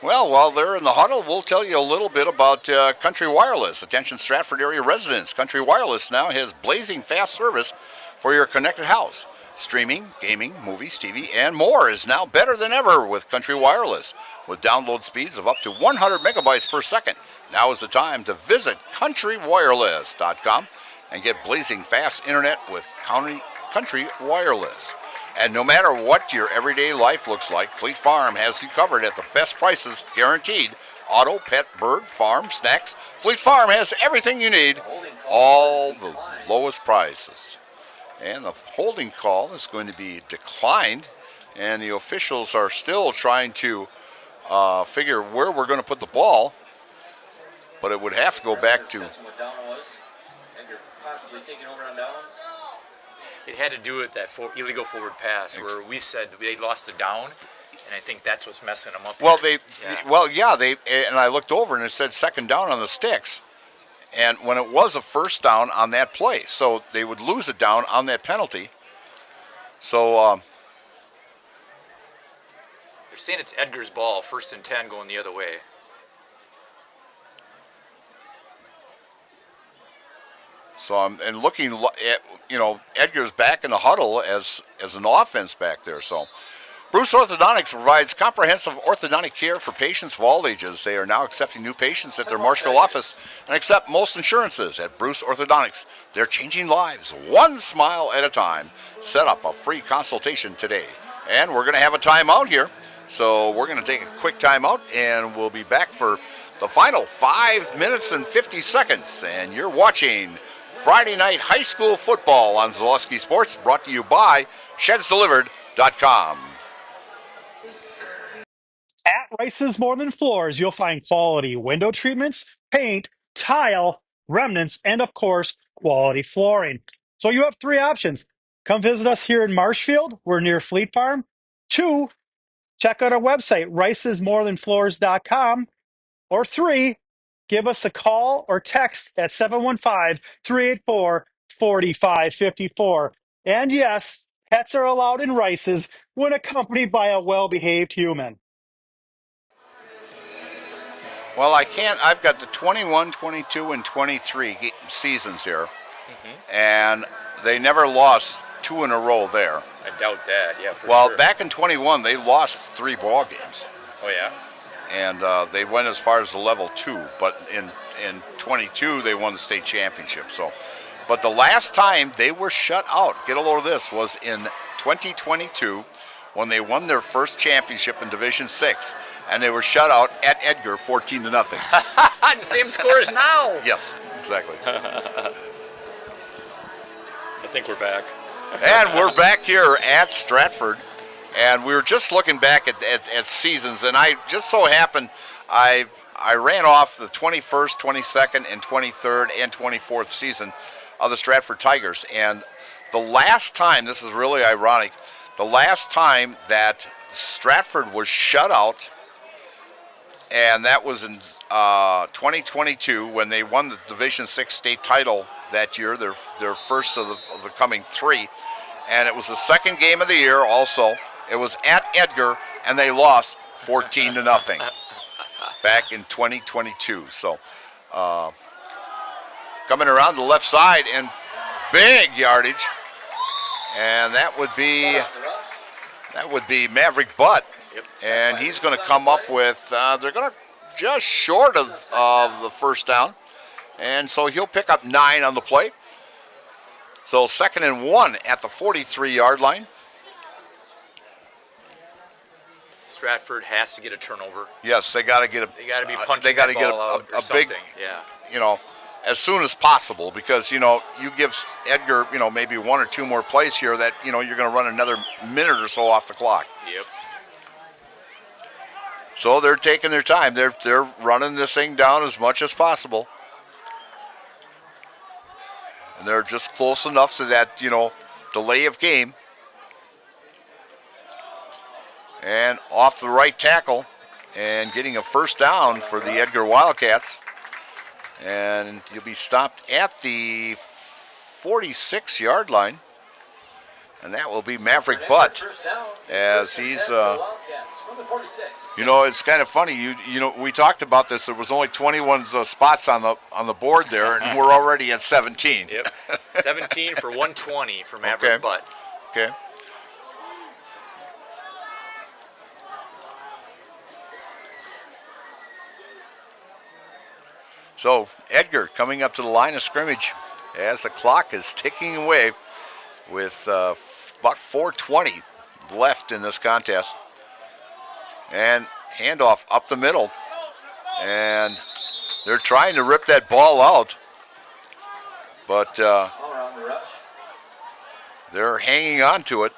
Well, while they're in the huddle, we'll tell you a little bit about Country Wireless. Attention Stratford area residents. Country Wireless now has blazing fast service for your connected house. Streaming, gaming, movies, TV, and more is now better than ever with Country Wireless. With download speeds of up to 100 megabytes per second. Now is the time to visit countrywireless.com and get blazing fast internet with Country Wireless. And no matter what your everyday life looks like, Fleet Farm has you covered at the best prices, guaranteed. Auto, pet, bird, farm, snacks. Fleet Farm has everything you need, all the lowest prices. And the holding call is going to be declined, and the officials are still trying to figure where we're going to put the ball, but it would have to go back to... Edgar possibly taking over on downs. It had to do with that illegal forward pass where we said they lost a down, and I think that's what's messing them up. Well, and I looked over and it said second down on the sticks, and when it was a first down on that play, so they would lose it down on that penalty. So they're saying it's Edgar's ball, 1st and 10, going the other way. So I'm looking at, Edgar's back in the huddle as an offense back there. So Bruce Orthodontics provides comprehensive orthodontic care for patients of all ages. They are now accepting new patients at their Marshville office and accept most insurances at Bruce Orthodontics. They're changing lives one smile at a time. Set up a free consultation today. And we're going to have a timeout here. So we're going to take a quick timeout, and we'll be back for the final 5 minutes and 50 seconds. And you're watching Friday Night High School Football on Zalewski Sports, brought to you by ShedsDelivered.com. At Rice's More Than Floors, you'll find quality window treatments, paint, tile, remnants, and of course, quality flooring. So you have 3 options. Come visit us here in Marshfield. We're near Fleet Farm. 2, check out our website, ricesmorethanfloors.com. Or 3, give us a call or text at 715-384-4554. And yes, pets are allowed in Rice's when accompanied by a well-behaved human. Well, I've got the 21, 22, and 23 seasons here. Mm-hmm. And they never lost 2 in a row there. I doubt that, yeah, for well, sure. back in 21, they lost 3 ball games. Oh, yeah? And they went as far as the level 2, but in 22 they won the state championship. But the last time they were shut out, get a load of this, was in 2022 when they won their first championship in Division 6, and they were shut out at Edgar 14-0. The same score as now. Yes, exactly. I think we're back. And we're back here at Stratford, and we were just looking back at seasons, and I just so happened I ran off the 21st, 22nd, and 23rd, and 24th season of the Stratford Tigers, and the last time, this is really ironic, the last time that Stratford was shut out, and that was in 2022 when they won the Division 6 state title that year, their first of the coming three. And it was the second game of the year also. It was at Edgar, and they lost 14-0 back in 2022. So coming around the left side and big yardage. And that would be Maverick Butt. Yep. And he's going to come up with, they're going to just short of the first down. And so he'll pick up 9 on the play. So 2nd and 1 at the 43-yard line. Stratford has to get a turnover. Yes, they got to get They got to be punching the ball out or a big, something. Yeah. As soon as possible, because you give Edgar maybe 1 or 2 more plays here that you're going to run another minute or so off the clock. Yep. So they're taking their time. They're running this thing down as much as possible. And they're just close enough to that, delay of game. And off the right tackle and getting a first down for the Edgar Wildcats. And you'll be stopped at the 46-yard line. And that will be Maverick Butt, as he's, it's kind of funny. We talked about this. There was only 21 spots on the board there, and we're already at 17. Yep, 17 for 120 for Maverick Butt. Okay. So Edgar coming up to the line of scrimmage as the clock is ticking away with about 4:20 left in this contest. And handoff up the middle. And they're trying to rip that ball out. But they're hanging on to it.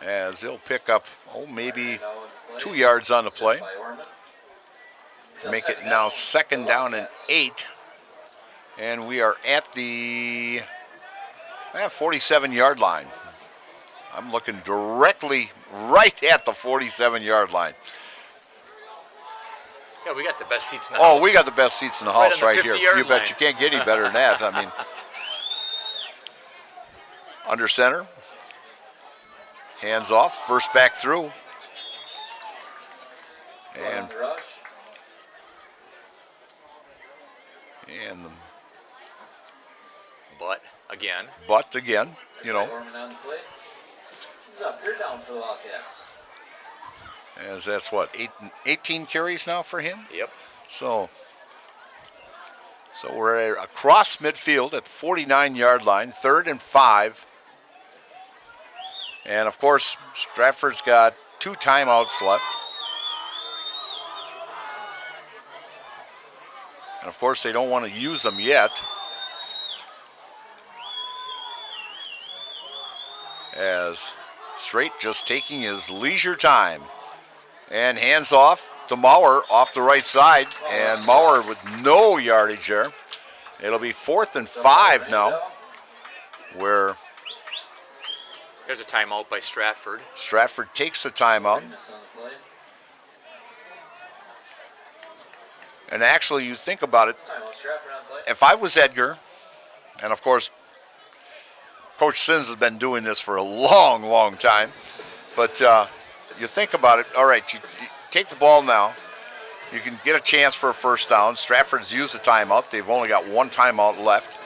As they'll pick up, maybe 2 yards on the play. Make it now 2nd down and 8. And we are at the 47-yard line. I'm looking directly right at the 47-yard line. Yeah, we got the best seats in the house. Oh, we got the best seats in the house right here. You bet you can't get any better than that. I mean, under center. Hands off, first back through. And the Butt again, Third down for the Wildcats. As that's 18 carries now for him? Yep. So we're across midfield at the 49-yard line, 3rd and 5. And of course, Stratford's got 2 timeouts left. And of course, they don't want to use them yet. As Straight just taking his leisure time. And hands off to Maurer off the right side. And Maurer with no yardage there. It'll be 4th and 5 now. Where there's a timeout by Stratford. Stratford takes the timeout. And actually, you think about it, if I was Edgar, and of course, Coach Sins has been doing this for a long, long time, but you think about it, all right, you take the ball now, you can get a chance for a first down. Stratford's used the timeout. They've only got 1 timeout left.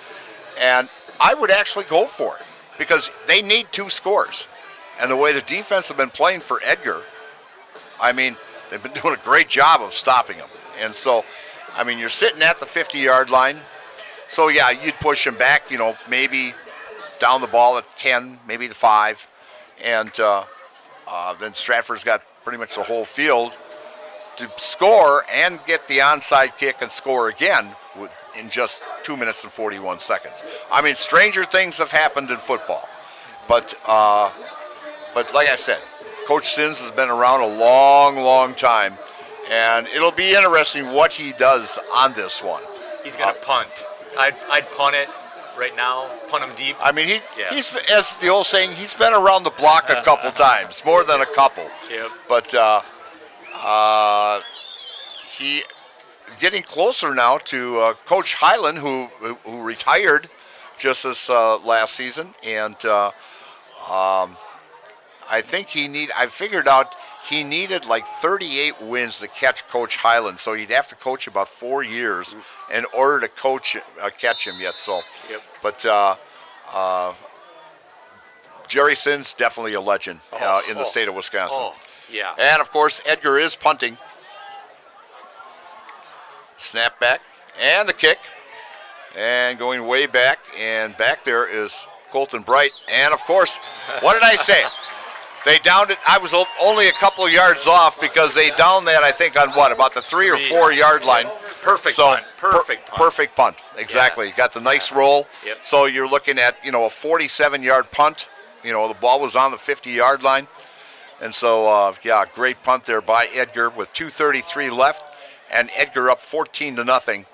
And I would actually go for it because they need 2 scores. And the way the defense have been playing for Edgar, I mean, they've been doing a great job of stopping them. And so, I mean, you're sitting at the 50-yard line. So, yeah, you'd push him back, maybe down the ball at 10, maybe the 5. And then Stratford's got pretty much the whole field to score and get the onside kick and score again in just 2 minutes and 41 seconds. I mean, stranger things have happened in football. But like I said, Coach Sins has been around a long, long time, and it'll be interesting what he does on this one. He's going to punt. I'd punt it right now, punt him deep. I mean, he's, as the old saying, he's been around the block a couple times, more than a couple. Yep. But he getting closer now to Coach Hyland, who retired just this last season, and I think I figured out he needed like 38 wins to catch Coach Hyland, so he'd have to coach about 4 years in order to catch him yet. So, but Jerry Sins, definitely a legend in the state of Wisconsin. Oh, yeah. And of course, Edgar is punting. Snap back and the kick, and going way back, and back there is Colton Bright. And of course, what did I say? They downed it. I was only a couple of yards off because they downed that, I think, on about the 3 or 4 yard line. Perfect punt. Perfect punt. Perfect punt. Exactly. Yeah. Got the nice roll. Yep. So you're looking at, a 47-yard punt. The ball was on the 50-yard line. And so, great punt there by Edgar with 2:33 left, and Edgar up 14-0.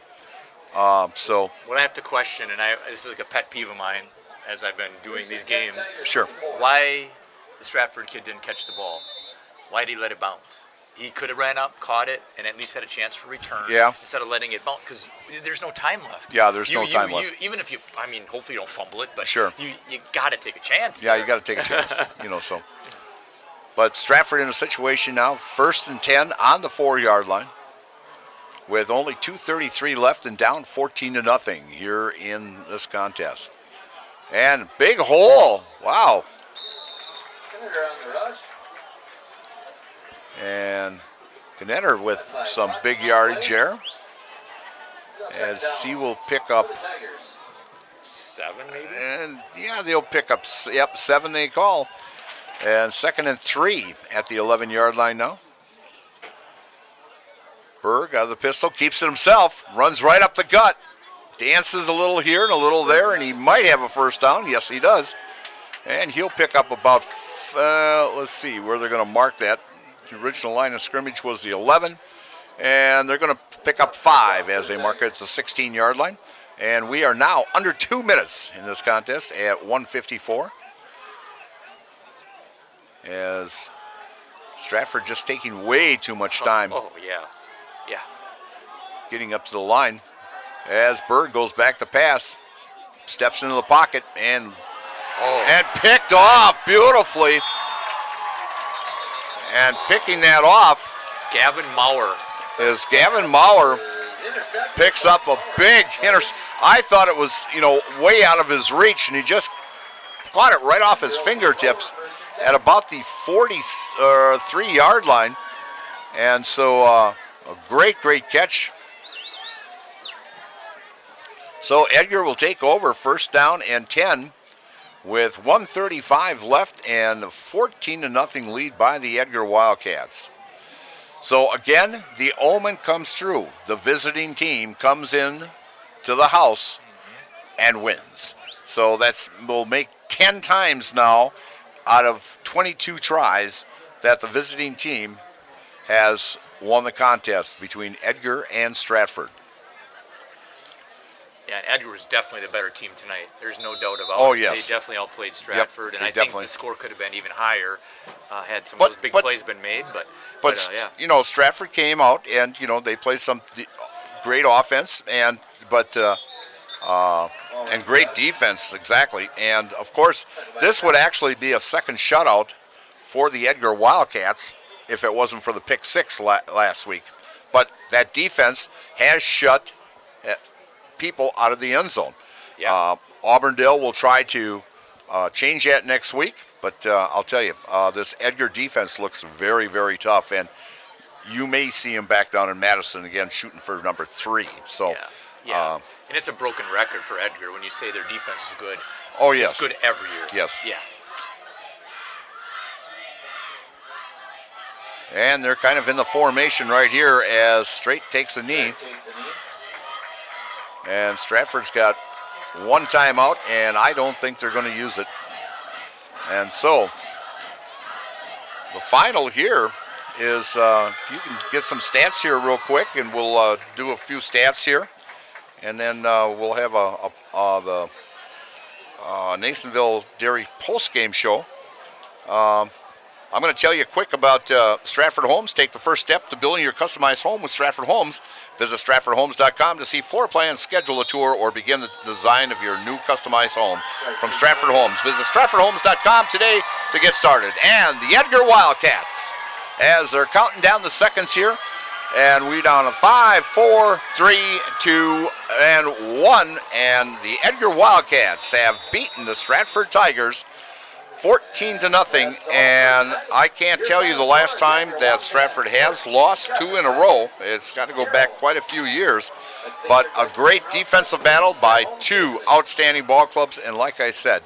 So what I have to question, and this is like a pet peeve of mine as I've been doing these games. Sure. Why the Stratford kid didn't catch the ball? Why did he let it bounce? He could have ran up, caught it, and at least had a chance for return. Yeah. Instead of letting it bounce, because there's no time left. Yeah, there's no time left. Even if hopefully you don't fumble it, but sure. you got to take a chance. Yeah, you got to take a chance. So. But Stratford in a situation now, 1st and 10 on the 4-yard line, with only 2:33 left and down 14-0 here in this contest. And big hole. Wow. And Knetter with some big yardage there, as he will pick up 7 maybe? And they'll pick up 7 they call. And 2nd and 3 at the 11-yard line now. Berg out of the pistol, keeps it himself, runs right up the gut, dances a little here and a little there, and he might have a first down. Yes, he does. And he'll pick up about, let's see where they're going to mark that. The original line of scrimmage was the 11, and they're going to pick up 5 as they mark it. It's the 16-yard line. And we are now under 2 minutes in this contest at 1:54. As Stratford just taking way too much time. Oh, yeah. Getting up to the line. As Berg goes back to pass, steps into the pocket, and picked off beautifully. And picking that off, Gavin Maurer. Gavin Maurer picks up a big interception. I thought it was, way out of his reach, and he just caught it right off his fingertips at about the 43-yard line. And so a great catch. So Edgar will take over 1st down and 10 with 1:35 left and a 14-0 lead by the Edgar Wildcats. So again, the omen comes true. The visiting team comes in to the house and wins. So will make 10 times now out of 22 tries that the visiting team has won the contest between Edgar and Stratford. Yeah, and Edgar was definitely the better team tonight. There's no doubt about it. Oh, yes. They definitely outplayed Stratford, and I think the score could have been even higher had some of those big plays been made. But Stratford came out, and, they played some great offense and great defense, exactly. And, of course, this would actually be a second shutout for the Edgar Wildcats if it wasn't for the pick 6 last week. But that defense has shut people out of the end zone. Yeah. Auburndale will try to change that next week, but I'll tell you, this Edgar defense looks very, very tough, and you may see him back down in Madison again shooting for number 3. So Yeah, and it's a broken record for Edgar when you say their defense is good. Oh, yes. It's good every year. Yes. Yeah. And they're kind of in the formation right here as Strait takes a knee. And Stratford's got one timeout, and I don't think they're going to use it. And so the final here is, if you can get some stats here real quick, and we'll do a few stats here. And then we'll have the Nasonville Dairy post-game show. I'm going to tell you quick about Stratford Homes. Take the first step to building your customized home with Stratford Homes. Visit StratfordHomes.com to see floor plans, schedule a tour, or begin the design of your new customized home from Stratford Homes. Visit StratfordHomes.com today to get started. And the Edgar Wildcats, as they're counting down the seconds here, and we down to 5, 4, 3, 2, and 1. And the Edgar Wildcats have beaten the Stratford Tigers 14-0, and I can't tell you the last time that Stratford has lost 2 in a row. It's got to go back quite a few years, but a great defensive battle by 2 outstanding ball clubs, and like I said,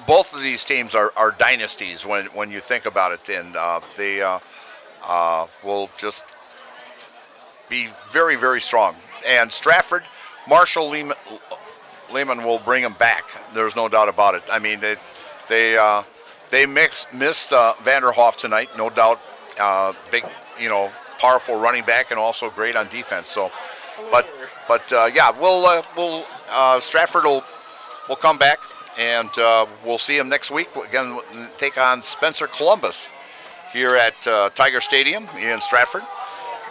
both of these teams are dynasties when you think about it, and they will just be very, very strong. And Stratford, Marshall Lehman will bring them back. There's no doubt about it. I mean, they missed Vanderhoff tonight, no doubt. Big, powerful running back and also great on defense. So, but yeah, we'll Stratford will come back, and we'll see them next week. Again, take on Spencer Columbus here at Tiger Stadium in Stratford.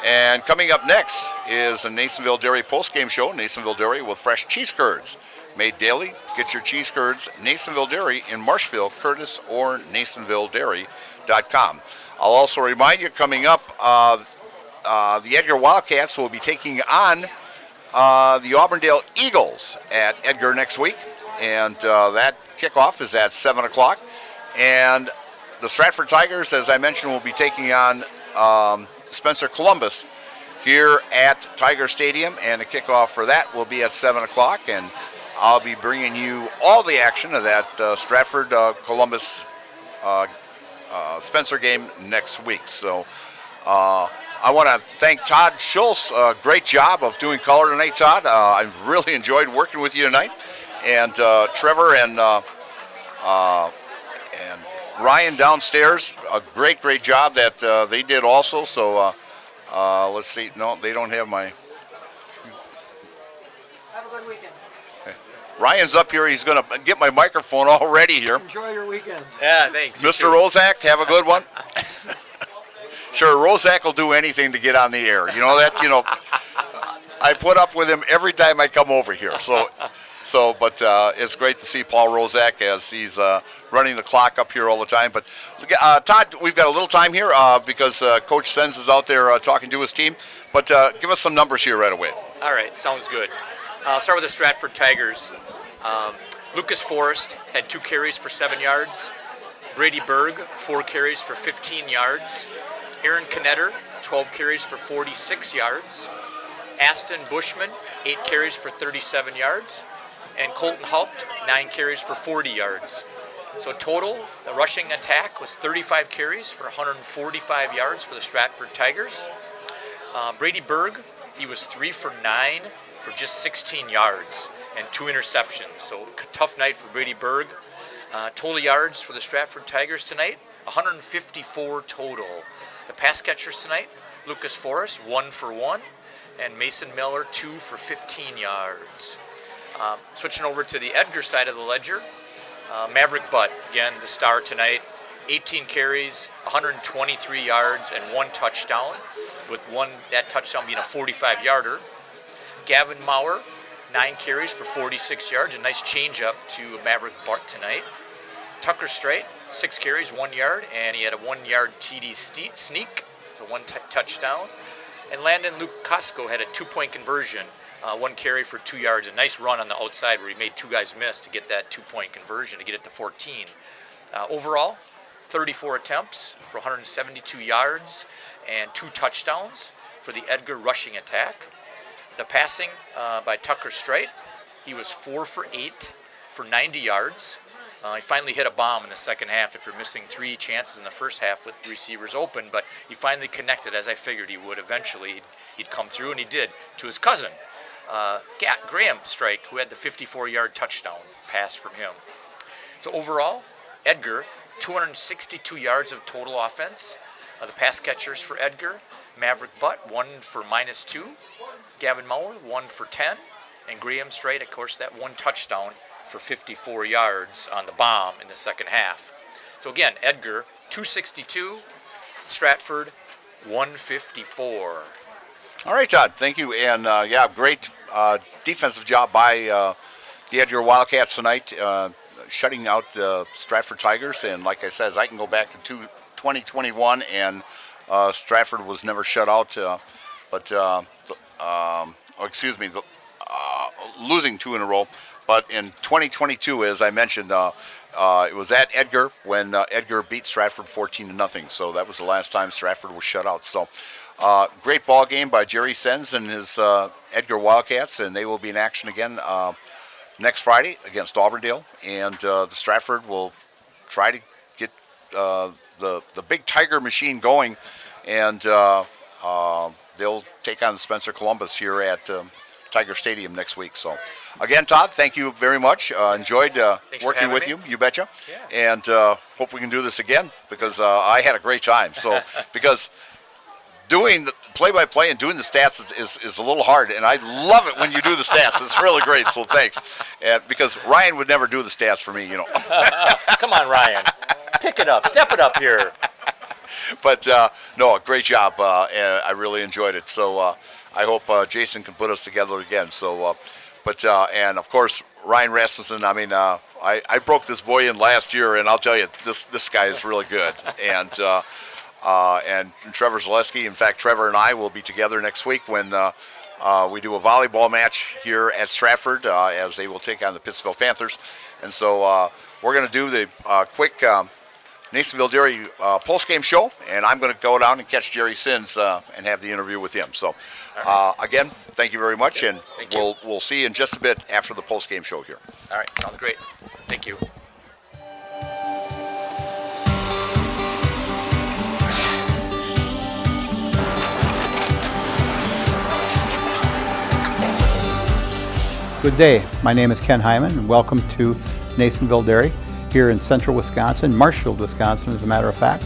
And coming up next is the Nasonville Dairy postgame show. Nasonville Dairy with fresh cheese curds made daily. Get your cheese curds, Nasonville Dairy in Marshville, Curtis, or NasonvilleDairy.com. I'll also remind you, coming up, the Edgar Wildcats will be taking on the Auburndale Eagles at Edgar next week. And that kickoff is at 7 o'clock. And the Stratford Tigers, as I mentioned, will be taking on Spencer Columbus here at Tiger Stadium, and the kickoff for that will be at 7 o'clock, and I'll be bringing you all the action of that Stratford Columbus Spencer game next week. So I want to thank Todd Schultz. Great job of doing color tonight, Todd. I've really enjoyed working with you tonight, and Trevor and Ryan downstairs, a great job that they did also. So let's see. No, they don't have my. Have a good weekend. Ryan's up here. He's going to get my microphone all ready here. Enjoy your weekends. Yeah, thanks. Mr. Rozak, have a good one. Sure, Rozak will do anything to get on the air. You know that? I put up with him every time I come over here. But it's great to see Paul Rozak as he's running the clock up here all the time. But Todd, we've got a little time here because Coach Sens is out there talking to his team. But give us some numbers here right away. All right, sounds good. I'll start with the Stratford Tigers. Lucas Forrest had 2 carries for 7 yards. Brady Berg, 4 carries for 15 yards. Aaron Knetter, 12 carries for 46 yards. Aston Bushman, 8 carries for 37 yards. And Colton Haupt, 9 carries for 40 yards. So total, the rushing attack was 35 carries for 145 yards for the Stratford Tigers. Brady Berg, he was 3 for 9 for just 16 yards and 2 interceptions. So tough night for Brady Berg. Total yards for the Stratford Tigers tonight, 154 total. The pass catchers tonight, Lucas Forrest, 1 for 1, and Mason Miller, 2 for 15 yards. Switching over to the Edgar side of the ledger, Maverick Butt, again, the star tonight, 18 carries, 123 yards, and 1 touchdown, with that touchdown being a 45-yarder. Gavin Maurer, 9 carries for 46 yards, a nice change-up to Maverick Butt tonight. Tucker Strait, 6 carries, 1 yard, and he had a 1-yard TD sneak, so 1 touchdown. And Landon Luke Costco had a 2-point conversion, 1 carry for 2 yards, a nice run on the outside where he made 2 guys miss to get that 2-point conversion to get it to 14. Overall, 34 attempts for 172 yards and 2 touchdowns for the Edgar rushing attack. The passing by Tucker Straight, he was 4 for 8 for 90 yards. He finally hit a bomb in the second half after missing 3 chances in the first half with receivers open, but he finally connected, as I figured he would. Eventually, he'd come through, and he did, to his cousin, Graham Strike, who had the 54-yard touchdown pass from him. So overall, Edgar, 262 yards of total offense. The pass catchers for Edgar, Maverick Butt, 1 for -2. Gavin Maurer, 1 for 10. And Graham Straight, of course, that 1 touchdown for 54 yards on the bomb in the second half. So again, Edgar, 262. Stratford, 154. All right, Todd. Thank you. And, great defensive job by the Edgar Wildcats tonight, shutting out the Stratford Tigers. And like I said, I can go back to 2021, and Stratford was never shut out. Losing 2 in a row. But in 2022, as I mentioned, it was at Edgar when Edgar beat Stratford 14-0. So that was the last time Stratford was shut out. So great ball game by Jerry Sens and his Edgar Wildcats, and they will be in action again next Friday against Auburndale. And the Stratford will try to get the big Tiger machine going, and they'll take on Spencer Columbus here at Tiger Stadium next week. So, again, Todd, thank you very much. Enjoyed working with you. You betcha. Yeah. And hope we can do this again, because I had a great time. So, because doing the play-by-play and doing the stats is a little hard, and I love it when you do the stats. It's really great. So thanks. And because Ryan would never do the stats for me, Come on, Ryan. Pick it up. Step it up here. But no, great job. And I really enjoyed it. So. I hope Jason can put us together again. So, and of course Ryan Rasmussen. I mean, I broke this boy in last year, and I'll tell you, this guy is really good. And Trevor Zaleski. In fact, Trevor and I will be together next week when we do a volleyball match here at Stratford, as they will take on the Pittsville Panthers. And so we're going to do the quick Nasonville Dairy post-game show, and I'm going to go down and catch Jerry Sins and have the interview with him. So, again, thank you very much, and we'll see you in just a bit after the post-game show here. All right, sounds great. Thank you. Good day. My name is Ken Hyman, and welcome to Nasonville Dairy here in central Wisconsin, Marshfield, Wisconsin, as a matter of fact.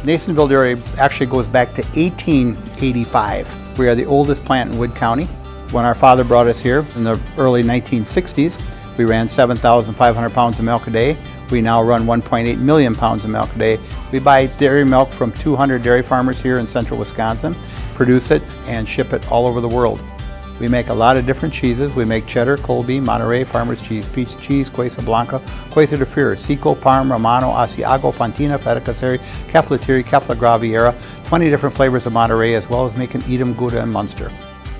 Nasonville Dairy actually goes back to 1885. We are the oldest plant in Wood County. When our father brought us here in the early 1960s, we ran 7,500 pounds of milk a day. We now run 1.8 million pounds of milk a day. We buy dairy milk from 200 dairy farmers here in central Wisconsin, produce it, and ship it all over the world. We make a lot of different cheeses. We make cheddar, Colby, Monterey, Farmer's Cheese, Peach Cheese, Quesa Blanca, Quesa de Fure, Seco, Parm, Romano, Asiago, Fontina, Feta Caseri, Caflatiri, Cafla Graviera, 20 different flavors of Monterey, as well as making Edam, Gouda, and Munster.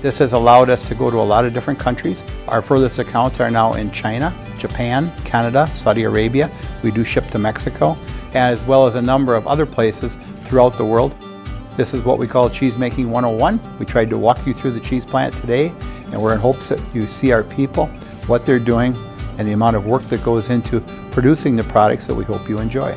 This has allowed us to go to a lot of different countries. Our furthest accounts are now in China, Japan, Canada, Saudi Arabia. We do ship to Mexico, as well as a number of other places throughout the world. This is what we call Cheese Making 101. We tried to walk you through the cheese plant today, and we're in hopes that you see our people, what they're doing, and the amount of work that goes into producing the products that we hope you enjoy.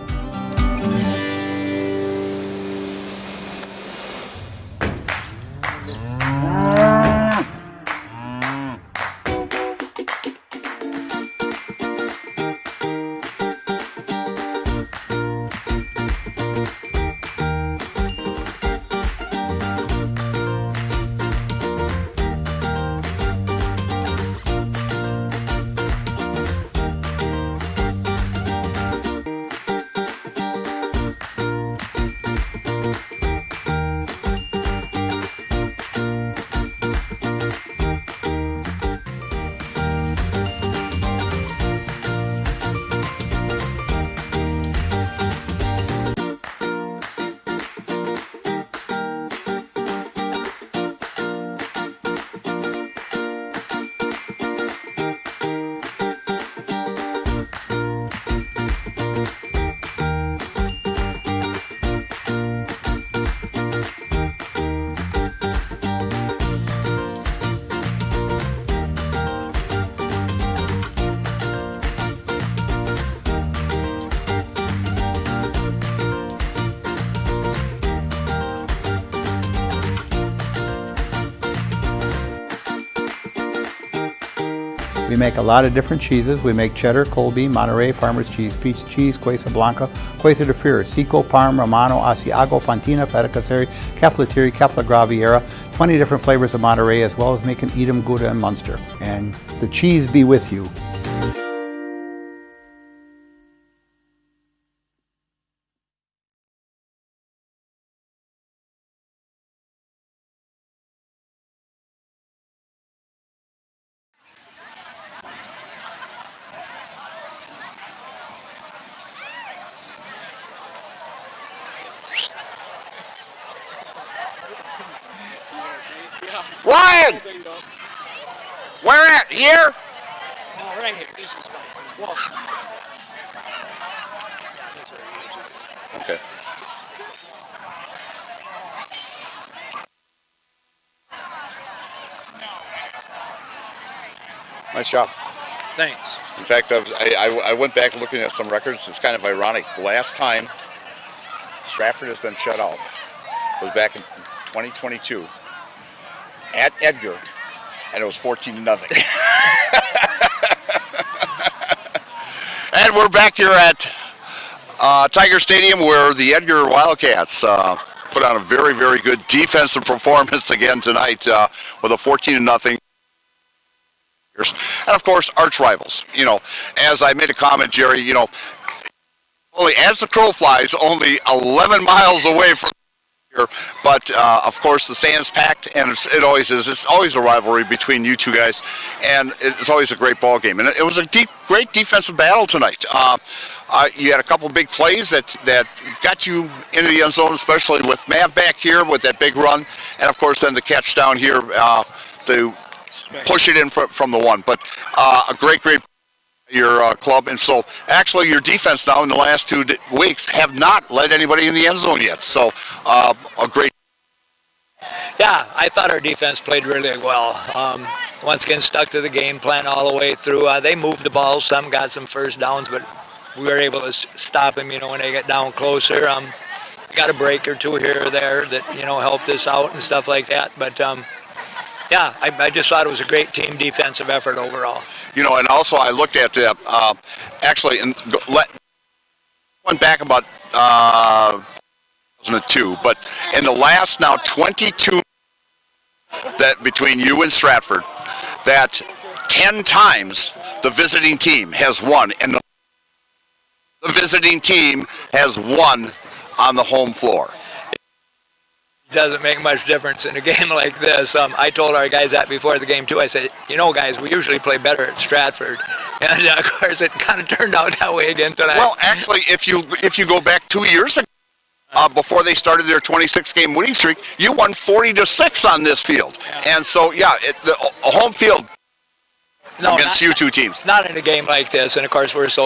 We make a lot of different cheeses. We make cheddar, Colby, Monterey, Farmer's Cheese, Pizza Cheese, Quesa Blanca, Quesa de Freire, Seco, Parm, Romano, Asiago, Fontina, Feta Caseri, Caflateri, Cafla Graviera, 20 different flavors of Monterey, as well as making Edam, Gouda, and Munster. And the cheese be with you. Ryan! Where at? Here? No, right here. This is fine. Walk. Okay. Nice job. Thanks. In fact, I went back looking at some records. It's kind of ironic. The last time Stratford has been shut out was back in 2022 at Edgar, and it was 14-0. And we're back here at Tiger Stadium, where the Edgar Wildcats put on a very, very good defensive performance again tonight with a 14-0. And of course, arch rivals. You know, as I made a comment, Jerry, you know, only as the crow flies, only 11 miles away from here. But of course, the stand's packed, and it always is. It's always a rivalry between you two guys, and it's always a great ball game. And it was a great defensive battle tonight. You had a couple big plays that got you into the end zone, especially with Mav back here with that big run, and of course then the catch down here to push it in from the one. But a great your club, and so actually your defense now in the last 2 weeks have not let anybody in the end zone yet. So a great. Yeah, I thought our defense played really well. Once again, stuck to the game plan all the way through. They moved the ball, some got some first downs, but we were able to stop them, you know, when they get down closer. Got a break or two here or there that, you know, helped us out and stuff like that. But yeah, I just thought it was a great team defensive effort overall. You know, and also I looked at actually and went back about 2002, but in the last now 22 that between you and Stratford, that 10 times the visiting team has won, and the visiting team has won on the home floor. Doesn't make much difference in a game like this. I told our guys that before the game too. I said, you know, guys, we usually play better at Stratford, and of course it kind of turned out that way again tonight. Well, actually, if you go back 2 years ago, before they started their 26-game winning streak, you won 40-6 on this field, and so yeah, a home field against you two teams. Not in a game like this, and of course we're so,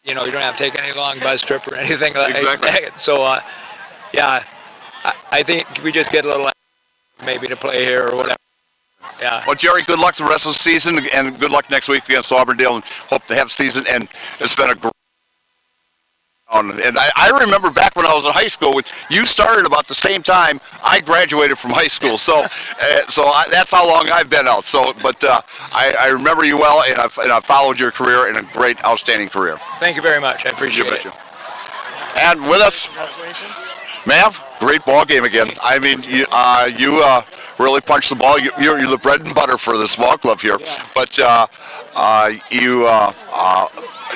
you know, you don't have to take any long bus trip or anything like that. So yeah. I think we just get a little maybe to play here or whatever. Yeah. Well, Jerry, good luck the rest of the season, and good luck next week against Auburndale, and hope to have season. And it's been a great. And I remember back when I was in high school, you started about the same time I graduated from high school. So, that's how long I've been out. So, but I remember you well, and I've followed your career in a great, outstanding career. Thank you very much. I appreciate it. And with us, Mav, great ball game again. I mean, you really punched the ball. You're the bread and butter for this ball club here. Yeah. But you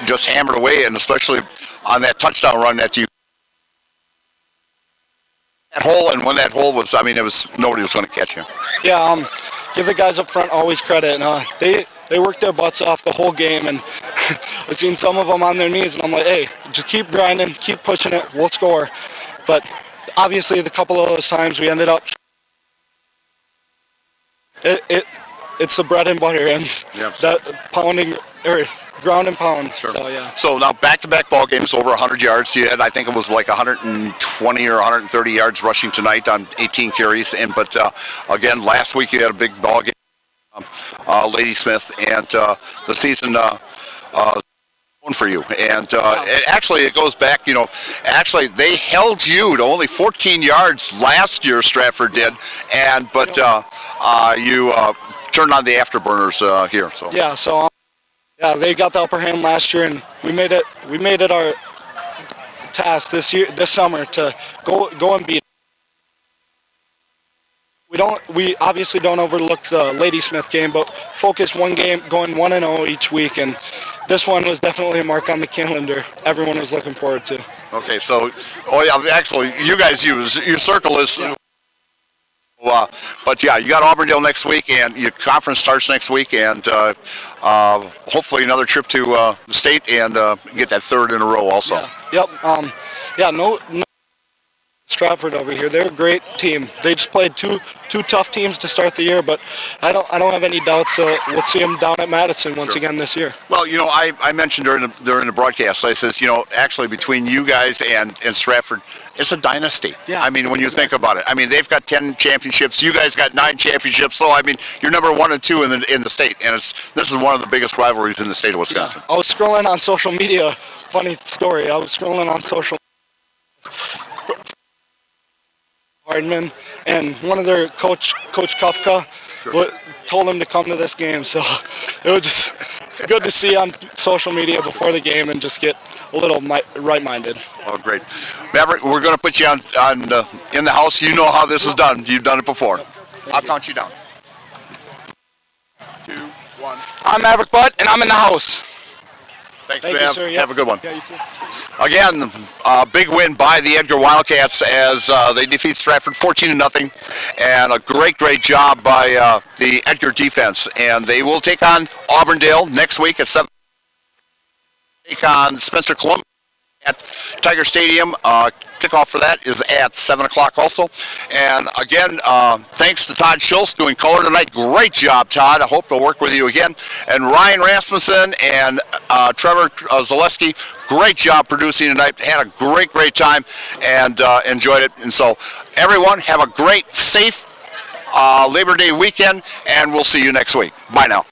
just hammered away, and especially on that touchdown run that you that hole, and when that hole was, I mean, it was nobody was going to catch you. Yeah, give the guys up front always credit. They worked their butts off the whole game, and I've seen some of them on their knees, and I'm like, hey, just keep grinding, keep pushing it, we'll score. But obviously, the couple of those times we ended up, it's the bread and butter, and that pounding or ground and pound. Sure. So yeah. So now back-to-back ball games, over 100 yards. You had, I think it was like 120 or 130 yards rushing tonight on 18 carries. But again, last week you had a big ball game, Ladysmith, and the season. For you, and it goes back, you know, actually they held you to only 14 yards last year, Stratford did, but you turned on the afterburners here. So yeah, so Yeah, they got the upper hand last year, and we made it our task this summer to go and beat. We obviously don't overlook the Ladysmith game, but focus one game, going 1-0 each week, and this one was definitely a mark on the calendar. Everyone was looking forward to. Okay, so actually, you guys use your circle is. Yeah. But yeah, you got Auburndale next week, and your conference starts next week, and hopefully another trip to the state and get that third in a row also. Yeah. Yep. No Stratford over here. They're a great team. They just played two tough teams to start the year, but I don't have any doubts. We'll see them down at Madison once again this year. Well, I mentioned during the broadcast, I says, actually between you guys and Stratford, it's a dynasty. Yeah. I mean, when you think about it, I mean, they've got 10 championships. You guys got 9 championships. So I mean, you're number 1 and 2 in the state, and this is one of the biggest rivalries in the state of Wisconsin. Yeah. I was scrolling on social media. Funny story. I was scrolling on social. Hardman, and one of their Coach Kafka, told him to come to this game. So it was just good to see on social media before the game and just get a little right-minded. Oh, great. Maverick, we're going to put you in the house. You know how this is done. You've done it before. I'll count you down. 2, 1. I'm Maverick Butt, and I'm in the house. Thanks, Thank man. you, sir. Yep. Have a good one. Yeah, you too. Again, a big win by the Edgar Wildcats as they defeat Stratford 14-0, and a great job by the Edgar defense. And they will take on Auburndale next week at 7. Take on Spencer Columbus at Tiger Stadium. Kickoff for that is at 7 o'clock also. And again, thanks to Todd Schultz doing color tonight. Great job, Todd. I hope to work with you again. And Ryan Rasmussen and Trevor Zaleski, great job producing tonight. Had a great time and enjoyed it. And so everyone, have a great, safe Labor Day weekend, and we'll see you next week. Bye now.